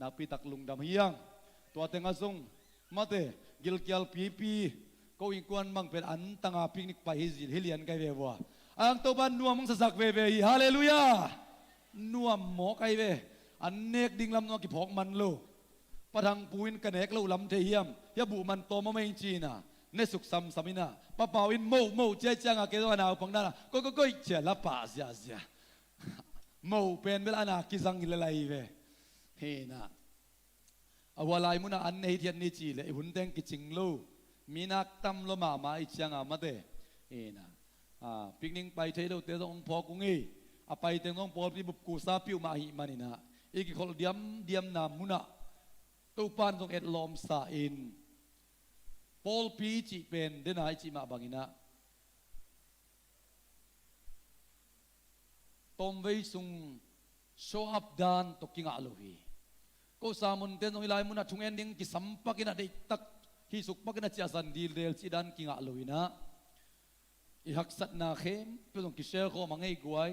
Speaker 6: นักปีตักลุงดำเฮียงตัวเต็งอาซงมาเตกิลกิลปีก็อิงกวนมังเป็นอันตั้งอาปิกนิกไปฮิจิฮิเลียนไกเววัวอังตูปานนัวมังสักเวฮาเลลูยานัวหมอไกเวอันเนกดิ่งลำนัวกิพอกมันโลปะทังปูอินกันเอกลูลำเทียมยาบุมันโตมาไม่จีน่ะเนสุกซัมสามินะปะเปาอินโมเจจังอาเกตัวนาปังนาก็เจละป่าเสียโมเป็นเวลานากิซังอิเลไลเวเฮนะอวลายมุนะอันเนฮิเทียนนิจีเลหุ่นเต็งกิจิงโลมีนักตั้มโลมาอิจังอามาเตเฮนะปิกนิกไปเที่ยวเตะองพอกุงอีไปเตะองพอที่บุกกูซาปิวมาหิมานินะอีกคนเดียมนามุนะตูปานตรงเอ็ดลอมซาอินพอลปีจีเป็นเดนายจีมาบังอินะตอมเวซุงโชอับดานตกิงอาลูฮีก็สามุนเตนตรงอิลายมุนะทุงเอ็นดิ้งกิสัมปักินะเด็กตักฮิสุกปักินะจีอาสันดีลเดลจีดันกิงอาลูฮีนะอีฮักสัตนาเข้มเพื่อตรงกิเชลโคมังเฮกวย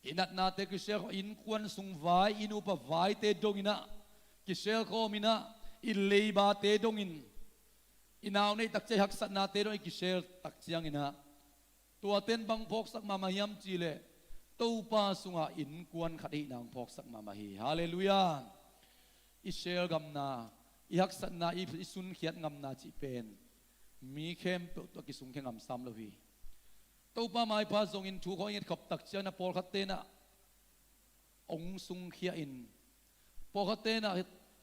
Speaker 6: อินัดนาเตกิเชลโคอินควนซุงไวอินุปะไวเตดงอินะกิเชลโคมินะอิเลบาเตดงอินอินาวในตักใจฮักสัตนาเตดงอิกิเชลตักเจียงอินะตัวเต้นบังพกสักมามายัมจีเลตูปาสุงาอินกวนขัดอีนางพกสักมามาฮีฮาเลลูยาอิเชลกัมนาอิฮักสัตนาอิสุนเขียนกัมนาจีเป็นมีเข้มตัวกิสุงเข่งกัมซ้ำโลฮีตูปาไม้พาส่งอินถูกเขาอินขับตักเจ้านะพอลขัดเตนะองสุงเขียอินพอขัดเตนะ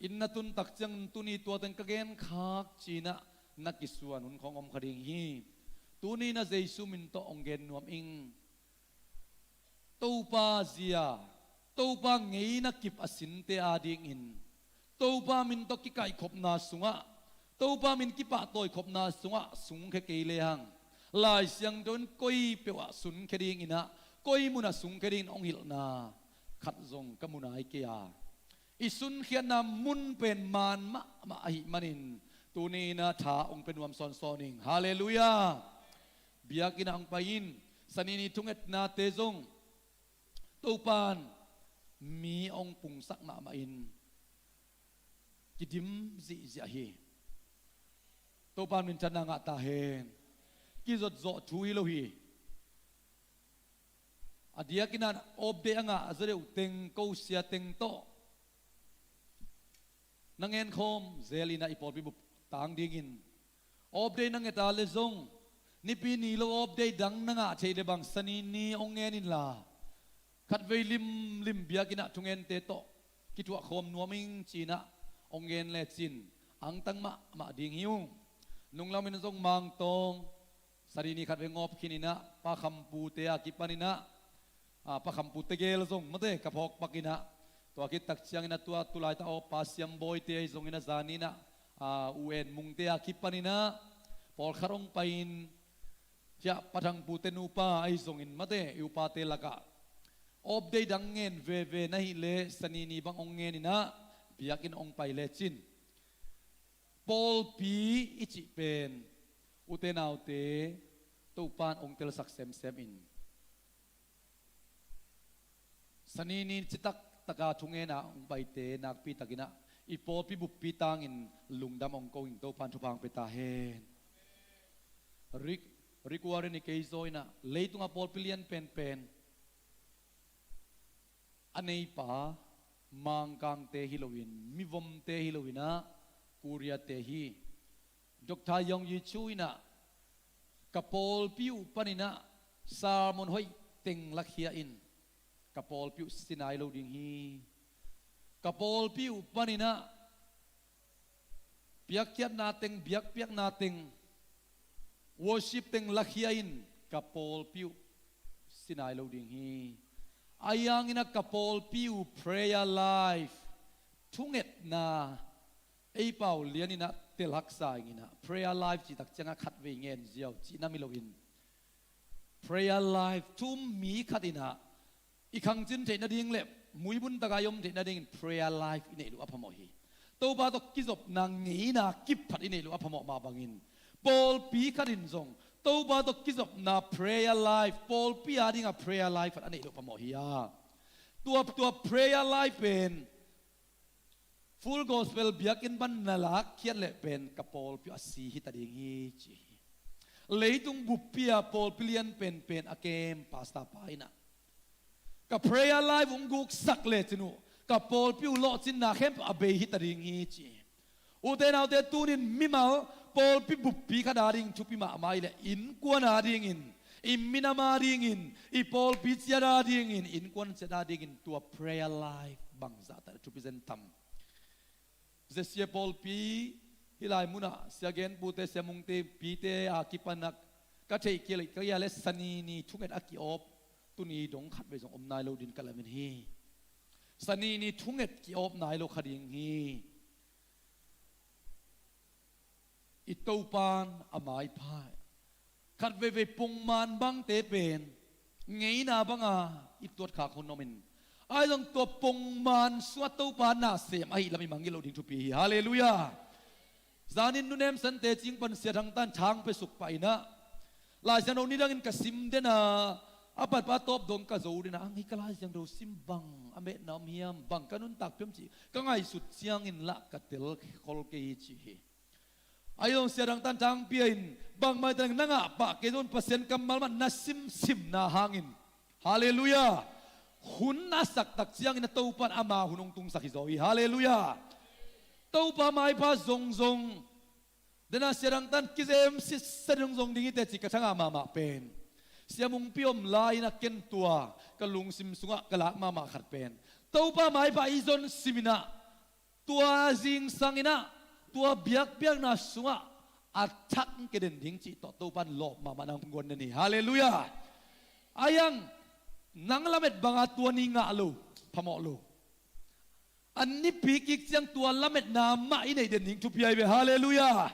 Speaker 6: อินนัตุนตักจังตุนีตัวเต็งกะเกนคักจีนะนักกิสวานุนของอมขดิงฮีตุนีนะเจสุมินโตองเกนนวมอิงตูปาเซียตูปาเงยนักกิบอสินเตอาดิงอินตูปามินตกิไก่ขบนาสุงะตูปามินกิปะโตยขบนาสุงะสุงเคเกเลหังลายเสียงโดนก้อยเปวะสุนเคดิงอินะก้อยมุนาสุงเคดิงองหิลนาขัดจงกมุนาไอเกียอิสุนเขียนนามุนเป็นมานมาหิมันินตูนีนาถาองเป็นวมซอนซอนิงฮาเลลูยาเบียกินังไปอินสันินิทุงเอ็ดนาเตจงตูปานมีองปุงสักมาอินกิดิมซิเสียฮีตูปานมินจันนางตาเฮนกิจดจ่อทุยโลฮี adia kinan obde anga azare uteng ko sia teng to nangen khom zelina ipol bi tang dingin obde nang eta le zong ni pi ni lo obde dang nanga theide bang sani ni ongenin la khat vei lim biakina tungen te to kitwa khom nuaming china ongen le chin ang tang ma ding hiu nung lamin zong mang tong sarini khat ve ngop khinina pa khampu te akipanina pa khampu te gel zong mate kapok pakina to akit tak chiang ina tua tulai ta o pasiam boy te zong ina zanina uen mung te akipanina pol kharong pain ja padang pute nupa ai zong in mate upa te laka obde dangen ve nahi le sanini bang ongen ina biakin ong pai le chin pol pi ichi pen utenau te topan ong tel sak sem in sanini chitak taka thungena ong pai te nak pi takina ipol pi bup pi tang in lungdam ong ko ing topan thupang pe ta hen rikuare ni keizoina leitunga pol pilian pen anei pa mangkang te hilowin mivom te hilowina kuria te hi dokta yong yi chuina kapol piu panina salmon hoi teng lakhia in kapol piu sinai lo ding hi kapol piu panina piak na teng worship teng lakhia in kapol piu sinai lo ding hi ayang ina kapol piu prayer life thunget na ei pau lianina telhak sa ingina prayer life chi tak changa khat ve ngen ziaw chi na milowin prayer life tum mi khatina ikhang chin the na ding le muibun tagayom the na ding prayer life ine lu apamo hi to ba to kizop nang ngi na kip phat ine lu apamo ma bangin pol pi khatin zong to ba to kizop na prayer life pol pi ading a prayer life ane lu pamo hi ya tua prayer life pen full gospel biakin ban nalak kiat le pen kapol pi asi hitading hi chi leitung bupia pol pilian pen akem pasta paina ka prayer life unguk sak le chinu kapol pi lo chin na khem abe hitading hi chi uten autte tunin mimal pol pi buppi kadaring chupi ma mai le in kwana ding in imina ma ding in I pol pi chara ding in kwan chara ding in to prayer life bangza ta chupi zen tam zesia pol pi hilai muna siagen pute semung te pi te akipanak ka thei kele ka ya le sani ni thunget aki op tuni dong khat be jong om nai lo din kalamin hi sani ni thunget ki op nai lo khading hi itopan amai phai khat ve pung man bang te pen ngei na banga itot kha khonomin ai long to pung man swat to pan na sem ai lami mangilo ding thu pi hallelujah zanin nunem san te ching pan sia thang tan thang pe suk pai na lai san oni dang in kasim de na apat pa top dong ka zo de na ang hikalai jang do sim bang ame na miam bang kanun tak pem chi ka ngai sut chiang in la ka tel khol ke chi ayong serang tantang piain bang mai tang nanga pa kedon pasen kamal man nasim sim na hangin hallelujah hun na sak tak chiang in topan ama hunong tung sakizoi hallelujah topa mai pa zong dena serang tan kizem sis serong zong dingi te chika thanga mama pen siamung piom lai na ken tua kalung sim sunga kala mama khat pen topa mai pa izon simina tua jing sangina tua biak na sunga atak keden ding chi to pan lop mama nang gon ni hallelujah ayang nanglamet banga tua ni nga lo phamo lo anni pikik chiang tua lamet na ma inei den ning thu piai be hallelujah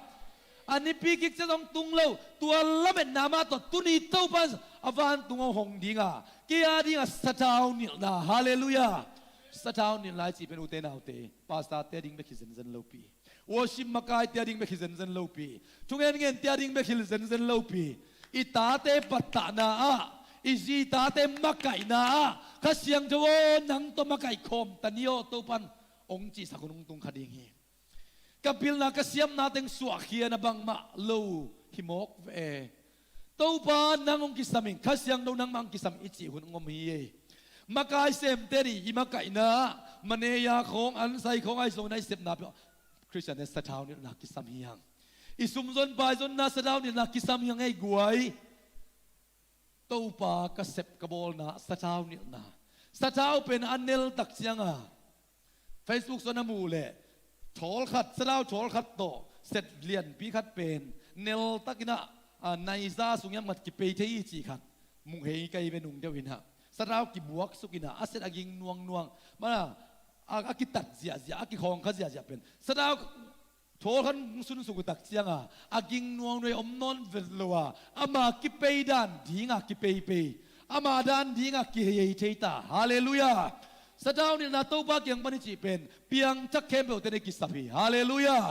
Speaker 6: anni pikik chang tung lo tua lamet na ma to tuni to pan avan tungo hong dinga kia dinga satau ni na hallelujah satau ni lai chi pen ute na ute pasta te ding be khizen zen lo pi worship makai tiading bekhizen zen lopi tungen tiading bekhil zen lopi itate patana a izi tate makai na khasyang jawo nang to makai khom tanio to pan ongchi sakunung tung khading hi kapil na kasyam na teng suakhia na bang ma lo himok ve tàu pa nang ong kisaming kasyang daw nang mang kisam ichi hun ngom hi makai sem teri imakai na maneya khong an sai khong ai so nai sep na Christian sa thau ni na kisam hiang isum zon bai zon na sa thau ni na kisam hiang ai guai tàu pa ka sep ka bol na sa thau ni na sa thau pen anel tak chianga Facebook so na mu le thol khat sa thau thol khat to set lian pi khat pen nel takina nai za sungyam mat ki pe thei chi khat mung hei kai be nung dewin ha sarau ki buak sukina aset aging nuang mana akitat zia aki khong kha zia pen sarau thol khan sun su tak chianga aging nuang noi omnon velwa ama ki pe dan dinga ki pe ama dan dinga ki hei thei ta hallelujah sarau ni na to ba kyang pani chi pen piang chak khem be te ne ki sapi hallelujah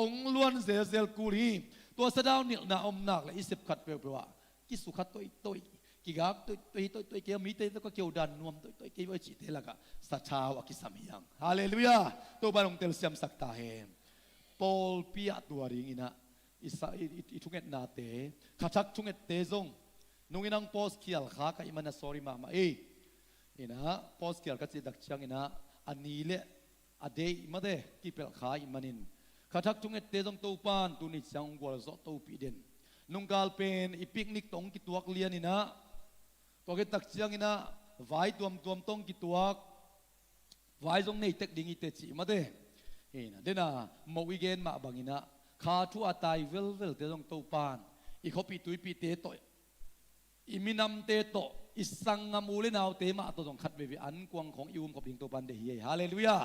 Speaker 6: ong luan zel kuriตัวสะดาวเนี่ยนาอมนักเลยอิสิบขัดเปล่ากิสุขัดตัวกิกากตัวเกี่ยวมีเตยก็เกี่ยวดันนวมตัวเกี่ยวไว้จีเทละกะสัชาวกิสามียังฮาเลลูยาตัวบาลงเตลเซียมสักตาเฮมปอลปียตัวริงินะอิสาอิทุงเอ็ดนาเตขัดชักทุงเอ็ดเตซงนุ่งอินังปอสเคียลข้ากับอิมันนะ sorry มาอินะปอสเคียลก็จะดักจังอินะอันนี้เลยอเดย์มาเดกิเปลข้าอิมันนินข้าทักจุงเอตเตจงตูปานตูนิจังวัวโซตูปีเด่นนุ่งกาลเป็นอีปิกนิกตงกิตัวเลียนี่นะตัวเกตักเชียงนี่นะไว้ตัวตงกิตัวไว้จงในเทคดิ้งอีเตจิมาเด้เห็นนะเดน่ะมวิเกนมาบังอินะข้าทัวตายเวลเตจงตูปานอีเขาปีตุยปีเตโตอีมินำเตโตอีสังงามูเลนาวเตมาตัวจงขัดเววิอันกวงของอิวมกับพิงตูปันเดียฮาเลลูยา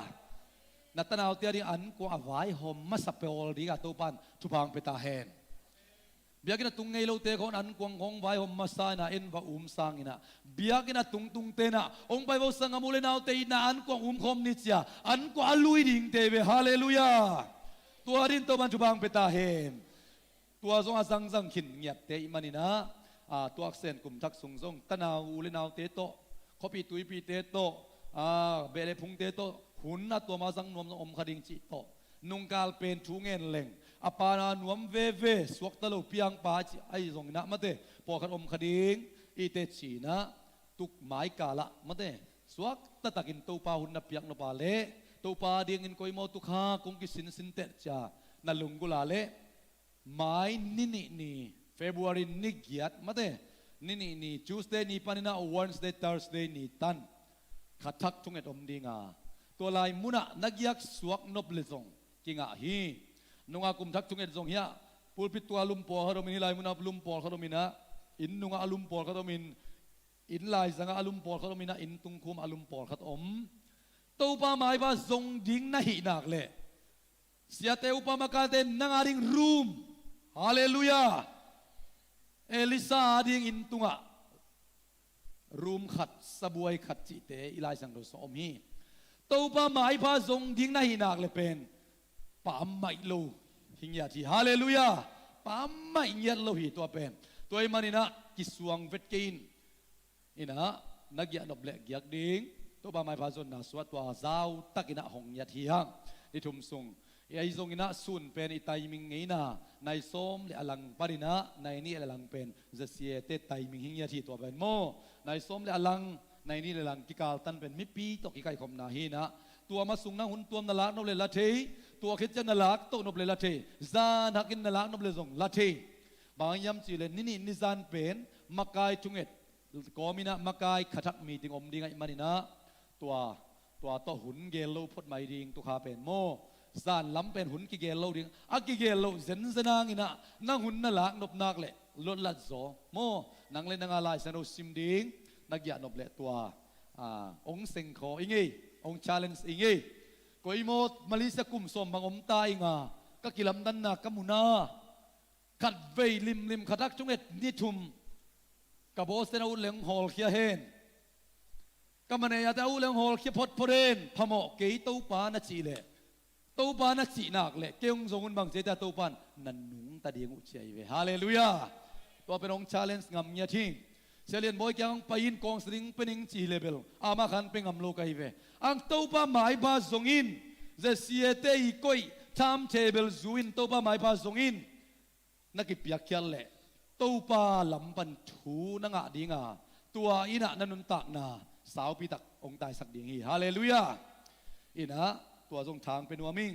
Speaker 6: นัตนาวเตียดิอันกว่าไว้หอมมาสเปอลดีกับตัวปันทุพังเปตาเฮนเบียกินตุงไงเราเตะคนอันกวงของไว้หอมมาสายนะเอ็นว่าสังอินะเบียกินตุงเตนะองไปว่าสังมูเลนาวเตนะอันกวงคมนิจยาอันกว่าลุยดิ่งเตเวฮาเลลูยาตัวดินตัวปันทุพังเปตาเฮนตัวทรงอาสังขินเงียบเตอิมันนี่นะตัวอักเซนกลุ่มทักสุงทรงตนาวเลนาวเตโตเขาปีตุยปีเตโตเบลพุงเตโตหุ่นน่ะตัวมาสังนวมอมขดิ่งจิโตนุงกาลเป็นทุงเงินเล่งอปานานวมเวสวกตะลุเปียงปาจิไอซงนะมาเตพอขันอมขดิ่งอีเตจีนะตุกไม้กาละมาเตสวกตะตักินตัวปาหุ่นนับเปียงนปาเล่ตัวปาเดียงินคอยมอตุกฮาคงกิสินเตจ่านั่นลุงกุลาเล่ไม้นี่February นี่เกียรติมาเตนี่ Tuesday นี่ปานินะ Wednesday Thursday นี่ตันขัดทักทุงเอ็ดอมดีงาตัวลายมุนะนักยักษ์สวกนบเลซงกิงะฮีนุงอากุมทักทุงเอ็ดซงเฮียปูลปิตัวลุมปอเขาโดมินลายมุนะลุมปอเขาโดมินะอินนุงอาลุมปอเขาโดมินอินลายสังอาลุมปอเขาโดมินะอินตุงคุมอาลุมปอเขาอมตัวปาไม้บาซงดิ้งน่าหินักเลยเสียเตอุปมาการเตนนังอาริงรูมฮาเลลูยาเอลิซาดิ้งอินตุงะรูมขัดสบวยขัดจิเตอิลายสังโดสอมฮีตัวปาไม้พาซงดิ้งน่าหินักเลยเป็นปามไม่ลูหิงยาทีฮาเลลูยาปามไม่เงียดโลหิตัวเป็นตัวมันนี่นะกิสวงเวทกินนี่นะนักยานบเล็กยักดิ้งตัวปาไม้พาซงน่ะสวัสตัวเจ้าตักินะหงยาทีฮังที่ทุ่มส่งไอ้ซงนะสุนเป็นอิตายมิงไงนะในส้มเลอลังปารินะในนี่อลังเป็นจะเสียเตไตมิงหิงยาทีตัวเป็นโมในส้มเลอลังในนี่เลอลังกิกาลตันเป็นมิปีตกิไกคมนาฮีนะตัวมาสุงนั่งหุ่นตัวนั่นละนบเลละเทตัวคิดจะนั่นละโตนบเลละเทซานักกินนั่นละนบเลซงละเทบางยามจีเลนี่นิซานเป็นมักไกทุงเอ็ดก็มีนะมักไกขัดมีติงอมดีไงมันนี่นะตัวต่อหุ่นเกลโลพดไม่ดิงตัวขาเป็นโมซานล้ำเป็นหุ่นกิเกลโลดิงอากิเกลโลเซนเซนางินะนั่งหุ่นนั่นละนบนักเลยลดลัดโซโมนั่งเล่นนั่งอะไรสนุกซิมดิงนักยานบเลตัวองเซงขออิงองชาเลนส์อิงก็อิโมมาลิสกุมสมบางอมตายงาก็กิลำดันนักกมุนาขัดเวลิมขัดักจุงเอ็ดนิทุมกับโบสเตนอุเลงฮอลเคียเฮนก็มันเนี่ยแต่อุเลงฮอลเคียพดพเรนพมอกเกยตูปานาจีเลตูปานาจีนักเลเกี่ยงทรงบางเจตตูปานนันนุงตาเดียงอุชัยเวฮาเลลูยาตัวเป็นองชาเลนส์งามเงียทิ้งเซเลียนบอยยังไปยินกองสริงเป็นอิงจีเลเบลอามาขันเป็นงามโลกไอเวอังตูปาหมายบาซงอินจะเสียเตอีกอยทำเทเบิลซูอินตูปาหมายบาซงอินนักกิปยักยัลเล่ ตัวปาลำปันทูนังอะดีงาตัวอินะนันุนตักนาสาวปีตักองตายสักดิ่งฮีฮาเลลูยาอินะตัวทรงทางเป็นวามิง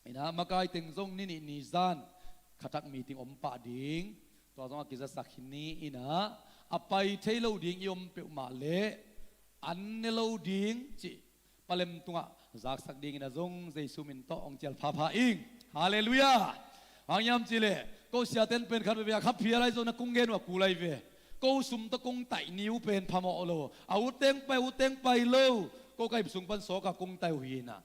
Speaker 6: อินะมากายติงทรงนินิซานขัดมีติงอมปะดิ่งตัวทรงกิจสักหินนี้อินะอภัยเทโลดิ่งยมเปียวมาเลอันเนโลดิ่งจิปเลมตุงะจากสักดิ่งอินะทรงเจสุมินโตองเจลพาพาอิงฮาเลลูยาอังยามจิเลก็เสียเต็นเป็นขัดเบียขับเพียอะไรโซนักกุ้งเกนว่ากูไลเวก็สุมตะกงไตนิ้วเป็นพามอโลเอาเต็งไปโลก็ไก่สุงปันโสกับกงไตหุยนะ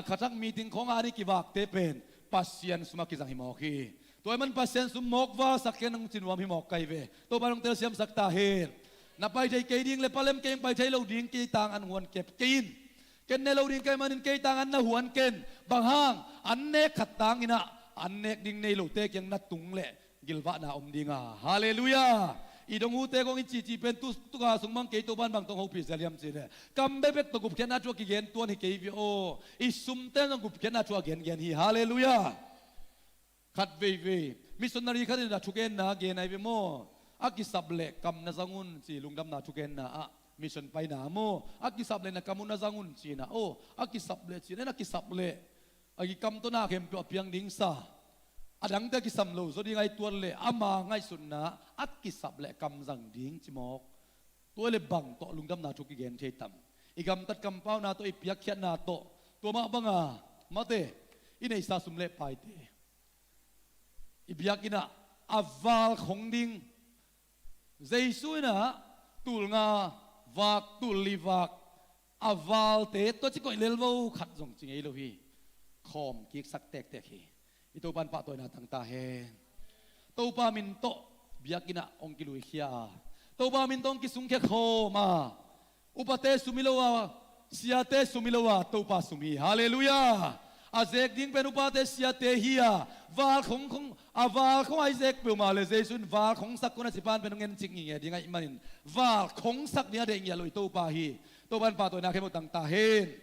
Speaker 6: ข้าทักมีติงของอานิกิวากเตเป็นปัสเซียนสุมากิจังหิมอกีตัวมันปัสเซียนสุมกว่าสักแค่นังจินวามหิมอกไก่เวตัวบาลงเตลเซียมสักตาเฮนนับไปใจเกดิ้งเลยปลาเล็มเกงไปใจเราดิ้งเกต่างอันหวนเก็บกินเกนในเราดิ้งเกมันเกต่างอันน่ะหวนเกนบางห้างอันเนกขัดต่างอินะอันเนกดิ้งในเราเตกยังนัดตุงเละกิลวะนาอมดิ้งอ่ะฮาเลลูยาอีดงหูเตกงอิจีเป็นตุกาสงมังเกยตัวบ้านบางตงหูพิเศษเลียมจีเนี่ยกำเบ็ดตกุบเขียนอาชัวกิเกนตัวนี่เกยวิโออีสุมเตนกุบเขียนอาชัวเกนฮีฮาเลลูยาขัดเวมิสุนารีขัดนาทุกเกนนาเกนไอเวโมอากิสับเละกำนาจังุนจีลุงดำนาทุกเกนนาอะมิสุนไปนาโมอากิสับเละนักกำมุนนาจังุนจีนาโออากิสับเละจีเนี่ยนักกิสับเละอากิกำตัวนาเข้มเปียเพียงดิ้งซาอดังเตกิสัมโลสุดีไงตัวเล่อามาไงสุนนะอัดกิสับเล่กำจังดิ้งจิมอกตัวเล่บังโตลุงดำนาทุกิเกนเทตัมอีกำตัดกำเป้านาโตอีเปียกเขียนนาโตตัวมาบังอามาเตอินไอซาสุมเล่ไปเตอีเปียกินะอาวาลของดิ้งเจสุนะตุลงาวากตุลีวากอาวาลเตตัวจิโกอิเลลโวขัดจงจิงเอโลฮีคอมกิกสักเตกฮีitu pan pak toy na tang tahen to pa min to biakina ong kilui khia to pa min tong kisung khe khoma upate sumilowa siate sumilowa to pa sumi hallelujah azek ding pen upate siate hia wal khong awal khong isaac pe ma le jesun wal khong sak kuna sipan pen ngen ching nge dingai manin wal khong sak nia de ngia loi to pa hi to pan pa toy na khemo tang tahen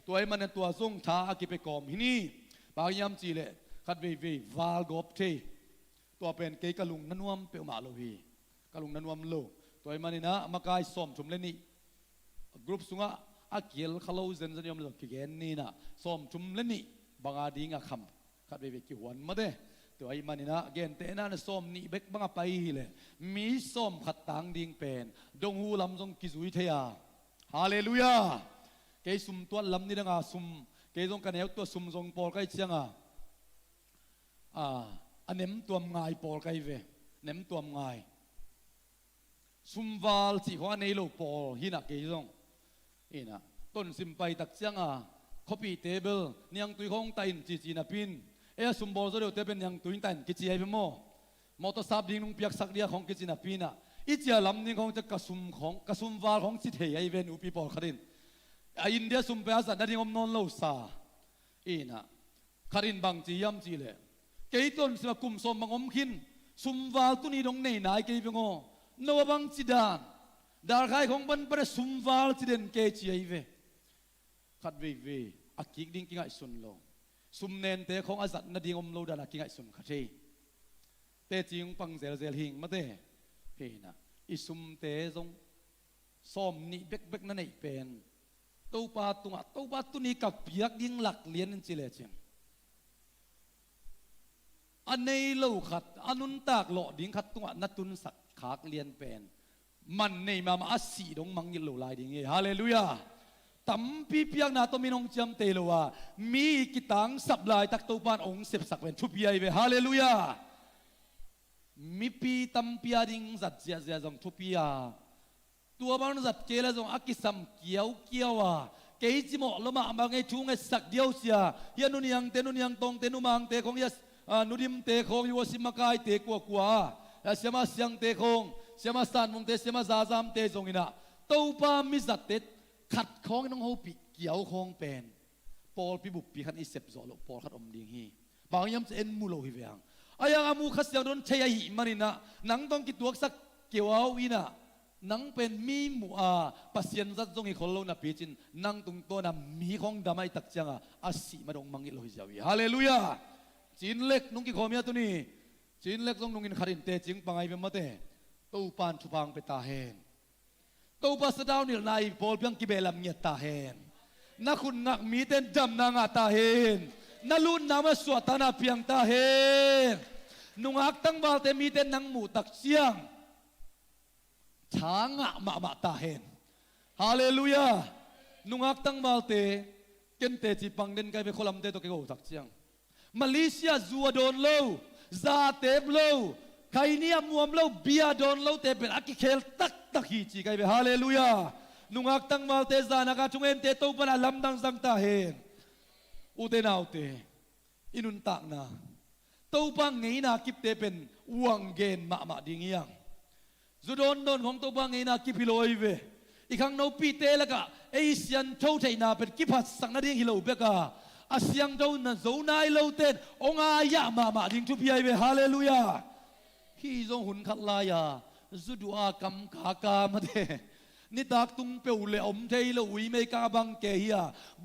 Speaker 6: toy man tua zong tha akipe kom hini ba yam chi leขัดวีวาลกบเทตัวเป็นเกยกะลุงนันวมเปียวมาโลฮีกะลุงนันวมโลตัวมันนี่นะมากายส้มชุมเล่นนี่กรุ๊ปสุงะอาเกียลขลุ่ยเซนยมลกิเกนนี่นะส้มชุมเล่นนี่บางอาดีงะคำขัดวีกิหวนมาเด้ตัวไอ้มันนี่นะเกนเตน่าเนี่ยส้มนี่เบกบางไปเลยมีส้มขัดต่างดิ่งเป็นดงหูลำทรงกิจุยเทียฮาเลลูยาเกยซุมตัวลำนี่นะซุมเกยทรงกันเอวตัวซุมทรงปอลใกล้เชียงอันเนมตัวง่ายปอลไกเวเนมตัวง่ายซุมวาลจีหัวในโลปอลหินักเกยงอินะต้นซิมไปตักเสียงคอปีเทเบิลนี่ยังตุยห้องไตน์จีนับพินซุมบอลจะเดียวเตเป็นยังตุยไตน์กิจไอเปโมมอเตอร์ซับดิ้งนุ่งเปียกสักเดียของกิจนับพินะอีเจียลำนี้ของจะกระซุมวาลของจิตเฮียไอเวนอุปีปอลขัดินอินเดียซุมเปียสันนั่นยังอมนอนโลซาอินะขัดินบางจียำจีเลยเกยต้นสมกุมสมบังอมขินสุมวาลตุนีดงในนายเกยเปงโนบังจิดานดาร์ไข่ของบันประสุมวาลจิเดนเกจีไอเวขัดเวอักกิกดิ้งกิงไอสุนโลสุมเนนเตของอาจัดนาดีงอมโลดานักกิงไอสุนขัดเทเตจิงปังเซลหิงมาเตเฮนะอิสุมเตจงส้มนี่เบกนั่นไอเป็นตัวปาตุนีกับเปียกดิ้งหลักเลี้ยนจิเลเชียงอันในโลขัดอนุนตากหล่อดิ้งขัดตัวนัตุนสักขากเลียนเป็นมันในมาอัสีดงมังยิโลลายดิ้งฮาเลลูยาตั้มปีเปียกนาตัวมีนงจำเตลว่ามีกิตังสับลายตักตัวปานองเสพสักเป็นทุบยัยเวฮาเลลูยามีปีตั้มปีดิ้งจัดเสียจงทุบยาตัวบางจัดเกลจงอักิสัมเกี่ยวว่าเกยจิโมลมาบางไอทุ่งไอสักเดียวเสียเฮียนุนยังเตนุนยังตงเตนุมังเตของยานุดิมเตคงอยู่สิมากายเตกัวเสียมาเสียงเตคงเสียมาสันมงเตเสียมาซาซามเตจงอินะตัวปามิจัดเตขัดของน้องหูปีเกี่ยวของเป็นปอลปีบุบปีขันอิเซปโซโลปอลขัดอมดิ่งฮีบางยามจะเอ็นมูโลฮิเวียงอายังอามูขัดเสียงโดนเชียหิมันนี่นะนังต้องกิตัวสักเกี่ยวเอาอินะนังเป็นมีหมู่ปัสยันจัดจงอิคนโลนับปีจินนังตรงตัวนั้นมีของดำไอตักจังอาสีมาดงมังอิโลฮิจาวีฮาเลลูยาจีนเล็กนุ่งกี่ขอมีตัวนี้ จีนเล็กทรงนุ่งอินขัดินเตจิงปังไอเบมเตตู้ปานชุพังไปตาเฮนตู้ปัสดาวนิลนายโพลเพียงกิเบลมเงียตาเฮนนักคุณนักมีเต้นจำนางตาเฮนนัลุนนามาสวดตานาเพียงตาเฮนนุ่งอักตั้งบาลเตมีเต้นนังหมูตักเชียงช้างมาตาเฮนฮาเลลูยานุ่งอักตั้งบาลเตเกนเตจิปังเดนไกไปโคลัมเตตัวเกโกตักเชียงมาเลเซียจัวโดนโลซาเตบโลใครเนี่ยมัวมโลเบียโดนโลเตเป็นอักเคลตักฮีจีไกไปฮาเลลูยานุ่งอักตั้งบาลเตซานักจุงเอ็นเตโตปนาลำดังสังตาเฮนอุเตนาอุเตอินุนตักนาโตปังไงนากิบเตเป็นวังเกนมาดิงยังจุดโดนของโตปังไงนากิพิโลยเวอีกครั้งโนปีเตละกะเอเชียนเท่าไทยนาเป็นกิพัดสังนาดิงฮิโลเบกะอาเซียงเท่านั้นโซนายโลเตนองอายะมาดิงทุพีไอเวฮาเลลูยาฮีจงหุนขัดลายาจุดอากำกามาเตนิดากตุงเปียวเลอมเทยเลอุยเมกาบังเกีย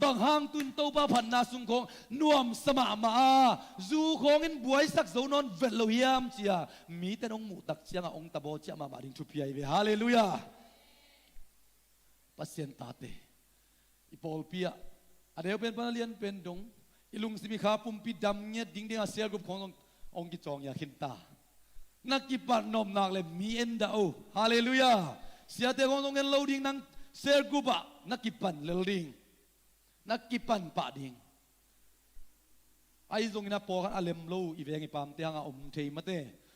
Speaker 6: บังหางตุนโตบาพันนาสุงคงนวมสมามาจูคงอินบวยสักโซนอนเวลโลยามเจียมีแต่องมุตักเชียงองตะโบเจียมาดิงทุพีไอเวฮาเลลูยาปัสเซียนตาเตอีปอลเปียอเดียวเป็นปนเลียนเป็นดงอีลุงสิมิขาปุ่มปิดดำเงียดดิ้งเดียเสียกุบขององกิจองยาขินตานักกิปันนมนักเลยมีเอ็นดาโอฮาเลลูยาเสียแต่ของตรงเงินเราดิ้งนังเสียกุบะนักกิปันเลดิ้งนักกิปันปะดิ้งไอ้ตรงนั้นพอกันอาเลมโลอีเวงอีปามเตียงอมเทมาเต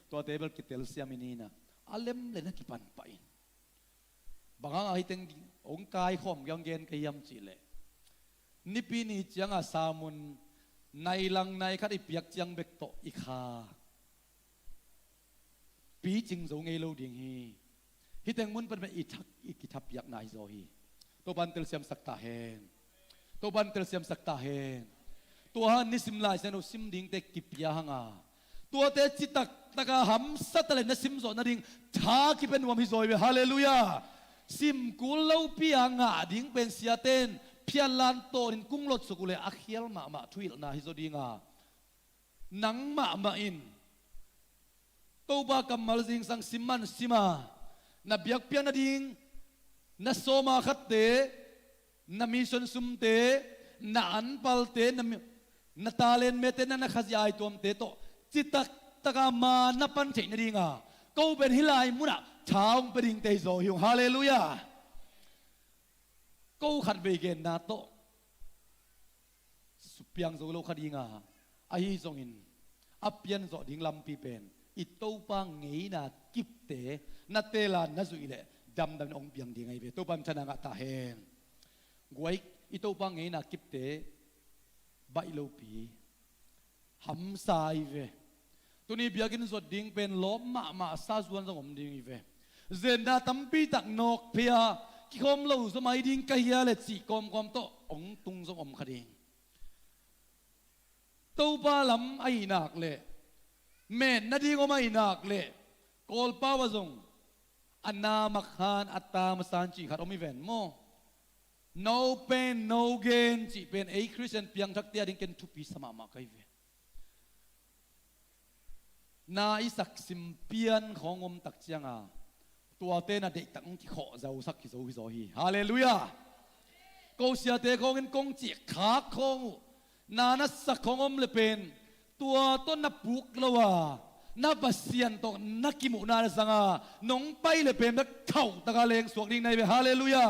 Speaker 6: ตัวเทเบิลกิเตลเซียมินีนะอาเลมเลยนักกิปันไปบางครั้งไอ้เต็งองกายข่อมยังเกณฑ์ขยำจีเลนิปีนี้จังอาสามุนในลังในคัดอีเปียกจังเบกโตอีขาปีจิงโจงเอโลดิงฮีฮิเต็งมุนเป็นอีทักอีกิทับยักนายโซฮีตัวบันเตลเซียมสักตาเฮนตัวบันเตลเซียมสักตาเฮนตัวฮันนิสิมลายเซนุสิมดิงเตกิปยาฮังอาตัวเตจิตักตะกาหัมสัตเลนสิมโซนดิงท้ากิเป็นวามฮิโซยเวฮาเลลูยาซิมกุลเลาปียงาดิ้งเป็นเสียเต้นเพียรลันโตนินกุ้งลดสุกุเลอักเฮียลมาทุยลนาฮิโซดิงานังมาอินโตบากำมัลซิงสังซิมันซิมานาเบียกเปียนดิ้งนาโซมาขัดเตนามิชนซุมเตนาอันปัลเตนาตาเลนเมเตนาขจายตัวเตโตจิตตะกามานาปันเทนดิ้งาก็เป็นฮิลายมุนะชาวเป็นดิ่งเตยโซฮิวฮาเลลูยาก็ขัดเบเกนนาโตสุเปียงโซโลขัดดิ่งาไอฮิซงอินอัพยันโซดิ่งลำปีเป็นอิโตปังเงยนากิบเตนาเตลานนาสุอิเลดำองเปียงดิ่งไอเวโตปัมชนะงาตาเฮนกวยอิโตปังเงยนากิบเตใบโลปีหัมซาอิเวตัวนี้เบียกินสดดิ่งเป็นล้อมมาซาส่วนสงมดิ่งอีเวเจนดาตัมปีตักนกเพียกิคอมเราสมัยดิ่งกะเฮียเลสิกอมโตองตุงสงมขดิ่งตัวปลาลำไอหนักเลยแม่นาดีก็ไม่หนักเลยกอลป้าวซงอันนามักฮานอัตตามสันจีขัดอมิเวนโม no pain no gain จีเป็นไอคริสเตียนเพียงทักเตียดิ่งเกินทุปีสมามาไกเวนาอิสักสิมเปียนของอมตักเจียงอาตัวเตน่ะเด็กตักที่ขอเจ้าสักที่โซฮิโซฮีฮาเลลูยากูเสียเตของเงินกงจีขาของนานัสสักของอมเลเป็นตัวต้นนับปุกละวะนับเสียนตกนักกิมุนาสังอาหนองไปเลเป็นแบบเข่าตะกาเลงสวกดิ่งในเวฮาเลลูยา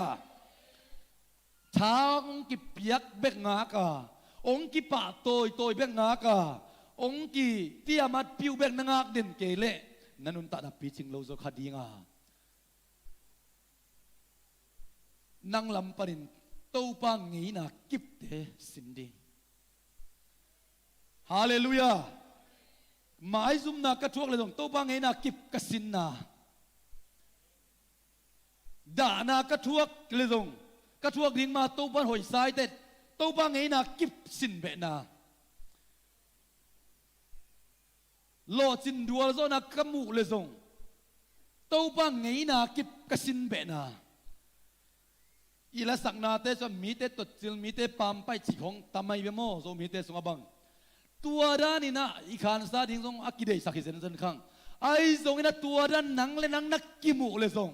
Speaker 6: ช้างกิเปียกเบกงากาองกิปะโตยเบกงากาองกีที่อามัดพิวเบกนางากเด่นเกเลนันุนตัดปีจิงโลโซคดีงานังลำปรินโตปังงี้นากิบเตสินดีฮาเลลูยาหมายซุมนากระทวกเลยตรงโตปังงี้นากิบกสินนาด่านากระทวกเลยตรงกระทวกดิ่งมาโตปังหอยสายเต็ดโตปังงี้นากิบสินเบนาโลจินดัวโซนักขมูเลซงโตปังไงนากิบกสินเบนาอีละสักนาเตสมีเตตดจิลมีเตปามไปจิของทำไมเบโมโซมีเตสงบัง ตัวด้านนี่นะอีขานซาดิ้งทรงอักกิเดสักหิเซนเซนขังไอ้ทรงนี่นะตัวด้านหนังเลยหนังนักกิมุเลยทรง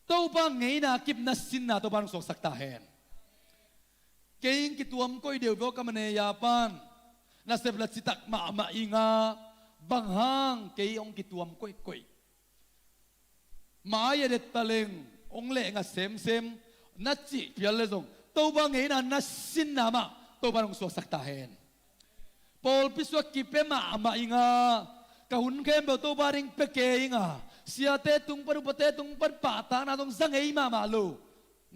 Speaker 6: ตัวบางไงนะกิบนัสสินนะตัวบางสกสักตาเห็นเก่งกิตัวมก้อยเดียวก็มันเนียปันนัสเซฟลัดสิตักมาอิงาบางห้างเกี่ยงกิตัวมก้อยมาเยเด็ดตะเลงองเล่งะเซมนัดจิเพียลเลยทรงตัวบางไงนะนัสสินนะมาตัวบางสกสักตาเห็นพอลพิสวกิเปมาอิงากะหุนเข้มเบลตัวบาริงเปเกอิงาเสียเตตุงปรุปเตตุงปรปะตานาตงสังเอมาลู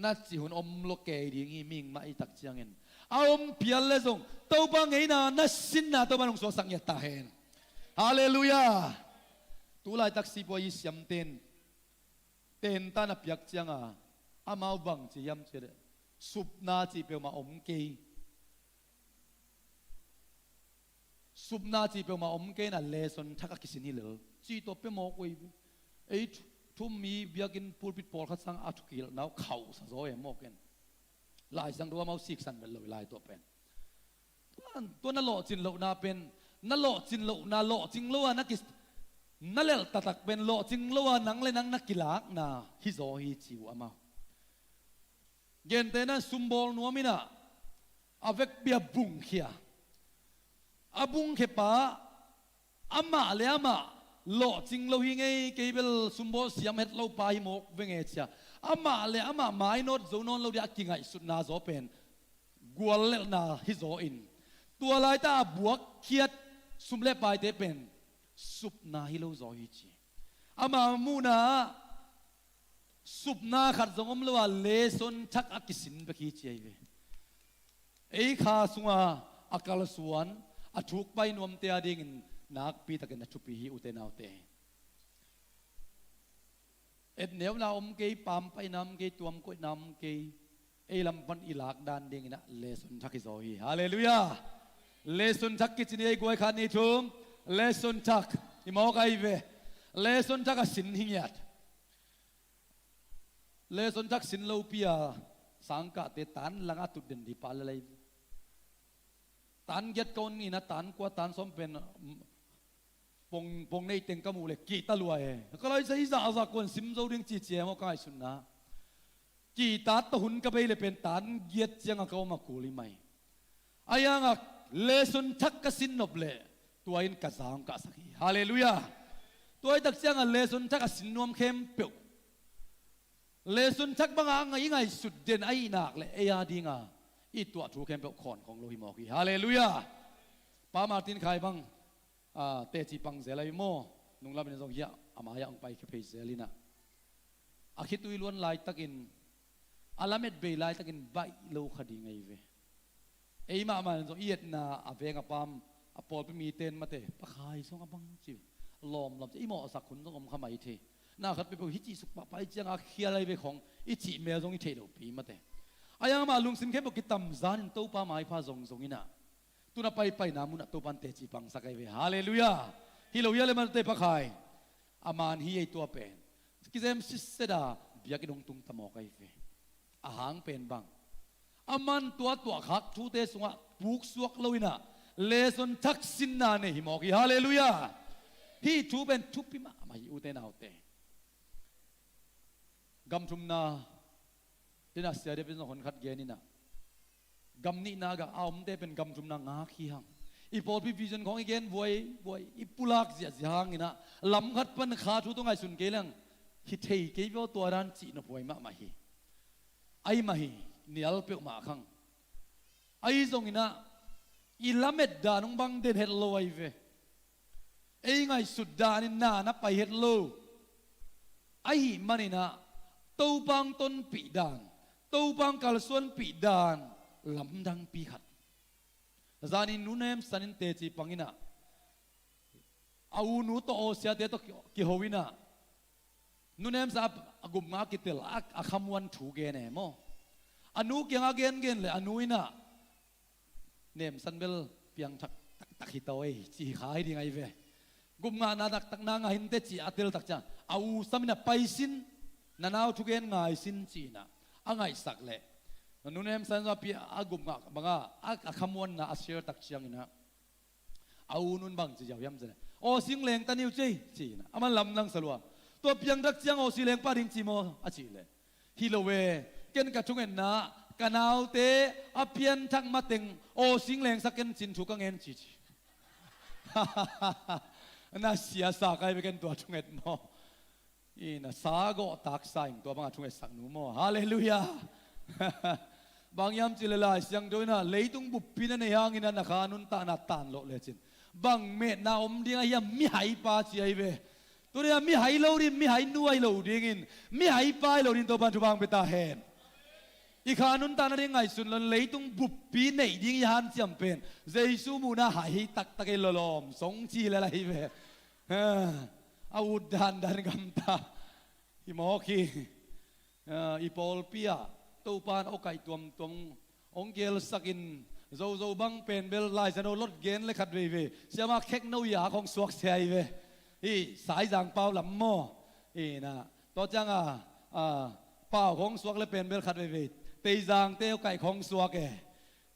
Speaker 6: นัดจิหุนอมโลเกดิ่งมิงมาอิตักเจียงเงินอมเพียลเลยทรงตัวบางไงนะนัสสินนะตัวบางสกสักยะตาเห็นฮาเลลูยาตัวลายตักสิบวยสิยมเต็นตานับยักเจียงอามาบังจียมเจเดสุบนาจีเปียวมาอมเกยสุบนาจีเปียวมาอมเกยน่ะเลสนทักกิสินีเลยจีตัวเปียวมอกวยไอ้ทุ่มมีเบียกินปูปิดปอลขัดสังอาทุกิลน้าเข่าสะโซยมอกกันลายสังตัวมาสิกสันเป็นเลยลายตัวเป็นตัวนั่นหล่อจินหล่อนาเป็นนั่นหล่อจินหล่อนาหล่อจิงหล่อนักกิสนั่นแหละตักเป็นหล่อจิงหล่อนังเลยนังนักกีฬานาฮิโซฮิจิวอามาเย็นเตนะซุมบอลนัวมินะอเวกเบียบุงเขียอาบุงเขปะอามาเลยอามาหล่อจริงเราหิงไงเกย์เบลซุมบอลเสียมเห็ดเราไปหมกเวงเอเชียอามาเลยอามาไม้โนดโซนอนเราเดียกิงไงสุดนาโซเป็นกัวเลนาฮิโซอินตัวลายตาบวกเขียดซุมเล่ไปเตเป็นสุบนาฮิโลโซฮิจีอามามูนาสุบนาขัดสงมเลวเลสนทักอักิสินไปขี้เจียเวไอ้ข้าสุงอากาลสวนอทุกไปนวมเตียดิ่งนักปีตะกันชุปีฮิอุเตนาวเตเอ็ดเหนียวนาอมเกยปามไปนำเกยตัวมก้อยนำเกยไอ้ลำพันอิลากดานดิ่งนะเลสนทักกิโซฮีฮาเลลูยาเลสนทักกิจินีไอ้กวยขันนี่ทุ่มเลสนทักอิมอกไอเวเลสนทักสินหิงยัดเลสนทักสินโลปียสังกัดเตตันลังอัตุดินดิปาลเลยตันเก็ตคนนี่นะตันกว่าตันสมเป็นปงในเต็งกมูเลยกีตาลวยก็เลยใช้จ่าจากคนซิมโซดึงจีเจียมก็ให้สุนนะกีตาตะหุนก็ไปเลยเป็นตันเกียดยังก็มาคูลิไม่อายังเลสุนทักกสินนบเลยตัวอินกษางกสักีฮาเลลูยาตัวไอ้ตักเสียงเลสุนทักกสินนวมเข้มเปียวเลสุนทักบางอ่างยังไงสุดเด่นไอ้หนักเลยไอ้ยาดีงาอีตัวถูกเข้มเปียวขอนของโลหิมอกีฮาเลลูยาป้ามาร์ตินใครบ้างเตจิปังเซลัยโมนุ่งรับในสองยะอามายังไปแค่เพย์เซลินะอาคิดตุยล้วนลายตะกินอาลาเม็ดเบย์ลายตะกินใบโลคดีไงเวไอ้มามันสองเอียดนาอาเวงอาปามอาปอลไปมีเต้นมาเตะปะคายสองอาบังจิวลอมจะอีหมอสักคนต้องอมขมายเทน่าขัดไปเป็นฮิจิสุกปะไปจังอาเคียอะไรไปของอิจิเมลตรงอิเทโดปีมาเตะอายังมาลุงสิมเข้มบอกกิตำจานตัวป้าไม้พาซงอินะตุนไปนามุนตัวปันเตจิปังสักไอเวฮาเลลูยาฮิโลยาเลมันเตปะคายอามันฮีไอตัวเป็นกิเซมซิสเซดาเบียกิดงตุงตะมอกไอเวอาหางเป็นบังอามันตัวขักทูเตสงะบุกสวกลวินะเลสนทักสินนาเนหิมอกิฮาเลลูยาฮีทูเป็นทุปิมามาฮิอุเตนาวเตกัมทุมนาเดนัสเซียเดเป็นคนขัดเกนินะกำนี้นากะเอาไม่ได้เป็นกำจุมนางาขี้หังอีพอพิวิจนของอีเกนบวยอีปุลักเสียหางนี่นะลำขัดปันขาทุตงไงสุนเกลังฮิเทย์เกี่ยวตัวรันจีนพวยมาฮีไอมาฮีนี่อัลเปียมาขังไอทรงนี่นะอีลำเม็ดดานงบังเดินเฮลโลไอเวไอไงสุดดานินนานะไปเฮลโลไอมันนี่นะตัวบังต้นปีดานตัวบังกาลส่วนปีดานลำดังปีขัดจานินุเนมสันินเตจิปังอินะอาวุนุโตโอเสียเตโตกิโฮวินะนุเนมสับกุมงากิเตลอาคำวันถูเกเนโมอนุเกียงอาเกนเกนเลยอนุอินะเนมสันเบลเปียงตักฮิตเอาไอจีขายดีไงเวกุมงานาตักนางหินเตจิอาเตลตักจ้าอาวุสามินะไปสินนานาวถูเกนงายสินจีนะอ่างไงสักเลยนุนเอ็มสันว่าพี่อากุมงะบังอาคำวันน่ะอาเชียร์ตักเชียงนะ เอานุนบังจะยาวย้ำจะเลยโอสิงเลงตันนิวจีนะอามันลำนังสลัวตัวเพียงรักเจียงโอสิเลงปาริงจีโมอาจีเลยฮิโลเวเกนกะจุงเอ็นนะกันเอาเตอเพียนทักมาเต็งโอสิงเลงสักเกนจินถูกกังเอ็นจีน่าเสียสากายไปกันตัวจุงเอ็นโมอีน่ะสาโกตักสายตัวบางจุงเอ็นสักหนูโมฮาเลลูยาบางยามจิเลลายเสียงด้วยนะเลยตุงบุปผินในหางอินันขานุนตานาตานโลเลจินบางเมตนาอมดิ้งยามมิหายปาชีไอเวตัวเนี้ยมิหายโลดินมิหายนัวโลดิ้งินมิหายปาโลดินตัวบันทุบางเปตาเฮนอีขานุนตานาดิ้งไงสุนลนเลยตุงบุปผินในดิ้งยันจำเป็นเจสูมูนาหายตักตะเกลลอมสงจีเลลายเวอาวุธดันกำตาอีหมอคีอีปอลเปียตัวปานโอไก่ตัวองเกลสกินโจบังเป็นเบลไลจะโดนรถเกณฑ์เลยขัดเวเสียมาเค็กโนยาของสวกเสียเวอีสายจางเปล่าลำโมอีนะต่อจังเปล่าของสวกเลยเป็นเบลขัดเวเตยจางเตยไก่ของสวก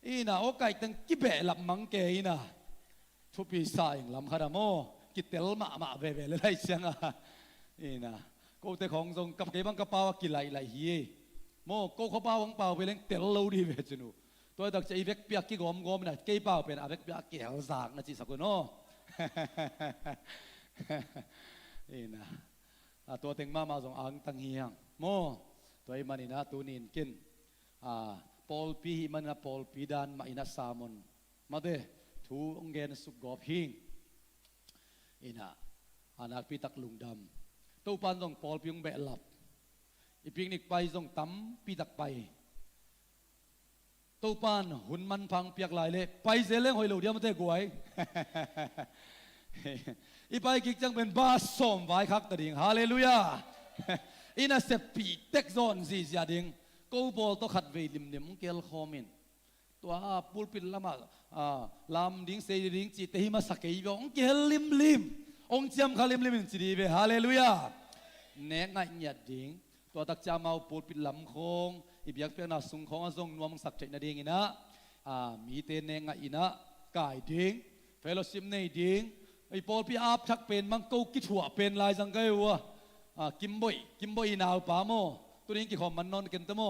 Speaker 6: อีนะโอไก่ตั้งกิเบะลำมังเกอีนะทุปีสายลำขัดโมกิเตลมาเวเลยไรเสียงอีนะกูเตของทรงกับเก็บังกระเป๋ากิไหลเฮียโมโกเขาเป่าของเป่าไปเล่นเตลลูดีเวจนูตัวดักจะอีเวกเปียกกี่กอมนะเกี่ยเป่าเป็นอาเวกเปียกเกี่ยวสากนะจีสักคนโน่นี่นะตัวเต็งมาส่งอังตังเฮียงโมตัวไอ้มันนี่นะตัวนินกินปอลปีมันนะปอลปีดานมาอินาสามอนมาเดทูองเกนสุกกอบหิงนี่นะอานักปีตักลุงดำตัวปันส่งปอลปีงเบลลับอีพิงนิกไปส่งตั้มปีตักไปตัวปานหุ่นมันพังเปียกลายเลยไปเสียเล่งหอยเหลวเดียวมันเตะกวยอีไปกิกจังเป็นบาสอมไว้คักตะดิ่งฮาเลลูยาอีน่าเสพปีเต็กซอนซีเสียดิ่งกูบอลต้องขัดเวลิมเดมเกลคอมินตัวปูลปิดละมาลำดิ่งเสียดิ่งจีเตหิมาสักเกยองเกลลิมองเจียมขาลิมจีดีเวฮาเลลูยาเน่งไงเนี่ยดิ่งตัวตักจามาปูปิดลำคงอีเบียกเปียนาสุงของทรงนวมสักใจนาดิ่งอินะมีเตนเนงอินะกายดิ่งเฟลชิมในดิ่งไอ้ปอลพี่อาบทักเป็นมังกูกิจหัวเป็นลายสังเกตว่ากิมบอยนาวปาโมตัวนี้กี่ของมันนอนกันตโม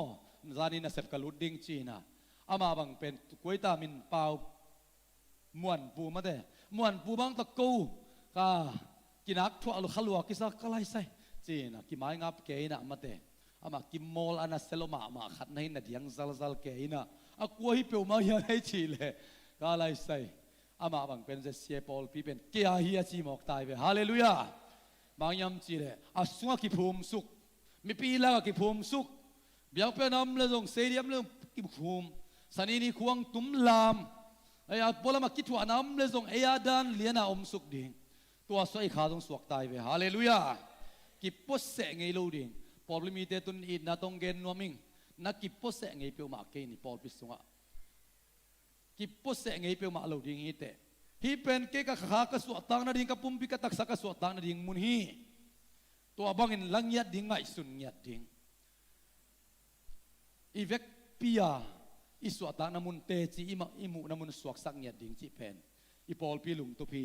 Speaker 6: จานี่น่ะเสพกลุดดิ่งจีน่ะอามาบังเป็นกุยตามินเปล่าม้วนปูมาเด้ม้วนปูบังตะกูกินักทั่วลุขลัวกิสักกะไลใส่จีน่ะกิไม้งับเกยน่ะมาเด้อามากิมโมลอันนั้นเซโลมาขัดในน่ะเดียงซัลเกยน่ะกลัวฮิเปียวมาเฮียให้จีเลยกะไลใส่อามาบังเป็นเสียปอลปีเป็นเกียร์เฮียจีหมอกตายไปฮาเลลูยาบางยามจีเลยสัวกิภูมิสุขมีปีละกิภูมิสุขเบียงเป็นน้ำเลยส่งเสียมเรื่องกิภูมิสันนี้ควงตุ้มลามไอ้พอละมาคิดว่าน้ำเลยส่งเอียดันเลียนาอมสุขดิ่งตัวสวยขาต้องสวกตายไปฮาเลลูยากิปโสเสงไงลูดิ่งพอลมีเตตุนอิดนาตงเกนนัวมิงนักกิปโสเสงไงเปียวมาเกนี่พอลพิสุงะกิปโสเสงไงเปียวมาลูดิ่งฮิเตฮีเป็นเกกขากระสวดตังนาดิ่งกับปุ่มพิกตักสักกระสวดตังนาดิ่งมุนฮีตัวบังอินลังยัดดิ่งไงสุนยัดดิ่งอีเวกปียอีสวดตังนามุนเตจีอิมุนามุนสวกสักยัดดิ่งจีเพนอีพอลปีลุงตุพี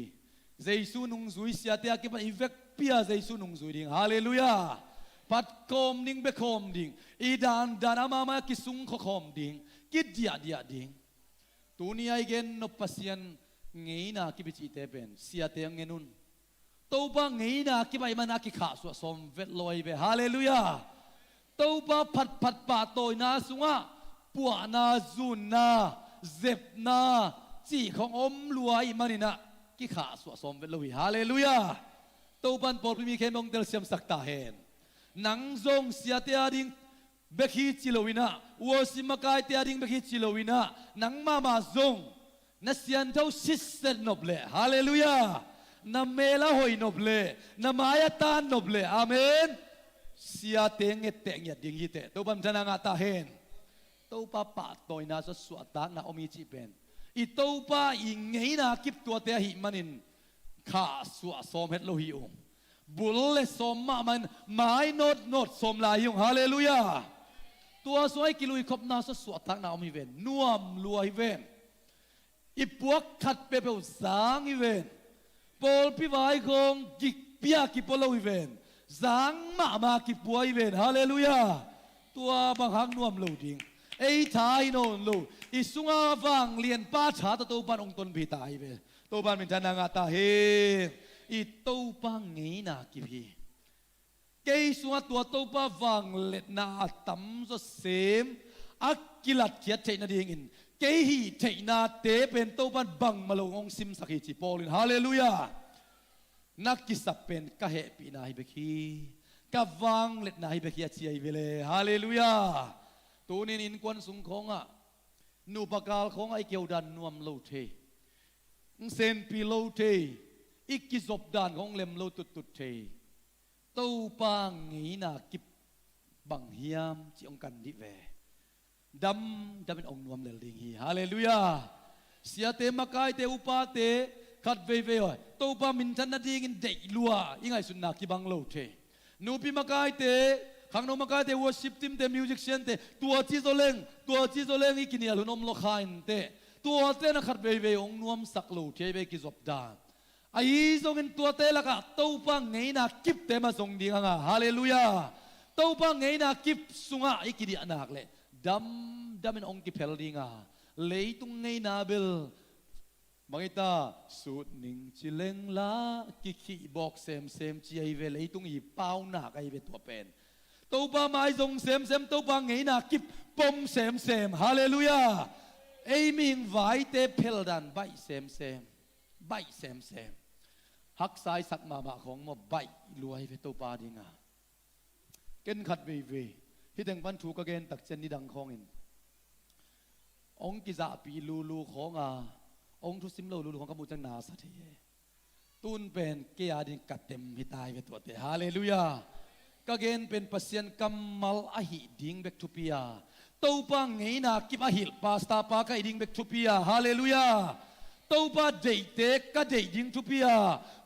Speaker 6: เจสุนุงซุยเสียเตียกิบันอีเวกปียเจสุนุงซุยดิ่งฮาเลลูยาปัดคอมดิ่งเบคอมดิ่งอีดานอามากิสุงขคอมดิ่งกิดเดียดิ่งตัวนี้ไอเกนนบปัสยันเงี้ยนะกิบิจิเตเป็นเสียเตียงเงินุนตัวบ้าเงี้ยนะกิบไอมันนักกิขาสวดสมเวทลอยไปฮาเลลูยาตัวบ้าผัดป่าโตยนาสุงะปัวนาจุนนาเจ็บนาจีของอมรวยมันนี่นะกิขาสวดสมเวทลอยฮาเลลูยาตัวบ้านปอดมีเข้มองเดลเซียมสักตาเห็นนังซงเสียเตียดิ่งเบคีจิโลวินะวัวสิมากายเตียดิ่งเบคีจิโลวินะนังมาซงนัสยันเท่าซิสเตอร์นบเลฮาเลลูยานัมเมลาหอยนบเลนัมายตานนบเลอาเมนเสียเตงเอเตงยัดดิ่งฮิเตตัวบัมจนางาตาเห็นตัวป้าป่าตัวน่าจะสวดตานาอมิจิเป็นอีตัวป้าอิงเงยนากิบตัวเตหิมันินข้าสวดสมเฮตโลหิองบุลเลสมมามันไม้โนดสมลายุงฮาเลลูยาตัวสวยกิลุยคบนาสวดตานาอมิเวนนัวมลวยเวน อีพวกขัดเปเปลสางอีเวนปอลพิวายของกิกเปียกิปโลอีเวนสางมากิปัวอีเวนฮาเลลูยาตัวบางหังนวมโลดิงไอ้ทายโนนโลอีสุงอาฟังเลียนป้าชาตัวปันองตนพิตายเวนตัวปันเป็นทนางาตาเฮอีตัวปังไงนากิพีเกยสุงตัวตัวปังฟังเล็ดนาตั้มโซเซมอักกิลัดเขียดเทนาดิงินเกฮีเทนาเตเป็นตัวปันบังมาลงองซิมสักฮิจิปอลินฮาเลลูยานักกิสับเป็นกะเหปีนาฮิเบคีกะวังเล็ดนาฮิเบคีอาเชียเวเลฮาเลลูยาตัวนี้นินควนสุงของอ่ะนูปกาลของไอเกียวดันนวมโลเทเซนปีโลเทอีกกิจบดานของเลมโลตุดเทตัวปังงีนากิบบังเฮียมจิองกันดิเวดำเป็นองนวมเลลิงฮีฮาเลลูยาเสียเตมากายเตอุปาเตขัดเวเวอยตัวปามินทันนาดีงินเดกลัวยังไงสุนนักกิบังโลเทนูปีมากายเตขังโนมากายเตวอร์ชิปทีมเตมิวสิกเชนเตตัวจีโซเลงอีกินียลุนอมโลคายนเตตัวเตนักขัดเวเวองนวมสักโลเทเวกิจบดานไอ้ทรงเงินตัวเตละกะตัวปังไงนักกิบเตมาทรงดีงาฮาเลลูยาตัวปังไงนักกิบสุงะอีกินียนักเลยดำเป็นองค์กิเพลดิงาเลยตุงไงนาเบลบางทีตาสุดนิ่งจิเลงลากิขีบอกเซมจีไอเวเลยตุงอีเป้าหนักไอเวตัวเป็นตัวปาไม้ทรงเซมตัวปังไงนักกิบปมเซมฮาเลลูยาไอมิงไว้เตเพลดันใบเซมใบเซมหักสายสักมาของมใบรวยไปตัวปาดิงาเกินขัดเวที่ดังปันถูกกเกณฑ์ตักเจนนี่ดังของอินองกิจาปีลูขององทุสิมลูของกมูจังนาสัตย์ตูนเป็นเกียดินกัดเต็มหิตายไปตัวเตฮาเลลูยากเกณฑ์เป็นปัสยันกัมมัลอหิดิ่งเบกทุปียาตัวปังไงนากิบอหิลปาสตาปากไอดิ่งเบกทุปียาฮาเลลูยาตัวปาเดย์เตกะเดย์ดิ่งทุปียา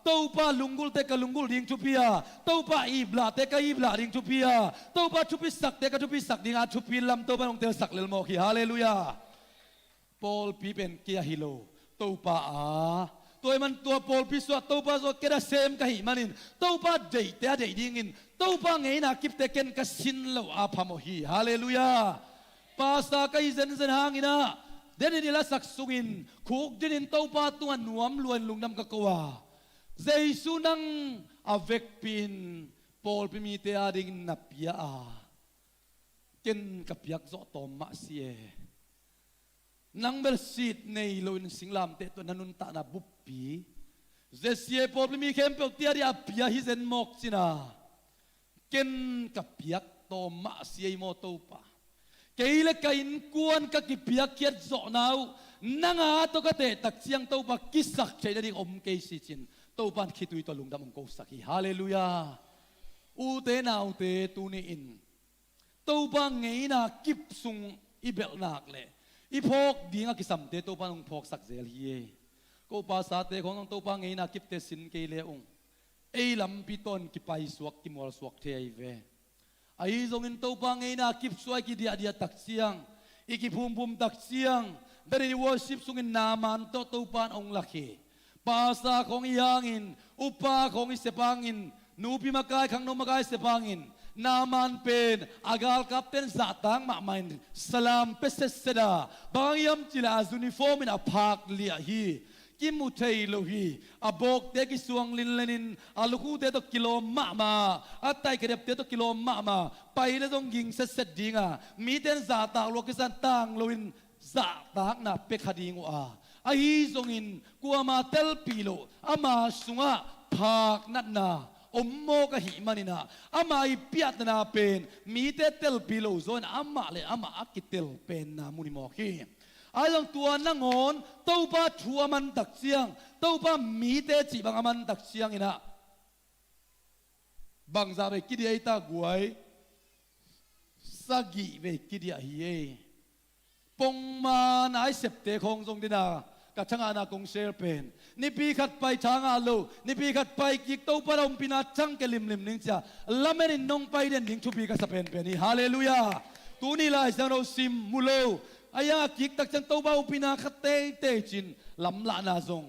Speaker 6: ตัวปาลุงกุลเตกะลุงกุลดิ่งทุปียาตัวปาอีบลาเตกะอีบลาดิ่งทุปียาตัวปาทุปีสักเตกะทุปีสักดิ่งอาทุปีลำตัวปาองเตลสักเลลโมกีฮาเลลูยาปอลปีเป็นเกียฮิโลตัวปาตัวมันตัวปอลปีสวดตัวปาสวดเกดาเซมกะหิมันินตัวปาเดย์เตะเดย์ดิ่งินตัวปาไงนักกิบเตเกนกะสินโลอาพามฮีฮาเลลูยาปาสตากะอิเซนหางอินะเดนินิลาสักสุกินคุกดินินตัวปาตัวนวมลวนลุงดำกะกวาเจสุนังอเวกปินปอลปีมีเตอาดิ่งนับยาเกนกับยักษ์โซตอมมาเสียนังเบลซีดในโลนสิงลามเตตัวนันุนตานาบุปปีเจเสียปอลปีมีเข้มเปลตีอาริอาพิยาฮิเซนมอกสินาเกนกับยักษ์โตมาเสียโมโตปาเกยเลกัยนกวนกับกิพิยาเกียรโซนาวนังอาตัวกเตตักเสียงโตปากิสักใช้ได้อมเกยสิจินโตปันคิดตุยตัวลุงดำองโกสักฮีฮาเลลูยาอูเตนาวเตตูนีอินโตปังไงนากิบซุงอิเบลนักเลยอีพกดีงากิสัมเตโตปันองพกสักเซลฮีก็ภาษาเตของโตปังไงนากิบเตสินเกเลองไอลำปิตอนกิไปสวกกิมอลสวกเทไอเวไอซงอินโตปังไงนากิบสวยกิเดียตักเสียงอีกิพุมตักเสียงเดริวอร์ชิปซุงอินนามันโตปันองลักเฮภาษาของยางอินอุปาของอิเสปังอินนูพิมากายขังโนมากายเสปังอินนามันเป็นอากาลกับเป็นสัตว์มาไม่สลามเปเสสดาบางยามจิลาซุนิฟอร์มินอภาคเลียฮีกิมุเทยโลฮีอบอกเตกิสวงลินเลนินอาลูกูเตตกิโลมาอัตไตกระเด็บเตตกิโลมาไปแล้วต้องยิงเสร็จดิงามีเตนสัตว์โลกิสันตังโลวินสัตว์นับเป็คดีงัวไอ้ทรงอินกัวมาเตลปีโลอามาสุงะภาคนัดนาอมโมกะหิมันินาอามาอิพิอัตนาเป็นมีเตลปีโลโซนอามาเลยอามาอักิเตลเป็นนามุนิโมกีไอ้ลงตัวนั่งงอนเต้าป้าชัวมันตักเสียงเต้าป้ามีเตจีบังมันตักเสียงอินะบังซาเวกิเดียตากวยสกิเวกิเดียฮีเอปงมาไอเสพเตคงทรงดินากัจฉงานากงเชลเป็นนี่ปีขัดไปช้างอาลูนี่ปีขัดไปกิกเต้าปารมปินาจังเกลิมนิงจ้าละเมรินนงไปเด่นดิงชุบีกัสเป็นนี่ฮาเลลูยาตูนี่ลายเซโนซิมมูโล ayang akik tak chang to ba upina khate te chin lam la na zong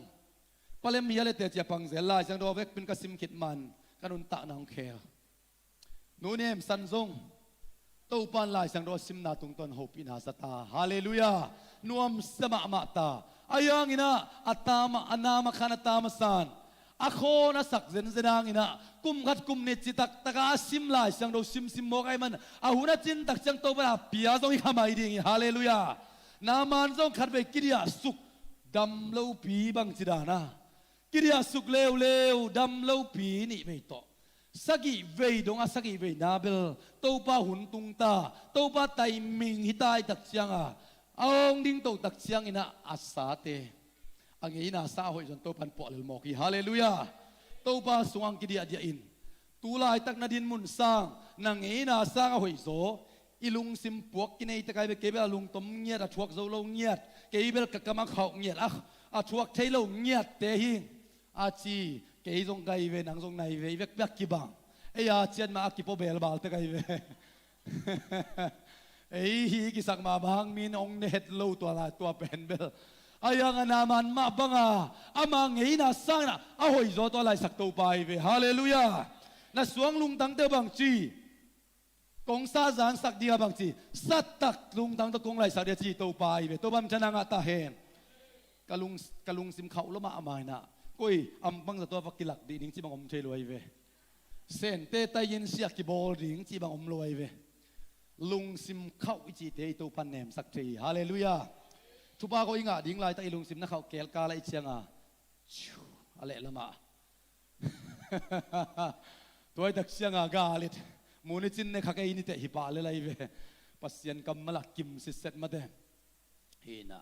Speaker 6: palem mi ale te chia pang zela chang do vek pin ka sim khit man kanun ta nang khel nu nem san zong to pan lai chang do sim na tung ton hope ina sata hallelujah nuam sama ma ta ayang ina atama anama khana tama san akho na sak zen zenang ina kum khat kum ne chitak taka sim lai chang do sim sim mo kai man ahuna chin tak chang to ba pia zong hi khamai ding hallelujah na man zong khat be kiria suk dam lo pi bang chidana kiria suk leu leu dam lo pi ni be to sagi ve dong a sagi ve nabel to pa hun tung ta to pa tai ming hitai tak chiang a ong ding to tak chiang ina asate ang ina sa hoi jon to pan po lel mo ki hallelujah to pa suang ki dia dia in tulai tak na din mun sang nang ina sa hoi zo ilung sim puak kinai ta kai be ke be lung tom ngiat a thuak zo lo ngiat ke bel ka kama khau ngiat a thuak thei lo ngiat te hi a chi ke zong kai ve nang zong nai ve vek bek ki bang e ya chen ma ki po bel bal te kai ve ei hi ki sak ma bang min ong net lo to la to pen bel ayang naman ma banga amang ngei na sang na a hoi zo to lai sak to pai ve hallelujah na suang lung tang te bang chi kong sa zan sak dia bang chi sat tak lung tang to kong lai sak dia chi to pai ve to bam chana nga ta hen kalung sim khau lo ma amai na koi ampang za to pakilak di ning chi bang om chei loi ve sen te tai yin sia ki bol ding chi bang om loi ve lung sim khau chi te to pan nem sak thei hallelujahทุบาก็อิงอ่ะดิ้งไล่ตะอีลุงซิมนักเขาเกลกาไล่เชียงอ่ะอะไรละมาตัวไอ้ตักเชียงอ่ะกาลิดมูนิจินเนี่ยข้าก็อินิเตหิปาเลยไล่เวปัสยันกำมะลักกิมสิเสร็จมาเด้เฮน่ะ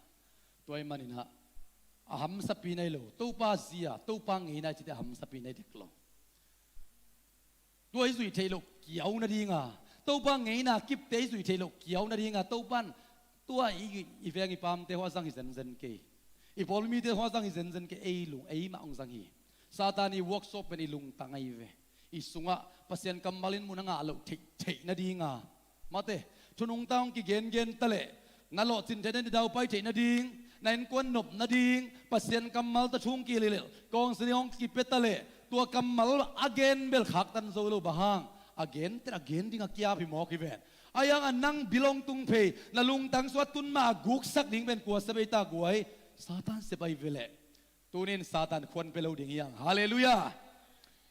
Speaker 6: ตัวไอ้มันนี่นะอาหัมสปีนไอ้โลตัวป้าเสียตัวปังเฮน่ะจิตอาหัมสปีนไอ้เด็กโลตัวไอ้สุยเทโลเกี่ยวนาดีงอ่ะตัวปังเฮน่ะกิบเตยสุยเทโลเกี่ยวนาดีงอ่ะตัวปันตัวอีเวงอีปามเตหัวสังอิเซนเซนเกอีพอลมีเตหัวสังอิเซนเซนเกไอลุงไอมาองสังฮีซาตานีเวิร์กช็อปเป็นอีลุงตังไอเวอีสุงะปัสยันกัมมาลินมุนังอาลุเทเทนาดีงามาเตทุนงตางกิเกนเกนตะเลนาโลจินเทนนดาวไปเทนาดีงนันกวนนบนาดีงปัสยันกัมมาลตะชุงกิเลลกองเสียงกิเปตะเลตัวกัมมาลอเกนเบลขักตันโซโลบะฮังอเกนแต่อเกนดิ้งอากิยาพิมอกิเวนayang anang bilong tung pe na lung tang swat tun ma guk sak ding ben kuwa sabay ta guay satan sepay vele tunin satan kwan pelo ding yang hallelujah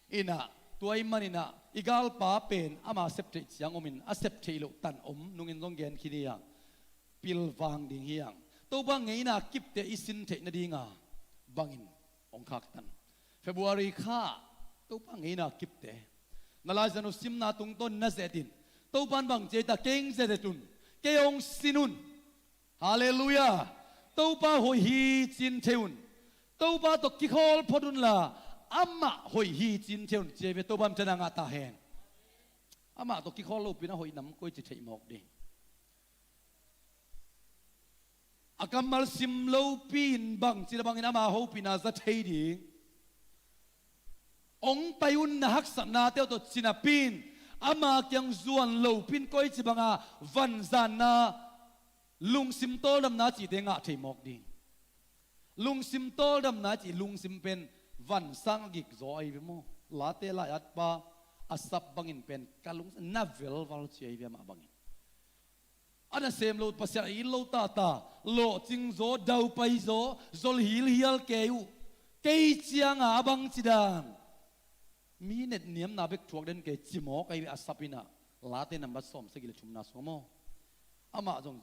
Speaker 6: ina tuay manina igal pa pen ama septe siang omin asepte lo tan nungin zong gen kini yang pilwang ding yang to bang ngei na kipte isin te na dinga bangin ong khak tan February kha to bang ngei na kipte nalazano sim na tung ton na zetin to pan bang jeta keng zetetun keong sinun hallelujah to pa hoi hi chin theun to pa to ki khol phodun la amma hoi hi chin theun jebe to bam chana nga ta hen amma to ki khol lo pina hoi nam koi chi thei mok de akamal sim lo pin bang chi bang ina ma ho pina za thei ding ong payun na hak sam na teo to chinapin ama kyang zuan lo pin koi chi banga van zan na lung sim tol dam na chi te nga thei mok ding lung sim tol dam na chi lung sim pen van sang gik zo ai be mo la te la at pa asap bangin pen kalung na vel val chi ai be ma bangin ana sem lo pasya i lo ta lo ching zo dau pai zo zol hil hial keu kei chiang a bang chidanมีเน็ตเนียมนาเบกทวกเดินเกจิโมกไอวิอาสัปินะลาเตนัมบัดสอมสกิลชุมนาสโมอามาจง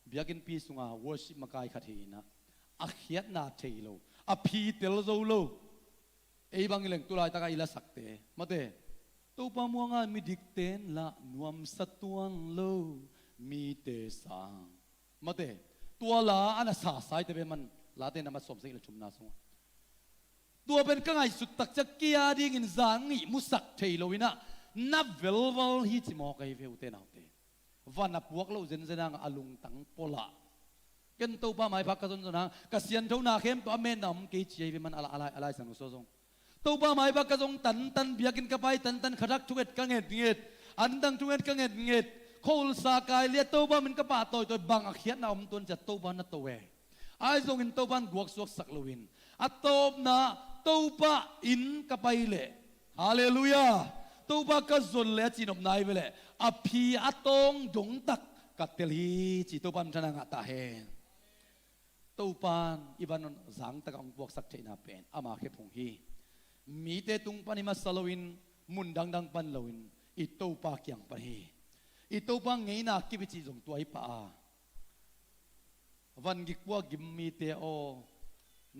Speaker 6: เบียกินปีสุงาวอร์ชิปมากายขัดเฮนะอาเขียดนาเทโลอาพีเตลโซโลไอบางเรื่องตุลายตะกายละสักเตมาเตตัวปามวงามีดิกเตนละนวมสัตวงโลมีเตสังมาเตตัวละอันสาสายเตเบมันลาเตนัมบัดสอมสกิลชุมนาสโมตัวเป็นกังไงสุดตักจะเกียดิ้งอินจางอีมุสักเทโลวินะนับเวลวลฮิจิมอกไอเวลเตนเอาเตวันนับพวกเราเจนเจนังอลุงตังโปละกันตัวป้าหมายพักกระสุนนะกษียณเท่านาเข้มป้าเมนนำเกจิเอวิมันอะไรสังโซซงตัวป้าหมายพักกระสุนตันเบียกินกระไปตันขดักทุเอ็ดกังเอ็ดอันดังทุเอ็ดกังเอ็ด โคลสากายเลียตัวบ้านมันก็ป่าตัวตัวบางอาเขียนเอามันตัวจะตัวบ้านนั่นตัวเวไอ้ทรงอินตัวบ้านกวกสวกสักลวินอัตโตบนะตัวบ้าอินกับไปเลยฮาเลลูยาตัวบ้าก็จนเลยจีนอมนายไปเลยอภิอัตงจงตักกัดเตลีจีตัวบ้านชนะงาตาเฮตัวบ้านอีบันนสังตะกังบวกสักเจนาเป็นอามาเก็บพงฮีมีเตตุงปานิมาสลวินมุนดังปันลวินอีตัวบ้าเกียงปะฮีอีตัวบ้าไงนักกิบิจีจงตัวไอ้ป้าวันกิกว่ากิมมีเตโอ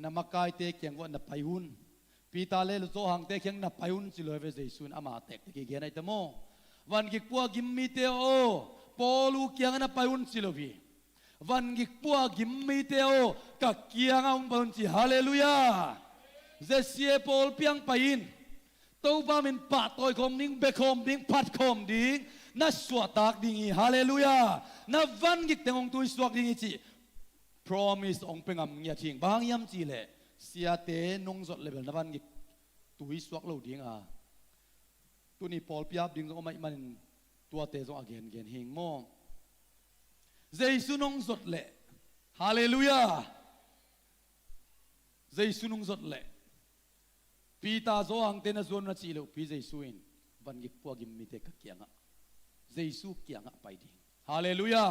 Speaker 6: นามาไกเตเกียงว่านับไปหุนปีตาเลลุโซหังเตเกียงนับไปหุนสิเลยเวเจซุนอามาเตกตะกี้เกียนไอ้ตะโมวันกิกว่ากิมมีเตโอปอลูเกียงนับไปหุนสิเลยวีวันกิกว่ากิมมีเตโอกักเกียงเอาไปหุนสิฮาเลลูยาเจเซียปอลเปียงไปอินตัวบ้ามินปะตอยคมดิ้งเบคมดิ้งพัดคมดิ้งนัสวตักดิ้งฮาเลลูยานับวันกิกเตงองตุยสวกดิ้งจีpromise องเป็นงเงียทิ้งบางยามจีเล่เสียเตนงสดเลเวลนับวันกิตุยสวกเราดิ้งตัวนี้พอลพิอาบดิ้งก็ไม่มันตัวเตจงอาเกนเกนหิงโมเจสุนงสดเล่ฮาเลลูยาเจสุนงสดเล่ปีตาโซหังเตนส่วนนัดจีเลวปีเจสุอินวันกิพวกกิมมิเตกเกียงเจสุเกียงไปดิ้งฮาเลลูยา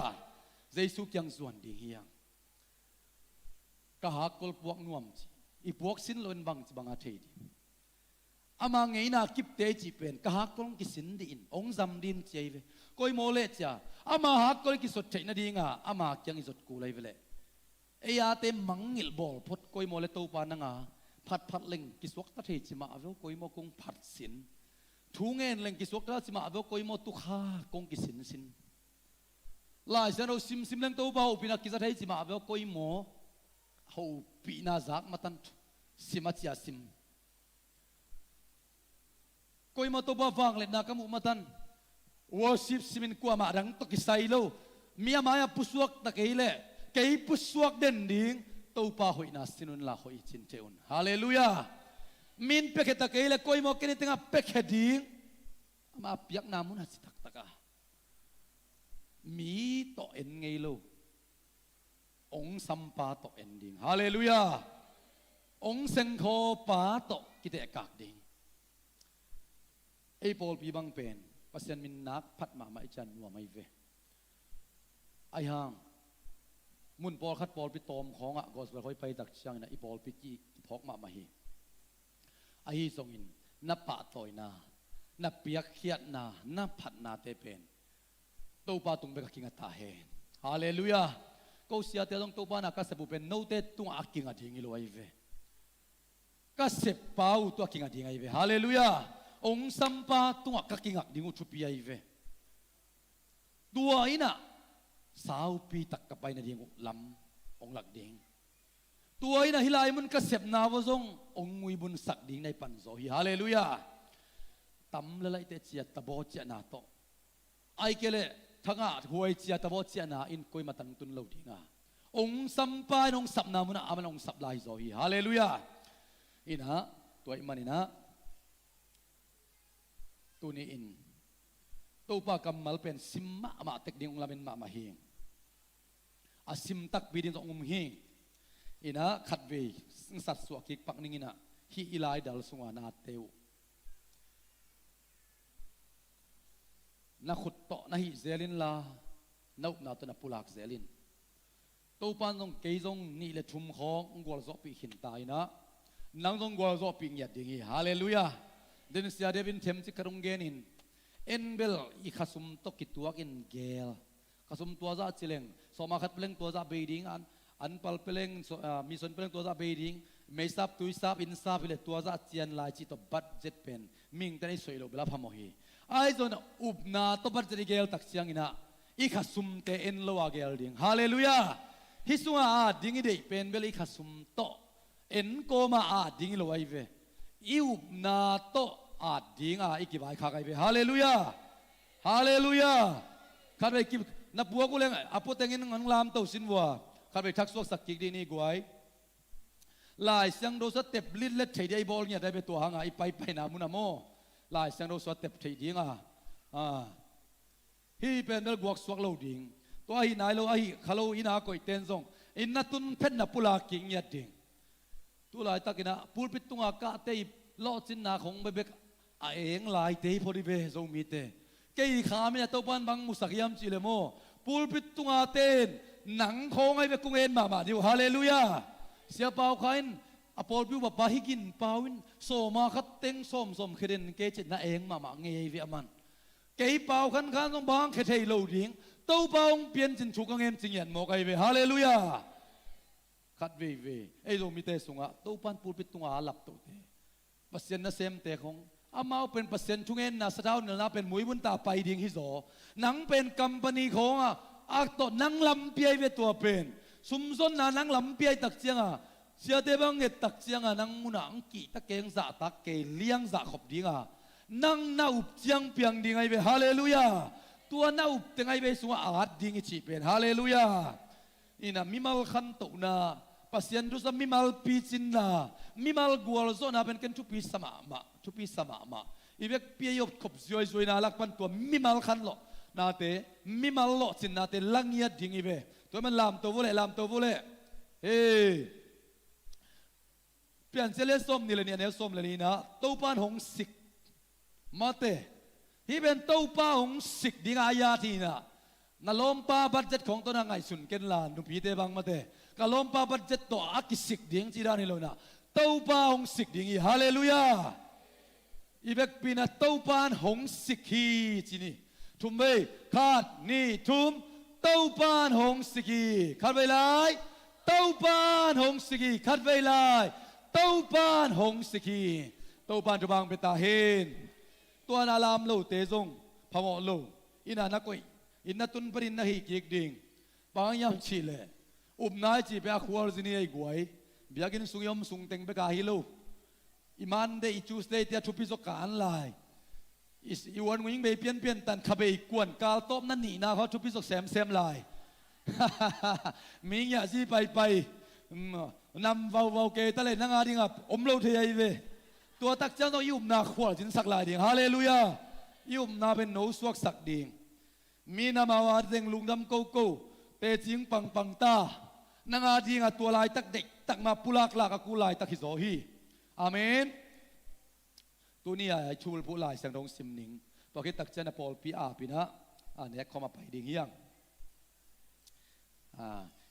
Speaker 6: เจสุเกียงส่วนดิ้งเฮียงกะหากลพวกนวมจีอีพวกสินลนบังจีบังอาเทดีอามาไงน่ะกิบเตจีเป็นกะหากลกิสินดินองจำดินเจเวคอยโมเลจ้าอามาหากลกิสดเทนดีงาอามาเกียงอิสดกูเลยเวเลเอียเตมังงิลบอลพดคอยโมเลตัวปานังพัดเล็งกิสวกตะเทจิมาเวลคอยโมกงพัดสินทูเงินเล็งกิสวกตะจิมาเวลคอยโมตุขากงกิสินสินลายเสนเอาซิมเล็งตัวเบาปีนักกิสเทจิมาเวลคอยโมเขาปีนาจักมาตันสิมาจีสิมก็ยังมาตัวบ้าฟังเลยนักมุมาตันวอสิบสิมินกัวมาดังตกิไซโลมีอามาyaพุสวกตะเกยเล่เกยพุสวกเด่นดิ่งตัวป้าหอยนาสินุนลาหอยจินเจอุนฮาเลลูยามินเปกตะเกยเล่ก็ยังมาเกนี่ตั้งเปกดิ่งมาเปียกนามุนสิตักตะกามีโตเอ็นไงโลองสัมปาโตเอนดิ้งฮาเลลูยาองเซงโคปาโตกิเตกักดิ้งไอปอลปีบังเป็นปัสยันมินนักพัดมาไม่จันนัวไม่เวไอฮังมุนปอลคัดปอลปีตอมของก็สไปไปตักช่างนะไอปอลปีจีพอกมาฮีไอฮีทรงอินนับปะตอยนานับเปียกเขียดนานับพัดนาเตเป็นตัวปาตุงเบกกิงตาเฮนฮาเลลูยาก็เสียเตลงตัวบ้านก็เสบุเป็นโนเตตุงอากิงอดิ่งอิโลไอเวก็เสพเป้าตัวกิงอดิ่งไอเวฮาเลลูยาองสัมปาตุงอากิงอดิ่งอุชุปีไอเวตัวอินะสาวปีตักกับไปนะดิ่งลำองหลักดิ่งตัวอินะฮิลายมันก็เสพนาวซงองมุยบุญสักดิ่งในปันโซฮิฮาเลลูยาตั้มละไลเตเจียตะโบเจียนาโตไอเกเลทั้งหวยเจียตะบอเจียนาอินคอยมาตันตุนเหล่าดีงาองสัมปายองสับนามุนะอามันองสับลายโซฮีฮาเลลูยาอินะตัวอิมันอินะตัวนี้อินตัวปากำมัลเป็นซิมมะมาเทคดิ้งองลาเป็นมะมาฮิงอาซิมตักบิดินองฮิงอินะขัดเวสัตว์สวกิกปักนิงอินะฮีอิลายดัลสุงานาเตวนักขุดโตนักฮิเซลินลานับนาตัวนับปุลักเซลินตัวปานตรงเกยจงนี่เลชุมของกวลโซปีหินตายนะนังจงกวลโซปีเงียดดิ่งฮาเลลูยาเดนเซียเดวินเทมจิกรุงเกนินเอ็นเบลอีขสุมตกิตัวกินเกลขสุมตัวซาจิเลงสมาขัดเปลงตัวซาเบดิงอันปัลเปลงมีส่วนเปลงตัวซาเบดิงไม่ทราบตุยทราบอินทราบเลยตัวซาเจียนลายจิตตบัดเจ็ดเป็นมิงแต่ในสวยโลเบลาพามฮีไอ้ส่วนอุบนาตบัดจะได้เกลตักเสียงอินะอีขสุมเตเอ็นโลวาเกลดิ่งฮาเลลูยาฮิสุงอาดิ่งได้เป็นเบลอีขสุมโตเอ็นโกมาอาดิ่งโลไอเวอีอุบนาโตอาดิ่งอีกิบายขากไอเวฮาเลลูยาฮาเลลูยาข้าไปกิบนับบัวกูเลยอาปุเตงินงันลามโตสินวัวข้าไปทักสวกสักกิกดีนี่กวยลายเสียงโดสเต็ปลิดเล็ดเฉยได้บอลเนี่ยได้ไปตัวหางไปนามุนาโมลายเสียงโดสเต็ปเฉยดิ่งฮิ hi pen dal guak suak lo ding to hi nai lo hi khalo ina koi ten zong in na tun phen na pula king ya ding tu lai takina pulpit tunga ka te lo chin na khong be bek a eng lai te phori be zo mi te ke kha me to pan bang musakiam chi le mo pulpit tunga ten nang khong ai be kung en ma diu hallelujah sia pau khain apol biu ba higin pawin so ma khat teng som khiden ke chin na eng ma nge vi aman ke pau khan khan song bang khe thei lo ding to pau pian chin chu kang em ching yan mo kai ve hallelujah khát về ấy rồi mi tê sung á tàu pan pulpit tung á lap tàu thế pasien na sem te khong amao pen pasien chung en na satao na pen mui bun ta pai ding hi zo nang pen company khong á to nang lam piai ve tua pen sum zon na nang lam piai tak chiang à sia te bang nget tak chiang à nang muna ang ki ta keng za ta ke liang za khop ding à nang na up chiang piang ding ai ve hallelujah tua na up teng ai ve sung á at ding chi pen hallelujah ina mimal khan to na pasien tu sa mimal pichin na mimal gual zo na pen ken tu pi sama ma ibek pi yop khop zoi na lak pan to mimal khan lo na te mimal lo chin na te langya ding ibe to man lam to vole hey pian sele som ni le ne som le ni na to pan hong sik mate hi ben to pa hong sik ding aya thi na lompa budgetของตัวนั่งไงสุนเกนลานนุพีเตบังมาเตกะลมปาบัดเจ็ตตัวอากิสิกดิ่งจีรานิโลนะเต้าปาหงสิกดิ่งฮาเลลูยาอีเบกปีนะเต้าปานหงสิกฮีจีนี่ทุมเบคาดนี่ทุมเต้าปานหงสิกฮีคัดไว้ไลเต้าปานหงสิกฮีคัดไว้ไลเต้าปานหงสิกฮีเต้าปานจะบังเปตาเฮนตัวนาลามโลเตซงพะโมโลอินานักวยอินนัตุนปรินนะฮีกิกดิ่งบางยามชิเลอุบนายจีเปียขวาจินีไอ้กวยเบียกินสุงยมสุงเต็งเบกาฮิโลอิมันเดอิจูสเตย์ทุพิจการลายอีวันวิ่งไปเปลี่ยนตันขับไปกวนกาลต้มนั่นนี่นะเขาทุพิจแซมลายมิงอย่าซีไปนำเวาเกตะเลยนั่งอาดิ่งอ่ะอมโลเทียเวตัวตักเจ้าต้องยุบนาขวาจินสักลายดิ่งฮาเลลูยายุบนาเป็นโนสวกสักดิ่งมีนามาวาเร่งลุงดำโกโก้เตจิงปังตานางอาดีงตัวลายตักเด็กตักมาปุลากลากกูลายตักฮิโซฮีอาเมนตัวนี้ไอ้ชูลผู้ลายสังดงซิมนิงตัวคิดตักเจนปอลปีอาปีนะอันนี้เขามาไปดิ่งยัง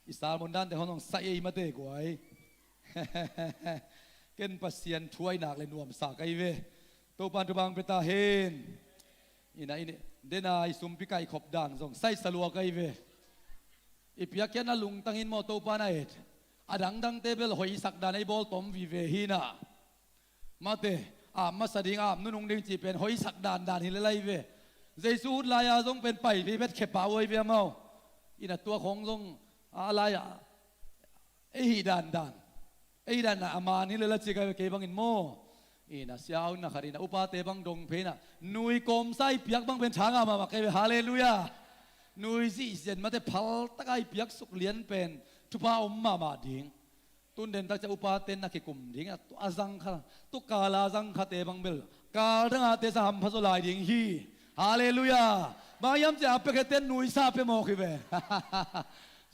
Speaker 6: อิสราเอลมนดันแต่เขาต้องใส่มาเตะกวยเกินปัสเซียนช่วยหนักเลยนวมสากไอเวตัวปันตุบังเปตาเฮนอินะเดนายสุมพิกายขบด่างส่งใส่สลัวไอเวอีพิยาแค่นั้นลุงตั้งหินมอโตปานาเอ็ดอดังเตเบลหอยสักดานไอบอลตอมวิเวฮีน่ามาเตมาสดิงนุ่งดิ่งจีเป็นหอยสักดานหินเลยเวเจสูดลายาทรงเป็นไปวิเวทเข็บป่าไว้เวียเมาอินะตัวของทรงอะไรไอฮีดานไอฮีดานอามานี่เลยละจีกันเก็บังอินโมอินะเสียวนะคารินะอุปาเตบังดงเพนะนุยกอมไซเปียกบังเป็นช้างอามาเก็บฮาเลลูยานุยซีเซนมาแต่พัลตะไกเปียกสุกเลียนเป็นทุพาอมมาดิ่งตุนเด่นตักจะอุปาเตนนักกุมดิ่งตุอาจังค่ะตุกาลาจังค่ะเตบังเบลกาดังอาเตสามพัสลายดิ่งฮีฮาเลลูยาบางยามจะอับเปกเตนนุยซาเปโมกิเว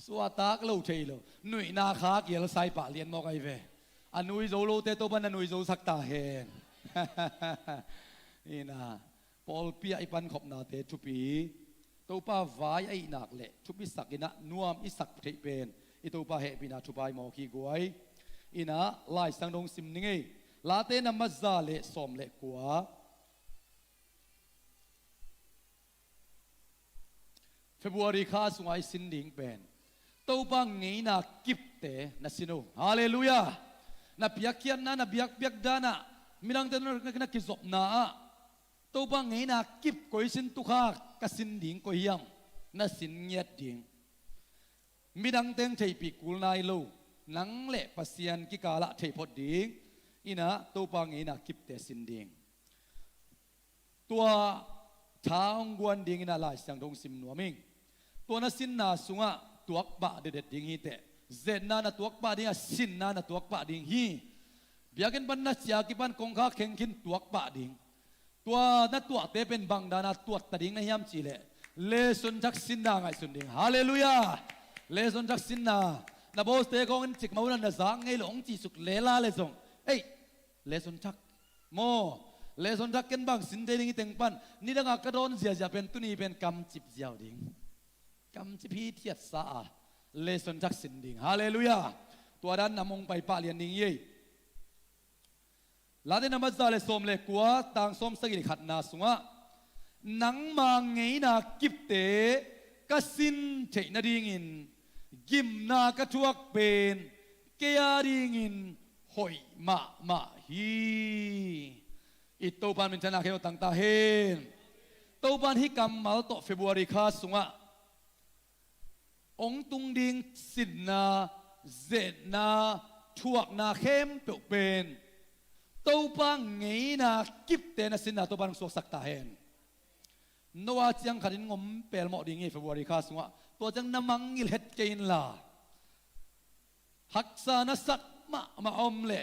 Speaker 6: สวัสดิ์เราเทโลนุยนาคาเกียรไซปะเลียนโมกิเวอันนุยโซโลเตโตบันนุยโซสักตาเฮนนี่นะปอลเปียไอปันขบนาเตทุปีตัวป้าวายไอ้หนักเละทุบอิสักอินะนวมอิสักเทเป็นอิตัวป้าเหปินะทุบายมอกีกวยอินะไล่สังดงซิมนิงลาเตนมัซซาเละสอมเละกัวเฟบรุอารีข้าสงายสินดิ่งเป็นตัวป้าเงี้ยนะกิบเตนะสิโนฮาเลลูยานะเปียกเขียนนะเปียกดานะมิรังเตนนักกิจบนะตัวบางไงนะกิบก้อยสินตุขากสินดิ่งก้อยยังน่าสินเงียดดิ่งมีดังเต็งเทปีกุลนายโลนังเละปัสยันกิกาละเทพดดิ่งอินะตัวบางไงนะกิบเตสินดิ่งตัวช้างกวนดิ่งน่าลายสังดงสิมนัวมิงตัวน่าสินน่าสุงะตัวกบะเด็ดดิ่งฮีเตเจนน่าตัวกบะดิ่งสินน่าตัวกบะดิ่งฮีเบียกันบันน่าเสียกิบันกงข้าเข่งขินตัวกบะดิ่งตัวนั่นตัวเตเป็นบังดานาตัวตัดดิ่งในยามจีเล่ เลสุนจักสินนาไงสุนดิงฮาเลลูยาเลสุนจักสินนานาโบสเตกองจิกมาวันนั้นสังไงหลงจีสุกเลลาเลสงเอ้ยเลสุนจักโมเลสุนจักเก็นบางสินเดดิงเต็งปันนี่ดังกระโดนเสียจะเป็นตุนีเป็นกำจิบเจียวดิงกำจิบพีเทียดสาเลสุนจักสินดิงฮาเลลูยาตัวด้านนำองไปปาเลียนดิงยี่ลาเดนมาซาเลสมเลกัวต่างสมสกิลขัดนาสุงะนังมังไงนากิบเตกสินเทนดิงินกิมนากระทวกเป็นเกียดิงินหอยมาฮีอิตโตปันเป็นชนะเขวตังตาเฮนโตปันฮิกัมมัลโตเฟบรุรีคาสุงะองตุงดิงสินนาเจดนาทวกนาเข้มเปเป็นโตปังไงนากิบเตนะสินนาโตปันสวกสักตาเฮนนัวจังขัดินงมเปลหมอดิงเฟบรุรีคาสุงะตัวจังน้ำมังกิลเฮ็ดเกินลาหักษานสักมาอมเล่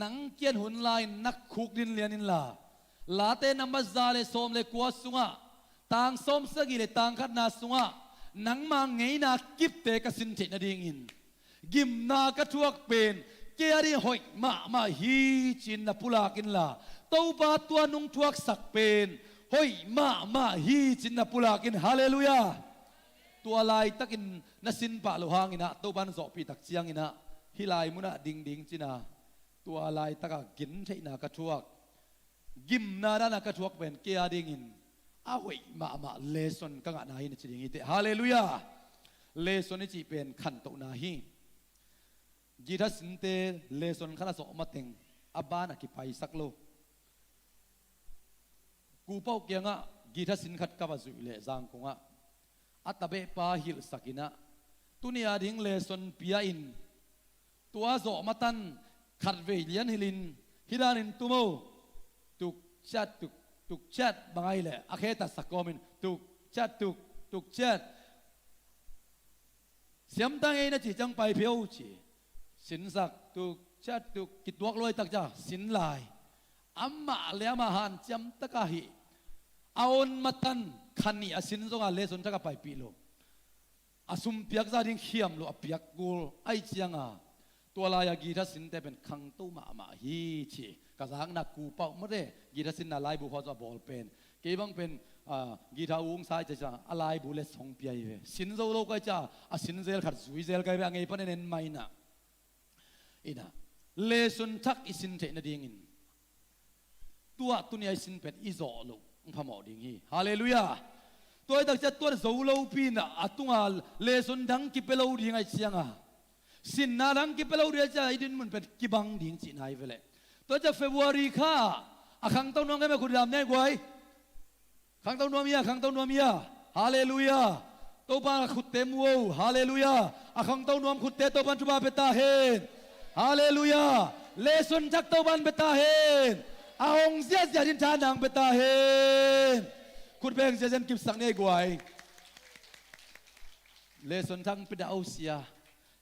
Speaker 6: นังเกียนหุ่นลายนักคุกดินเลียนินลาลาเตนัมบัซาเลสอมเลกัวสุงะต่างสมสกิเลต่างขัดนาสุงะนังมังไงนากิบเตกสินเทนดิงินกิมนากระทวกเป็นเกียริหอยมาฮีจินนัปุลากินลาเต้าบาตัวนุงทวกสักเป็นหอยมาฮีจินนัปุลากินฮาเลลูยาตัวลายตักินนัสินปะโลหางินะตัวบันสอปีตักเจียงงินะฮิลายมุนะดิงจินะตัวลายตะกกินใช่นากระทวกกิมนาดานากระทวกเป็นเกียดิงินอาเวมาเลสอนกังอานาฮินจิดิงิเตฮาเลลูยาเลสอนนี่จีเป็นขันโตนาฮิจีทัสินเตเลสอนขณะสอมาเต็งอับบานักกิไปสักโลกูเป้าเกียงะจีทัสินขัดกับวจุเลจางกงะอัตเบปาฮิลสักินะตุนีอาดิงเลสอนพิยาอินตัวโซมาตันขัดเวลียนฮิลินฮิดานินตุโมตุกชัดบางไงเลยอาเคตัสกอมินตุกชัดเสียมตั้งไงนะจีจังไปเพียวจีสินสักตุกชัดกิดวกลอยตักจ้าสินลายอัมมาเลียมาหันจำตะกะฮีอาอนมาตันขันนี่อาสินซงอาเลสนจักไปปีโลอาสุมเปียกซาดิงเขียมโลอเปียกกูไอเจียงอาตัวลายกีทัสินแต่เป็นขังตู้มาฮีชีกระสังนักกูเป่าไม่ได้กีทัสินอะไรบุพอจะบอลเป็นเกี่ยบังเป็นกีทาอุ้งสายจะอะไรบุเลสองปีเวสินโซโลก็จะสินเซลขัดซุยเซลก็ไปไงปนเน้นไม่นะอินะเลสุนทักอิสินเทนดิ่งตัวตุนีอิสินเป็นอิโซโลพม่าดิ่งฮีฮาเลลูยาตัวตักจะตัวโซโลปีนะตุงาเลสุนดังกิเปโลดิ่งไอเชียงอ่ะสินนาดังกิเปโลเดียจะไอดินมันเป็นกิบังดิ่งจีนายเวลตัวจะเฟบรุรีค่ะขังต้นน้องก็ไม่คุณดำแน่กว่าขังต้นน้องเมียขังต้นน้องเมียฮาเลลูยาตัวปานขุดเต็มวัวฮาเลลูยาขังต้นน้องขุดเต็มตัวปานจุบาเปตาเฮนฮาเลลูยาเลสุนจักตัวปานเปตาเฮนองเสียดินทานังเปตาเฮนขุดเบงเสียเซนกิบสังเนกว่าเลสุนจังเปดาอุเซีย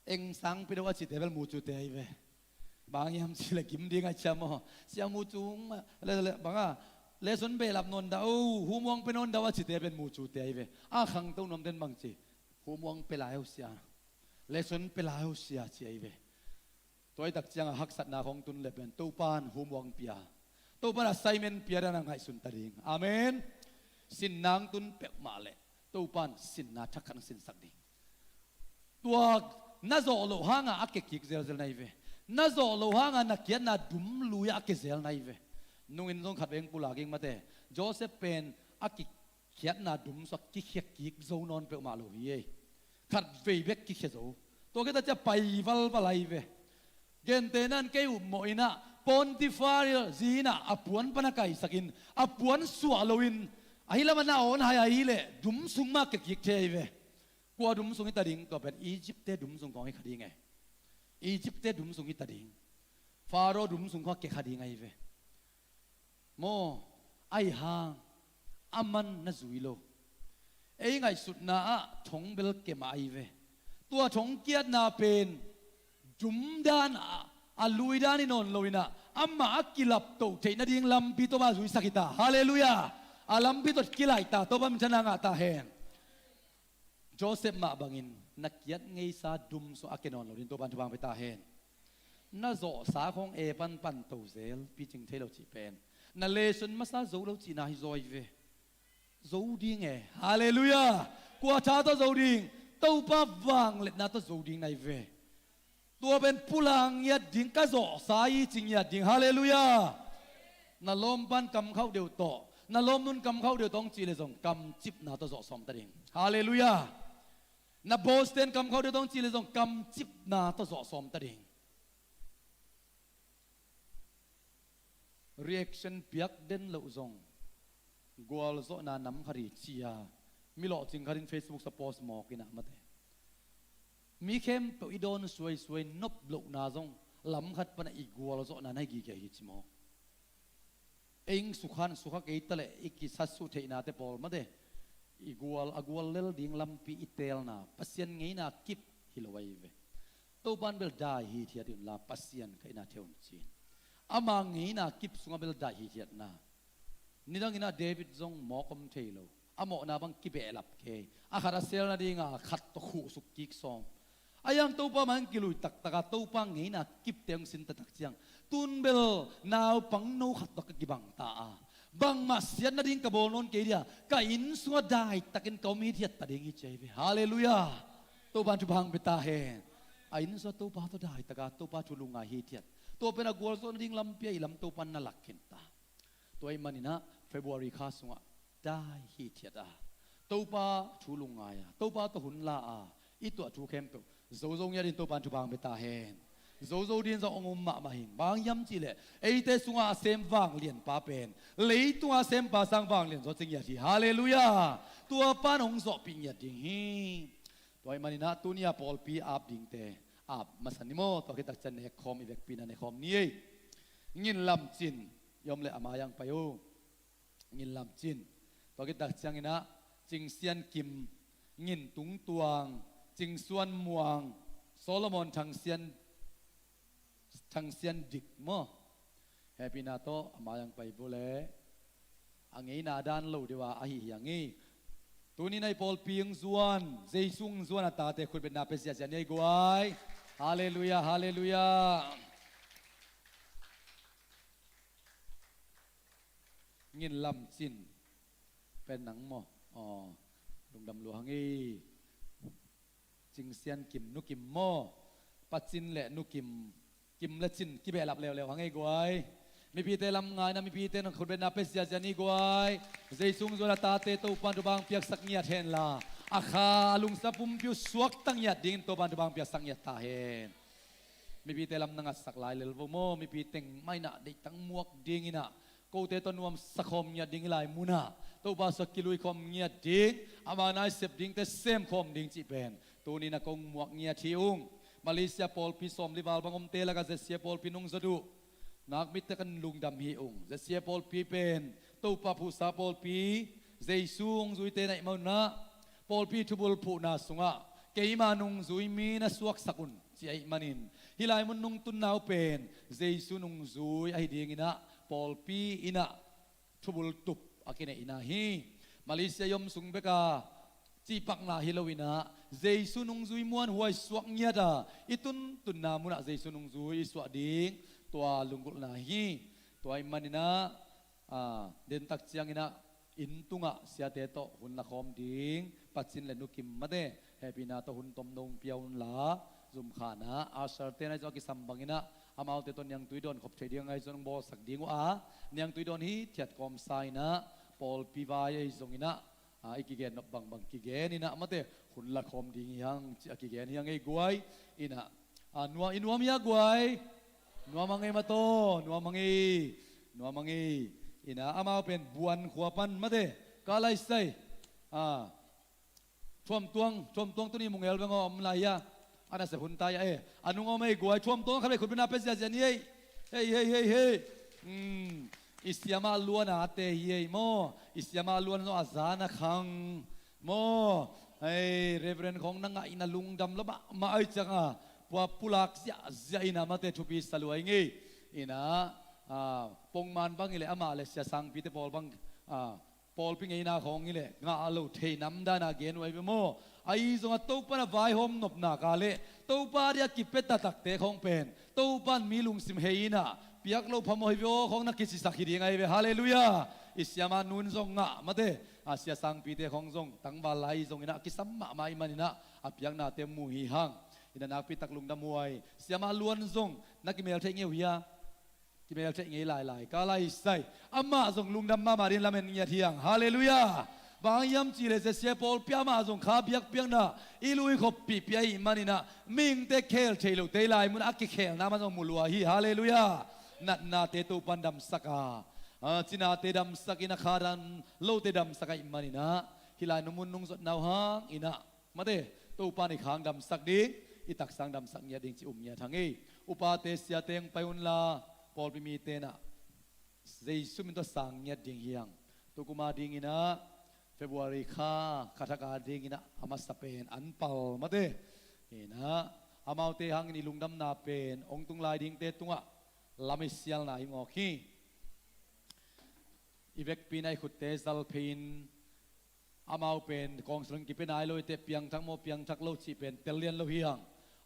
Speaker 6: เอ็งสังเปดาว่าจิตเอเวลมูจูเตยเวบางยามสิเลกิมดีไงเชื่อมเสียมูจุงเลยบางอ่ะเลสนเบลับนนดาวหูมวงเป็นนนดาวจิตเป็นมูจูเตยเวขังต้นนมเดินบางจีหูมวงเปลายเสียเลสนเปลายเสียเจียเวตัวไอ้ตักจังหักสัตนาของตุนเลเป็นตู้ปานหูมวงเปียตู้ปานไซเมนเปียดังไงสุนทริงอาเมนสินนางตุนเปกมาเลตู้ปานสินนาทักขันสินสักดิตัวน่าโจโลหางอักเก็กกิกเซลไนเวน่าโจโลหางนักเกียรนาดุมลุยอักเกเซลไนเวนุ่งอินทรงขัดเองปุลากิงมาเตโจเซฟเป็นอักเกียรนาดุมสักกิเขียกิกโจนอนเปมาโลวีขัดเวเบกกิเขโจตัวก็จะไปวัลปลายเวเกนเตนันเกี่ยวโมอินะปอนติฟาร์จีน่าอปวนปนักไก่สักินอปวนสวาโลวินไอ้ละมันน่าอ่อนหายเลยดุมสุงมากกิกเทเวกว่าดุมสุงอิตาดิงก็เป็นอียิปต์เตดุมสุงของไอ้คดีไงอียิปต์เตดุมสุงอิตาดิงฟาโรดุมสุงของเกคดีไงเวโมไอหางอามันน่าจุยโลไอ้ไงสุดน่าทงเบลเกมาไอเวตัวทงเกียรนาเป็นจุมดานอาลุยดานินนโลวินะอามาอักกิลับโตเทนดิ่งลำปีโตมาจุยสักิตาฮาเลลูยา alam bitot kilay ta to bam chana nga ta hen Joseph ma bangin nakyat ngei sa dum so akenon lo din to ban bang ta hen na zo sa khong e pan pan to zel pi ching thelo chi pen na le sun ma sa zo lo chi na hi zoi ve zo ding e hallelujah kwa cha to zo ding to pa wang let na to zo ding nai ve ตัวเป็นผู้ลังยัดดิ่งกะโจสายจริงยัดดิ่งฮาเลลูยานาลมปันกำเข้าเดียวโตนาลมนุนกำเข้าเดียวต้องจีเลยส่งกำจิบนาตัวโจสมตะดิ่งฮาเลลูยานาโบสเตนกำเข้าเดียวต้องจีเลยส่งกำจิบนาตัวโจสมตะดิ่ง reaction เปียกเด่นเหล่าส่งกัวลโซนาน้ำขริชียามีหลอดจริงขริน Facebook สปอร์ตมอกินะมาเตมีเข้มตัวอีโดนสวยนบหลุกนาซงลำขัดปนอีกัวเราโซนันให้กี่เกี่ยฮิจิโมเองสุขันสุขเกยตะเลอีกิสัสสุเทนาเตปอลมาเดอีกัวเลลดิ่งลำปีอิเตลนาปัสยันไงนากิบฮิโลไวเวตัวบ้านเบลได้ฮิเทียดินลาปัสยันไกนาเทวนจีนอามาไงนากิบสุงเบลได้ฮิเทียดนานี่ดังนาเดวิดซงหมอกมเทโลอาโมนาบังกิเบลับเคอาคาราเซลนาดิงาขัดตะขู่สุกิกซองayang tupa man kiluy tak tupa ngayon na kip tayong sintatak siyang tunbel now pang no hatok kagibang taa bang masyan na din kabolon kay dia kain sunga dahit takin kaumidiyat tading ichaybe hallelujah tupa chubang bitahin ayin sa tupa to dahit taga tupa chulunga hitiyat tupa na guwalso na ding lampia ilam tupa na lakinta tuay manina February ka sunga dahit hitiyat tupa chulunga ya tupa to hunla ito at chukempo zozong ya din to pan chubang betahen zozo din sa ongum ma mahing bang yam chile eite sunga sem wang lian pa pen lei tunga sem pa sang wang lian so ching ya thi hallelujah tua pan ong so ping ya ding hi toy manina tunia pol pi ap ding te ap masanimo to kitak chan ne khom ivek pina ne khom ni ngin lam chin yom le amayang payo ngin lam chin to kitak changina ching sian kim ngin tung tuangจิงส่วนมวงโซโลมอนทางเซียนดิกมั้งแฮปปี้นาโตมายังไปบุเล่อังงี้นาดานเล่าดีว่าอาหิอย่างงี้ตัวนี้ในพอลปีงส่วนเจซุงส่วนตาเตคุณเป็นนาเปเซียเจนี่กวยฮาเลลูยาฮาเลลูยาเงินลำจินเป็นหนังมั้งอ๋อลุงดำหลวงงี้จิงเซียนกิมนุกิมโมปัจจินเละนุกิมละจินกิเบลับเร็วๆหังไงกวยมีพีเตลำงานนะมีพีเตนคนเป็นนาเปเซียจานี่กวยใจซุงโซลาตาเตตัวปันตุบางเปียกสักเงียเทนลาอาคาลุงสับปุ่มพิวสวกตั้งยัดดิ่งตัวปันตุบางเปียกสักเงียตาเฮนมีพีเตลำนังสักลายเลวโมมีพีเต็งไม่น่ะได้ตั้งมวกดิ่งน่ะกูเตตันวมสักคมยัดดิ่งลายมุนาตัวบาสกิลุยคมยัดดิ่งอามานาเสพดิ่งแต่เซมคมดิ่งจีเป็นตัวนี้นะกงหมวกเงียทิวงมาเลเซียปอลพิสอมลิบาลบังอมเตละก็เซียปอลพินุงสะดุนักมิตรกันลุงดำฮีองเซียปอลพิเป็นตัวปะผู้สาปอลพิเจซุงจุยเตนัยมานะปอลพิทุบุลผู้นาสุงะเกยมานุงจุยมีนะสวกสกุลจีไอมันินฮิลายมุนนุงตุนนาวเป็นเจซุนุงจุยไอเดียงอินะปอลพิอินะทุบุลตุบอากินอินะฮีมาเลเซียยมสุงเบกาจีปักนาฮิโลวินะเจสุนุงซุยมวนหวยสวกเงียดาอิตุนตุนนามุนะเจสุนุงซุยสวกดิ่งตัวลุงกุลนาฮีตัวอิมันนะเดินตักเจียงนะอินตุงะเสียเตโตหุ่นละคอมดิ่งปัจจินเลนุกิมมาเดแฮปปี้นาโตหุ่นตมนงเปียวน์ลาซุมขานะอาเซอร์เตนไอจอกิสัมบังนะอามาเอาเตตนยังตุยดอนขบเฉยเดียงไอจงบอสักดิ่งว่ายังตุยดอนฮีเทียดคอมไซนะปอลปีวายไอจงอินะอีกแกนบางกิเกนี่นะมาเตะหุ่นละคอมดิ่งยังกิเกนี่ยังไงกวยอินะนัวมีอะกวยนัวมังไงมาโตนัวมังไงอินะอามาเป็นบวนขวปันมาเตะกาไลไซชวมตวงตัวนี้มุงเอลเบงอมลายะอันนั้นเสหุ่นตายอันนุ่งอไม่กวยชวมตวงเขาเลยคุณเป็นอาเปเซียเจนี่เฮ้ยอิสยามาล้วนอาเตยโมอิสยามาล้วนโนอาซานะขังโมเฮ้เรเวรนของนังอินาลุงดำละมาไอจังปัวปุลักเสียอินามาเตทุบีสลวยงี้อินะปงมันบังอิเลอามาเลเซียสังพีเตปอลบัง ปอลปิงไงนาของนี่แหละงาอาลูเทน้ำได้นาเกนไว้ไปโมไอ้ทรงตู้ปนไว้หอมนบหนากาเลตู้ปาเรียกิเป็ดตักเตะของเป็นตู้ปันมีลุงสิมเฮน่ะเปียกโลพมหิโวของนักกิจสักขีดีไงเวฮาเลลูยาอิสยามานุนทรงงะมาเตอาเซียสังปีเตของทรงตั้งบาลายทรงอินะกิสัมมาไม่มันอินะอภิยังนาเตมูฮีฮังอินะนักปีตักลุงดำมวยเสียมาล้วนทรงนักกิเมลเทงเงียกิเมลเทงเงียหลายกาลายใส่อามาทรงลุงดำมารินละเมนเงียเทียงฮาเลลูยาบางยามจีเลเสียปอลพิอามาทรงขาเบียกเปียงนะอิลุยขบปีเปียอิมันอินะมิงเตเคลเทลุเตลายมุนอักเคลนามันทรงมุลวาฮีฮาเลลูยานัดนาเตตุปันดำสักาจินาเตดำสักินาคารันโลเตดำสักอิมันอินะฮิลายนุมุนนุงสดนาวฮังอินะมาเตตุปันอีกครั้งดำสักดิ้งอิตักสังดำสักเนียดิ้งจิเนียทางนี้อุปาเตเสียเตงไปอุนลาปอลปิมีเตนะเจสุมินตัวสังเนียดิ้งเฮียงตุกุมาดิ้งอินะเฟบรุอารีข้าคาทากาดิ้งอินะอามาสเปนอันเปามาเตอินะอามาเตหังนี่ลุงดำนาเป็นองตุงลายดิ้งเตตุงะลามิเซียลนาอิงอคีอีเวกปีนไอขุดเตซัลพินอามาเป็นกองสลึงกิเป็นไอโลยเตเปียงทั้งโมเปียงทักโลชีเป็นเตเลียนโลเฮียง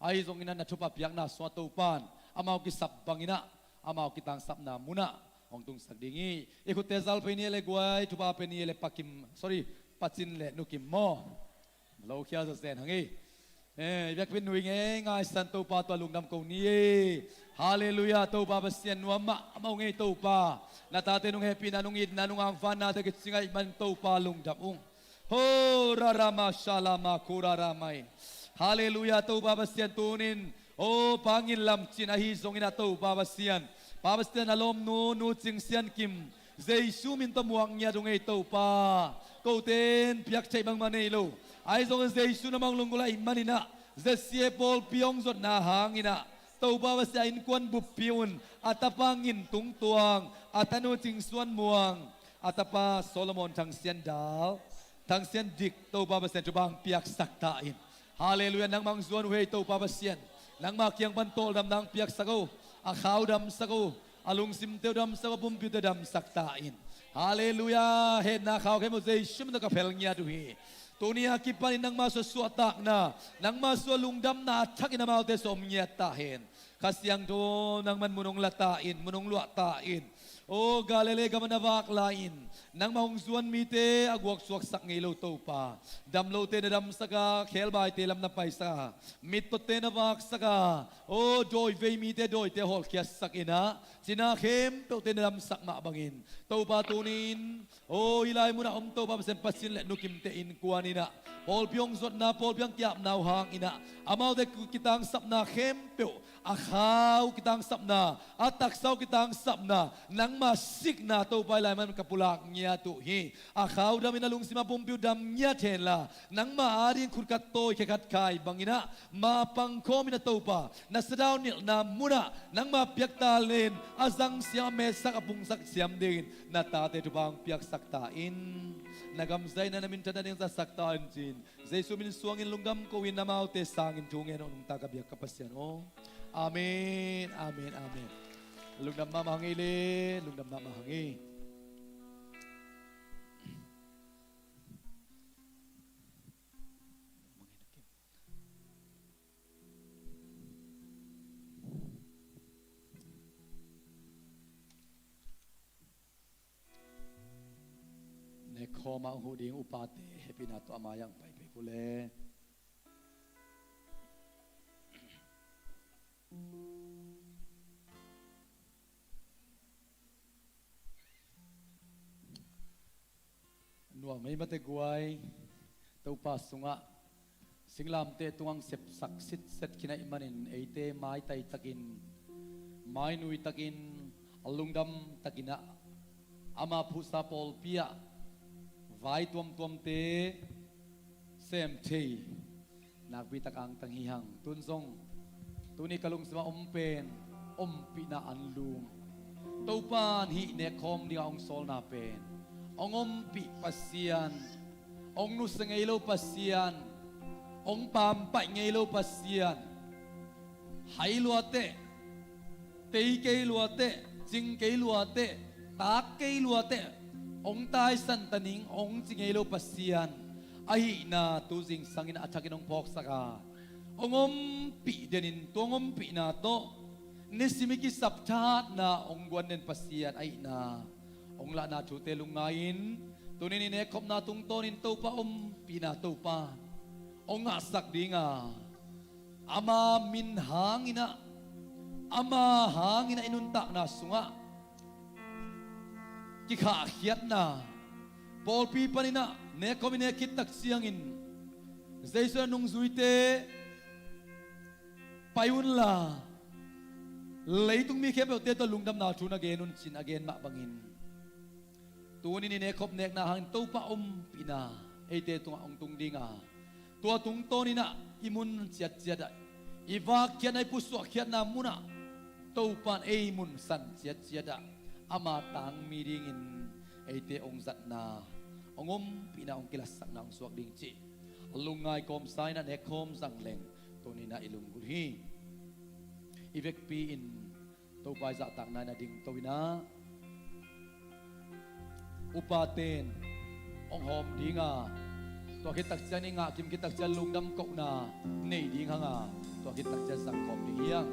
Speaker 6: ไอทรงอินันนัทุปเปียงนาสวตูปานอามากิสับบังอินะอามากิตังสับนามุนะองตุงสักดิ้งอีขุดเตซัลพินนี่เลกวยทุปเป็นนี่เลปักิมปัจินเลนุกิมโมโลเคียจะเซนหังอีเวียกเป็นหนุ่ยเงง่ายสันตูปาตัวลุงดำกูนี่ฮาเลลูยาตูปาเบสเซียนวัมมะมาเงตูปานาตาเตนุงเฮปีนานุงอิดนานุงอังฟานาเตกิสิงไอมันตูปาลุงดำอุงโฮรารามาชาลามาคูรารามัยฮาเลลูยาตูปาเบสเซียนตูนินโอปังอินลำจินอาฮิซงอินาตูปาเบสเซียนอารมณ์นูจิงเซียนกิมเจซูมินตมัวงเงียดุงเอตูปากูเตนเปียกใจบางมันเอโลไอ้ทรงเจสุนมังลุงกุลาอิมันอินะเจเสียปอลพิองจดนาหางอินะตัวบาวเสียอินควนบุปผิวนอัตปังอินตุงตวงอัตโนจิงส่วนมวงอัตปาโซโลมอนทางเซียนดาวทางเซียนดิกตัวบาวเสียจุบังเปียกสักตาอินฮาเลลูยานังมังส่วนเวตัวบาวเสียนนังมาเกียงบันโตดำนังเปียกสักกูอาขาวดำสักกูอาลุงซิมเตวดำสักกูปุ่มพิวเตดำสักตาอินฮาเลลูยาเห็นนาขาวเข้มเจสุมันตะกับเพลเงียดูฮีตัวนี้ฮักกิปันนังมาสวดตักนะนังมาสวดลุงดำนาทักอินามาเตสมเงียตาเห็นข้าเสียงโตนังมันมุนงละตาอินมุนงลวตาอินโอ้กาเลเลกามันวักลาอินนังมาหงส่วนมีเตอากวกสวกสักไงโลโตปาดำโลเตนดำสักาเคลบายเตลำนับไปสักมิตเตนวักสักาโอ้โดยเวมีเตโดยเตฮอลเคียสักอินะจินาเข้มเตเตนดำสักมาบังอินโตปาตูนินโอ้อิไลมุนะอมโตปาเปนปัสสินและนุกิมเตอินกวานินะพอลพิองสดนาพอลพิองเกียบนาวหางอินะอามาเตกิตังสับนาเข้มเปียวอาขาวกิตังสับนาอาตักเศร้ากิตังสับนานังมาสิกนาโตไปลายมันกับปุลากเงียตุฮีอาขาวดำมินาลุงสิมาปุ่มปิวดำเงียเทนละนังมาอารินขุดกัดโตยแค่กัดคายบังอินะมาปังโคมินาโตปานัสดาวนิลนามุนะนังมาเปียกตาเลนอาซังเสียเมสักอปุงสักเสียมเดินนาตาเตตุบังเปียกสักตาอินnagamzay na namin tada ng sasaktaan din. Zay sumin suangin lunggam ko win na maute sangin tungen nung tagabiyak kapasyan. Oh, amen, amen, amen. Lunggam mamahangili, lunggam mamahangi. Kho ma hu ding upate happy na to amayang pai pe kule nuang mai mate guai to pa sunga singlam te tuang sep saksit set kina imanin eite mai tai takin mai nui takin alungdam takina ama phusa pol pia vai tuam te sem thei nak bi tak ang tanghihang tunzong tuni kalung sama pen pi na anlung topan hi ne khom ni ong sol na pen ong pi pasian ong nu sengei lo pasian ong pam pai ngei lo pasian hai luate tei kei luate jing kei luate tak kei luate องตายสันตนิงองจิงเอโลปัสเซียนไอนาตูจิงสังอินอัฐกินองพอกสกาองอมปีเดนินตัวงอมปีนาโตนิสิมิกิสับชาตนาองกวนเนนปัสเซียนไอนาองละนาชูเตลุงไงอินตัวนี้เนคบนาตุงโตนินตูปะอมปีนาตูปะองอาสักดิงาอามามินหางอินะอามาหางอินะอินุนตักนาสุงะกิขาเขียดนาปอลปีปานินะเนคอมิเนคิดตักเสียงอินเซซันุงซุยเตไปอุนลาเลยตุงมีเข้มเอาเตตลุงดำนาชูนอเกนุนชินอเกนมาบังอินตัวนี้เนคบเนกนาหังตูปะอมปีนาเอเตตุงองตุงดิงาตัวตุงโตนี่นะอิมุนเจียดเจียดอีวากเขียนไอปุสวกเขียนนามุนะตูปันเอมุนสันเจียดเจียดอามาตังมีดิ่งอินเอเตองจัดนาองอมปีนาองกิลัสสักนาองสวกดิ่งจีลุงไงกอมไซนันเอคอมสังเลงตัวนี้นะอิลุงกุลีอีเวกปีอินตัวไปจักตักนายนาดิ่งตัวนะอุปาเตนองหอมดิ่งาตัวคิดตักจันงาคิมคิดตักจันลุงดำกกนาในดิ่งหางาตัวคิดตักจันสังคมดิ่งยัง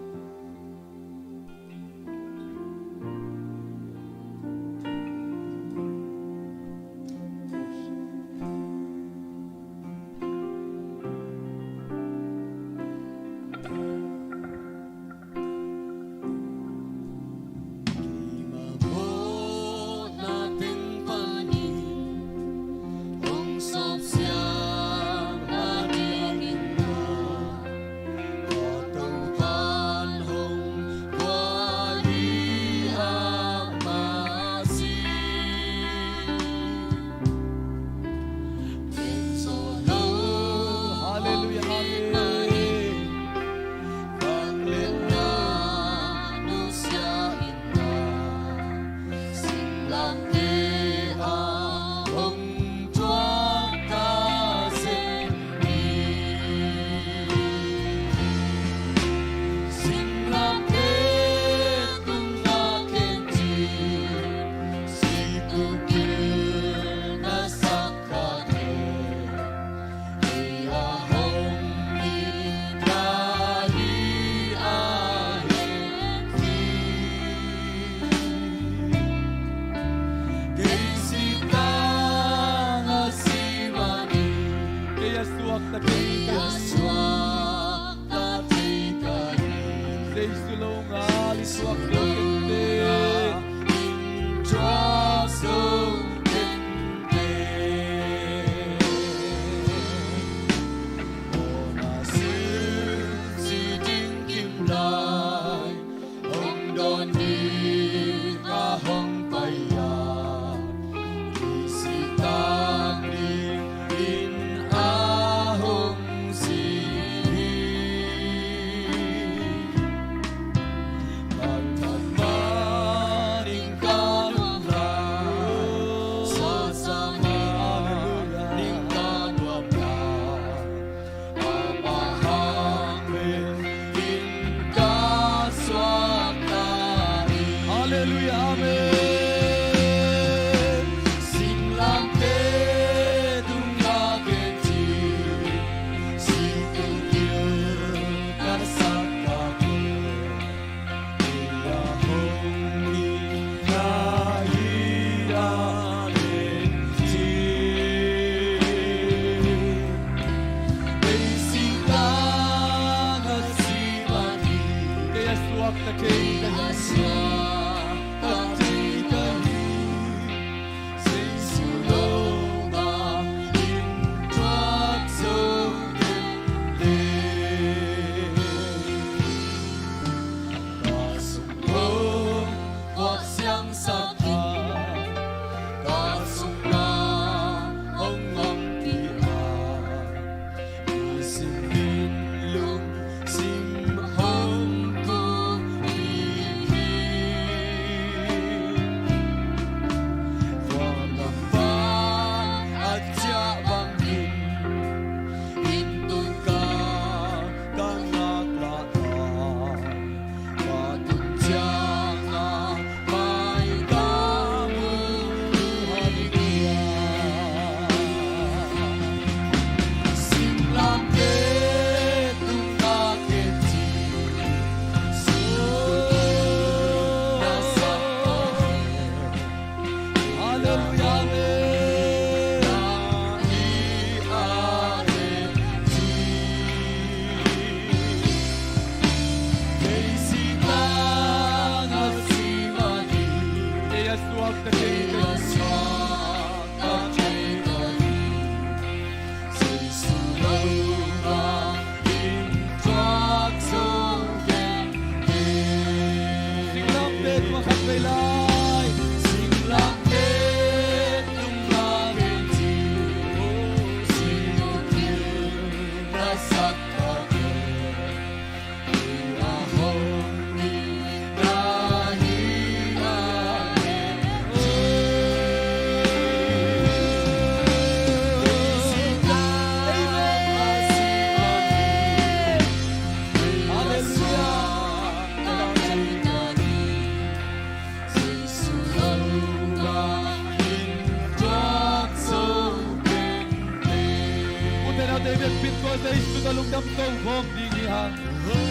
Speaker 6: tutalong dam kau bom dingihang.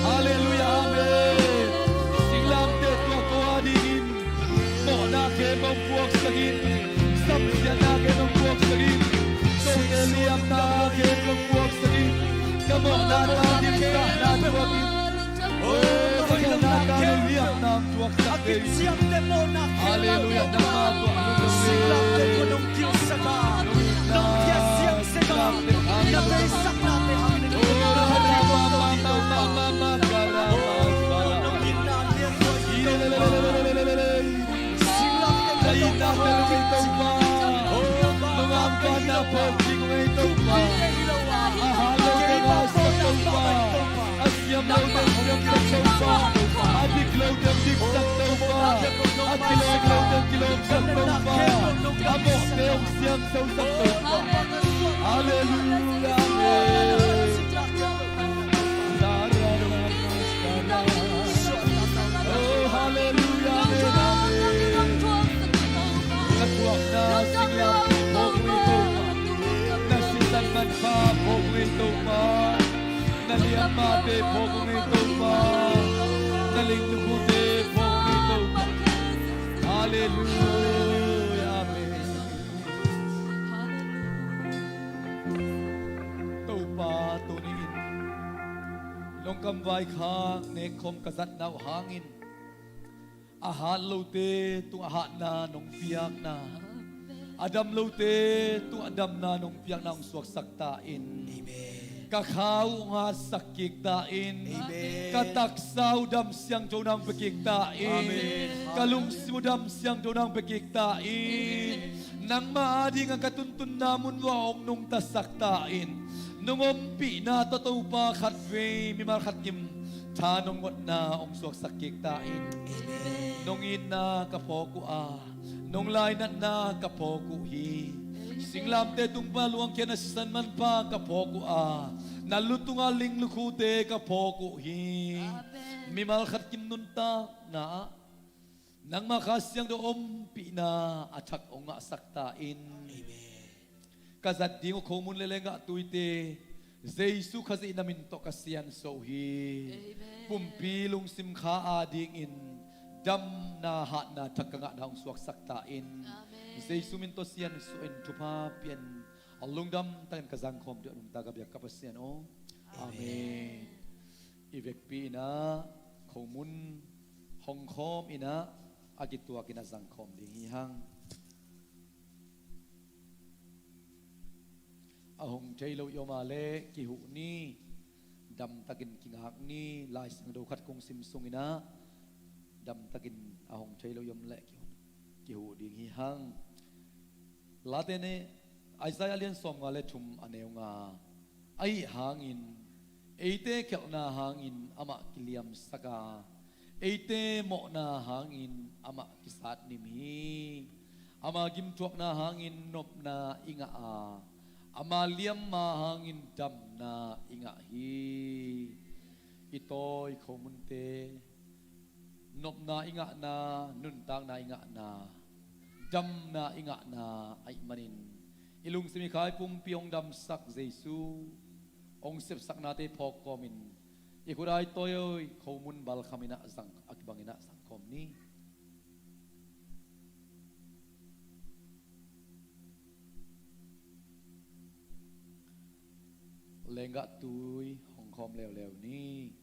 Speaker 6: Hallelujah, amen. Singlam te tua koa dingin. Mo na ke mong buwag sagin. Samsya na ke mong buwag sagin. Kung eliam na ke mong buwag sagin. Kamo na nadim sa na tuwagin. Oh, kaya na liam na buwag sagin. Hallelujah, nama tuwa.
Speaker 1: Singlam te kunong Diyos sa ka. Nung tiyasiyang sa ka. Nabesak natin ang Hallelujah, oh hallelujah, Katuak na singlam pokwi tuma, nasisan man pa pokwi tuma, naliam mate pokwi tuma, naling lukute pokwi tuma. Hallelujah, amen. Tupa tunin, long kambay khang nekom kasat naw hangin. Ahan lote tung ahat na nung piyak na. Adam lote tung adam na nung piyak na ang suwak saktain. Kakao nga sakik tain. Kataksaw dam siyang jonang pekiktain. Kalungsimudam siyang jonang pekiktain. Nang maading ang katuntun namon waong nung tasaktain. Nung umpi na totoo pa katwe mimar katkim. Tanong wat na ang suwak sakik tain. Nung ina kapoku nung lainat na kapoku hi. Singlam te tung paluang kaya nasisan man pa kapoku nalutong aling lukute kapoku hi. Mimalkat kinunta na nang makasyang doon pina atak o nga saktain. Kazat di mo kumun lelenga tuite Jesu kasi inaminto kasiyan sohi. Pumpilong simka adingin dam na hat na takanga na ang suwak saktain. Jesu minto siyan suin tupa pian alung dam tangan kazangkom di anong tagabiyak kapasiyan o. Amen. Ivek pina kumun hongkom ina agitua kinazangkom dingihang. Ahong jaylo yomale kihu ni dam tagin kingak ni lais ng dokat kong simsung ina dam tagin ahong jaylo yomle kihu ding hihang latene Isaiah lian som ngale tum aneu nga ay hangin eite kel na hangin ama kiliam saka eite mo na hangin ama kisat nimi ama gimtuak na hangin nop na inga Amaliam mahangin dam na ingahi ito'y komunte nop na inga na nuntang na inga na dam na inga na ay manin ilung simikay pumpiong damsak Jesu ong sipsak natin pokomin ikuray to'y komun bal kami na akibangina sangkom ni Lenga tui hong kom leo leo ni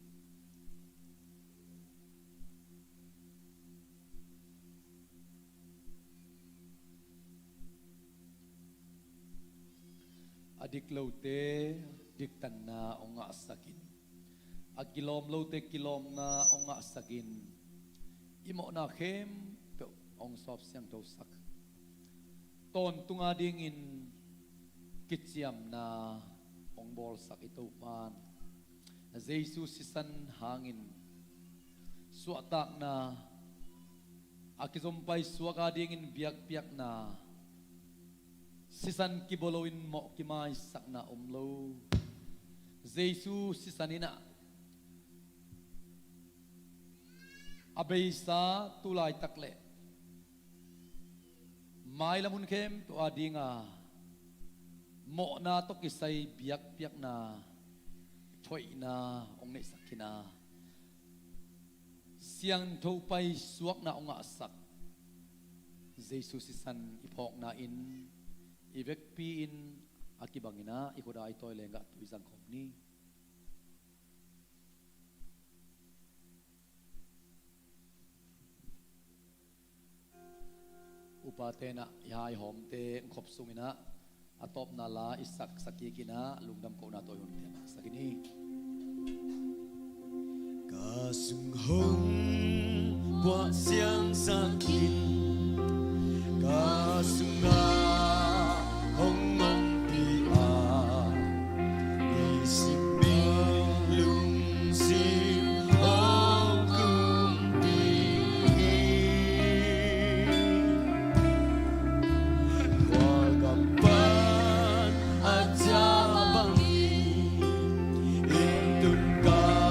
Speaker 1: adik lote dik tan na onga sakin agilom lote kilom na onga sakin imo na kem ong sop siang dosak ton tunga dingin kitsiam na ong bolsak ito pan na Jesus sisan hangin suatak na akisumpay suaka dingin biyak-biyak na sisan kibolowin mo kimay sak na umlo Jesus sisanina abeysa tulay takle may lamun kem to adinga mo na to kisay biyak-biyak na
Speaker 6: ถอยนาองค์ในสักกินาเสียงโทไปสวกนาองค์อาศักเยซูสิสันอีพอกนาอินอีเวกปีอินอากิบังอินาอีโคดาไอตัวเลงกะตุยสังคมนี้อุปาเทนะยายหอมเตขบสุงินะอัตบนาลาอิสักสักกินะลุงดำโกนาตัวยุนเตียนะสักนี้
Speaker 7: ca sung hồng qua xiang san in ca sung nga hồng mong pi a đi sim minh lung sim hồng cung pi qua gặp ban a cha bang in tun ca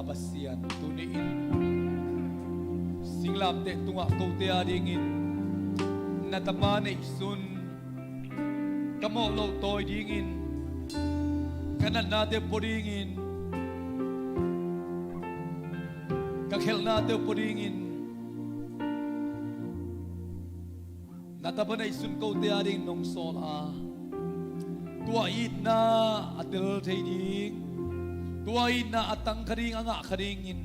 Speaker 6: pasian tuniin singlam te tunga ko te adingin natapane isun kamo lo toy dingin kanan nate podingin kakhel nate podingin natapane isun ko te ading nong sol a tua it na atel thei ding tuai na atang karing anga karingin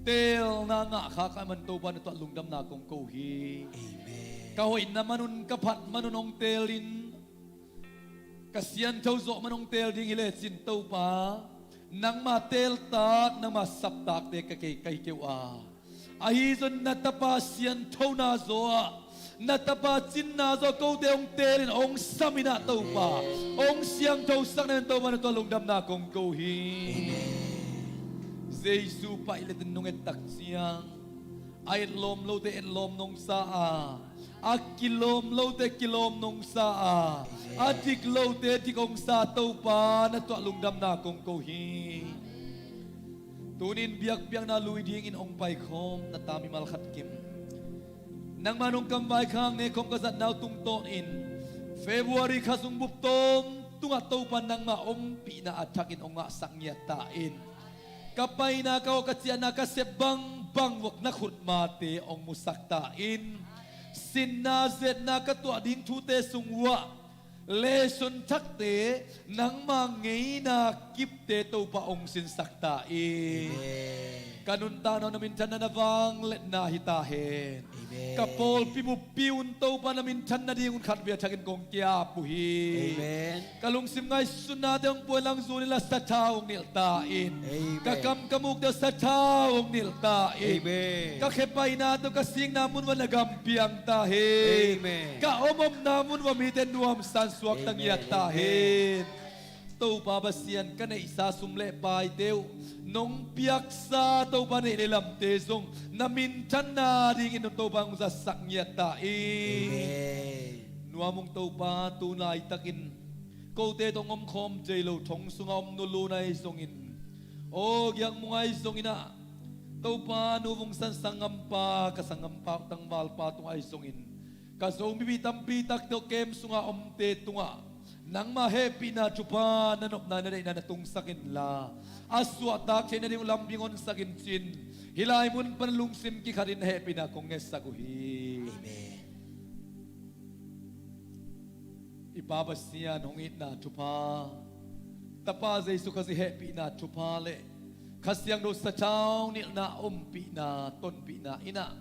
Speaker 6: tel na nga kha man to ban to lungdam na kong ko hi amen kahoy na manun kapat manunong telin kasian thau zo manong tel ding ile sin to pa nang ma tel tak nang ma sap tak te ka kai keu a ahi zon na tapa sian thau na zo natapa chin na zo ko de ong telin ong samina to pa ong siang to sak na to man to lungdam na kong ko hi Jesu pa ile nung etak siang ay lom lo te lom nong sa a kilom lo te kilom nong sa a tik lo te tik ong sa to pa na to lungdam na kong ko hi tunin biak biang na lui ding in ong pai khom na tami malkhat kim nang manong kambay kang ne kong kasat naw tung ton in February kasung buptong tunga to panang ma ompi na atakin onga sangya tain kapay na kao katsiya na kasebang bangwak na khutmate ong musaktain sinazet na katwa ding tute sungwa leson takte nang mangay na kipte to pa ong sinsaktain kanun tanaw namin tiyan na navang let na hitahin kapol pimupiun to pa namin tiyan na di yung katbiya tagin kong kiapuhin kalungsim ngay sunade ang puwalang zunila sa taong niltain kakamkamug daw sa taong niltain kakepay na to kasing namun wanagampi ang tahin kaomom namun wamiten nuam sanswak ng yatahin to babasian ka na isa sumle pa itew nung piyaksa to pa nilam tesong namintan na ring ino to bang usasak niya tain nuamong to pa tunay takin kote tong omkom jelo tong sungam nulo na isongin o gyang mga isongin na to pa nuvong sansangam pa kasangam pa tang malpa tong isongin kasong bibitam pitak to kem sunga omte tunga nang ma-happy na chupa nanop na na natong sakin la aswatak siya na rin ulambingon sakin sin hilay mo panlungsim ki ka rin happy na kong esaguhi ipabas niya hongit na chupa tapaz ay su kasi happy na chupa le kasyang do sa chow nil na umpi na tonpi na ina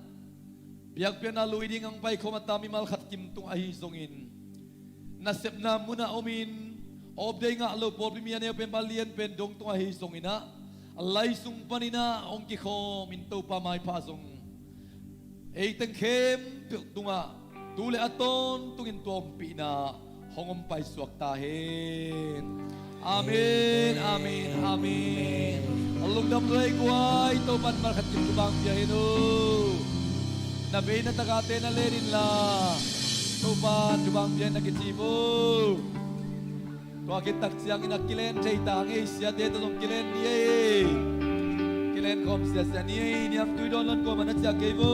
Speaker 6: biyak piyan na luiding ang pay kumatami malkat kimtung ahizongin nasip na muna umin obday nga alo po pimiyan niyo pembalian pendong tunga hisong ina alay sung panina ong kiko minto pa may pasong eiteng kem tunga tule aton tungin tuong pina hongom pay suwak tahin amen amen amen alung damlay guay to pan markat kimtubang biyahino nabi na tagate na lerin la Tupan, jubang biyan na kitibo. Kung akitak siyang inakilen, siya itangi siya dito ng kilen niya. Kilen kom siya niya, niyang tuidon ko manat siya kibo.